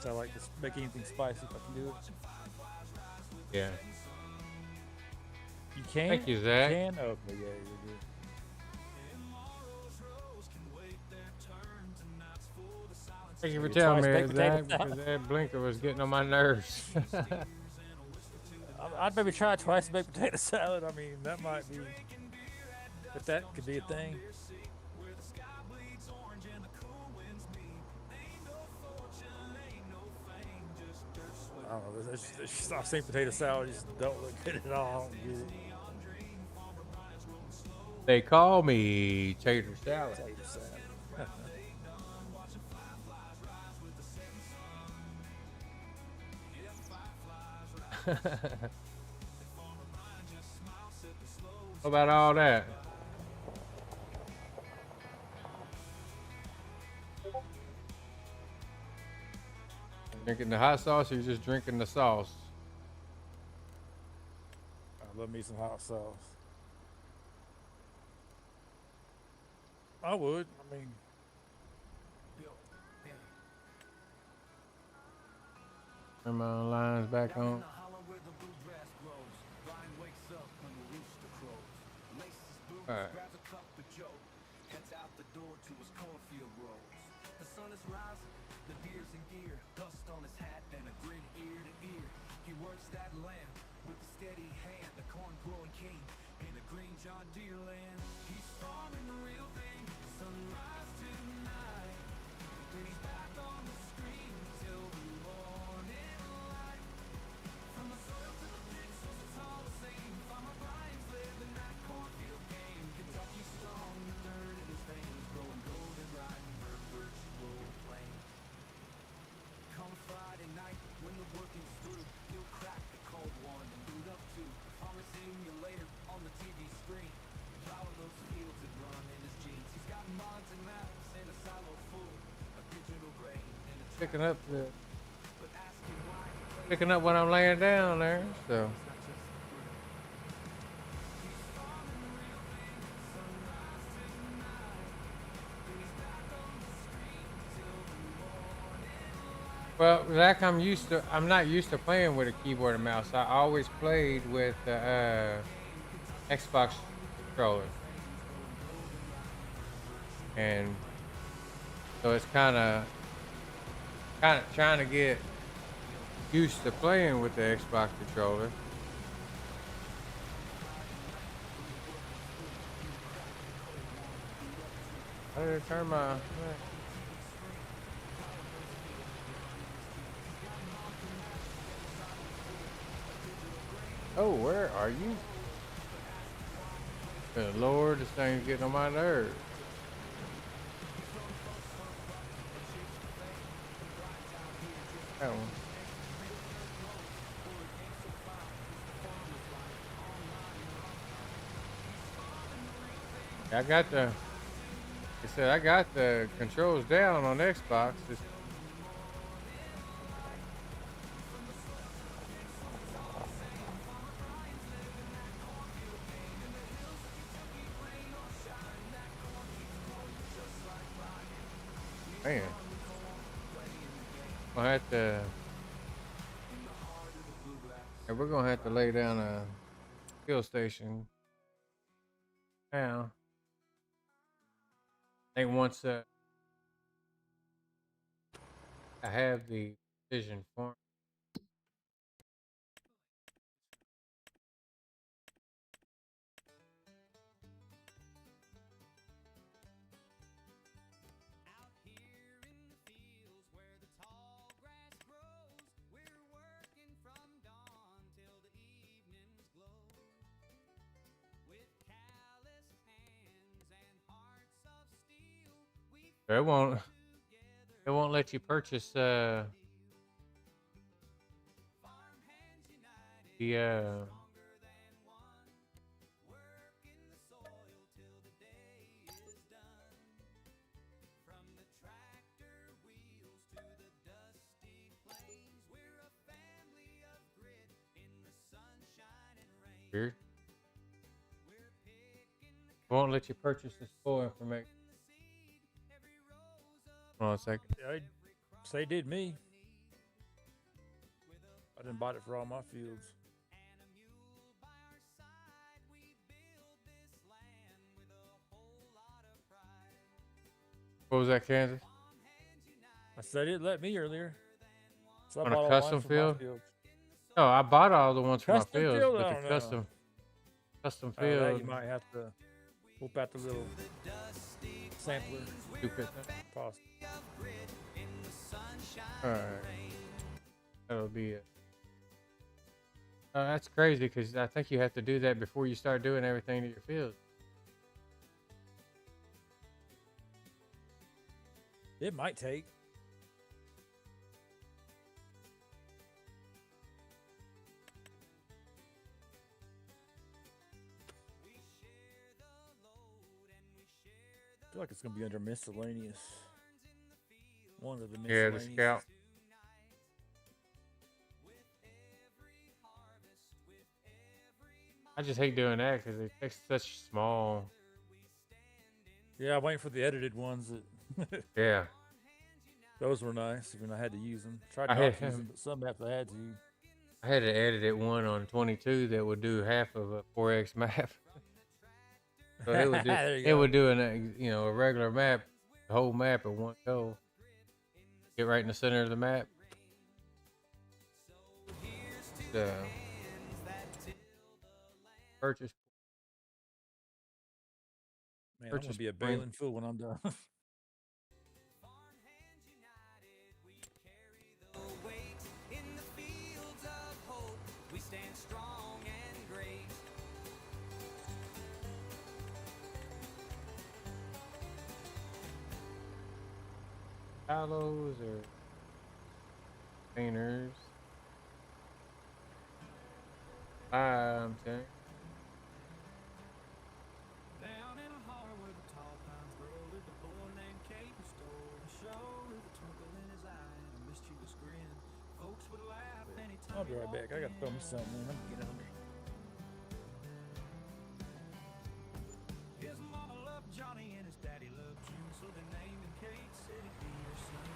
So I like to make anything spicy if I can do it. Yeah. You can? Thank you, Zach. You can? Okay, yeah, you're good. Thank you for Your telling twice me, baked Zach, potato because that blinker was getting on my nerves. I'd maybe try twice baked potato salad. I mean, that might be, if that could be a thing. I don't know. I've seen potato salad just don't look good at all. I don't get it. They call me tater salad. Potato salad. What about all that? Drinking the hot sauce, or you just drinking the sauce? I love me some hot sauce. I would. I mean, Turn my lines back on. All right. Picking up what I'm laying down there. So well, Zach, I'm not used to playing with a keyboard and mouse. I always played with the Xbox controller, and so it's kind of trying to get used to playing with the Xbox controller. How did I turn my? Oh, where are you? Good Lord, this thing's getting on my nerves. That one. I got the. Like I said, I got the controls down on Xbox. Man, I have to. And we're gonna have to lay down a fuel station now. I think once I have the decision form. It won't. It won't let you purchase the weird. It won't let you purchase the store information. Hold on a second. I say did me. I didn't buy it for all my fields. What was that, Kansas? I said it let me earlier. So I On a bought all custom mine for my field? fields. No, I bought all the ones for my Custom fields, field? but I the don't know. custom That field. you might have to whoop out the little sampler. Stupid. Cost. All right, that'll be it. That's crazy because I think you have to do that before you start doing everything to your field. It might take. I feel like it's gonna be under miscellaneous. One of the Yeah, miscellaneous. the scout. I just hate doing that because it takes such small. Yeah, I'm waiting for the edited ones. That Yeah, those were nice. Even I had to use them. Tried I not had to use them, but some apps I had to. I had to edit it one on 22 that would do half of a 4x map. So it would do There you it go. would do a regular map, the whole map at one go. Get right in the center of the map. So purchase. Man, I'm gonna Purchase be a print. bailing fool when I'm done. Hollows or painters. I'm saying. Down in a holler where the tall pines grow lived a boy named Kate who stole the show with a twinkle in his eye and a mischievous grin. Folks would laugh anytime I'll be right back. I gotta throw me something in. I'm gonna get under. his mama loved Johnny and his daddy loved June, so they named him Kate, said he'd be your son.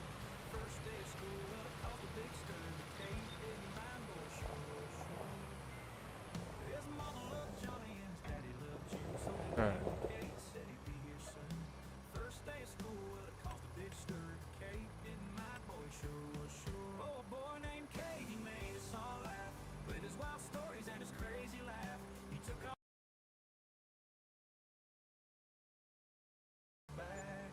First day of school, well, it caused a big stir, but Kate didn't mind, boy, sure. His mama loved Johnny and his daddy loved June, so they All right. named him Kate, said he'd be your son. First day of school, well, it caused a big stir, but Kate didn't mind, boy, sure was sure. Oh, a boy named Kate, he made us all laugh with his wild stories and his crazy laugh. He took off back.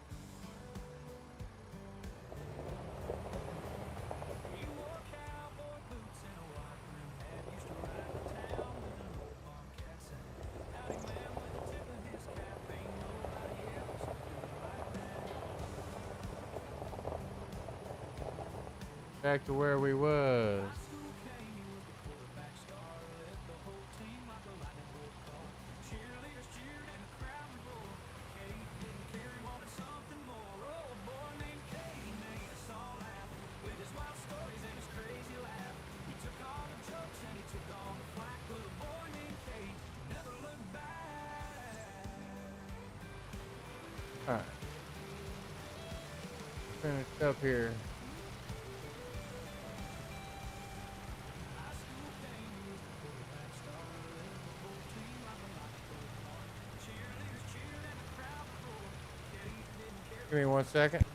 He wore cowboy boots and a white brim hat. Used to ride to town with an old bobcat sack. Howdy, man, with a tip in his cap. Ain't nobody else could do it like that. Back to where we was. High school came, he was the quarterback star. Led the whole team like a lightning bolt car. Cheerleaders cheered and the crowd would roar. Kate didn't care, he wanted something more. Oh, a boy named Kate, he made us all laugh with his wild stories and his crazy laugh. He took all the jokes and he took all the flack. But a boy named Kate never looked back. All right. Finish up here. High school came, he was the quarterback star. Led the whole team like a lightning bolt car. Cheerleaders cheered and the crowd would roar. Kate didn't care. Give me 1 second.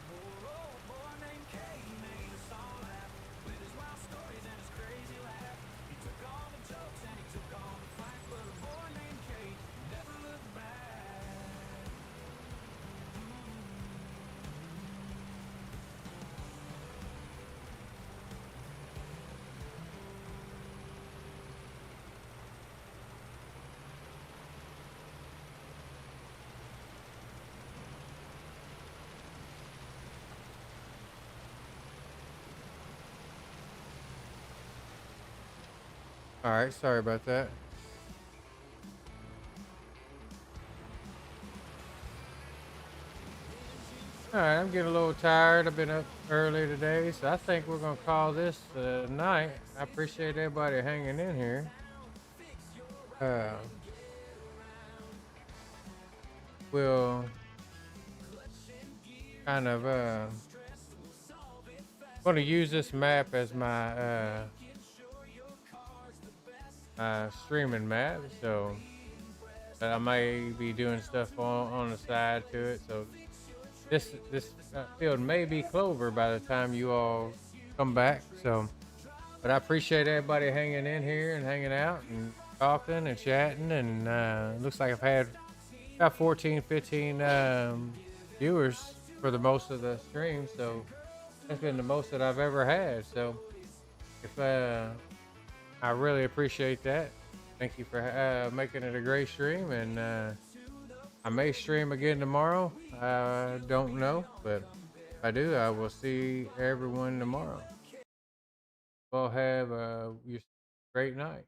All right, sorry about that. All right, I'm getting a little tired. I've been up early today, so I think we're gonna call this night. I appreciate everybody hanging in here. Uh, we'll kind of going to use this map as my streaming map, so I may be doing stuff on the side to it. So this field may be clover by the time you all come back. So, but I appreciate everybody hanging in here and hanging out and talking and chatting. And looks like I've had about 14, 15 viewers for the most of the stream. So that's been the most that I've ever had. So if I really appreciate that. Thank you for making it a great stream, and I may stream again tomorrow. I don't know, but if I do, I will see everyone tomorrow. Well, have a great night.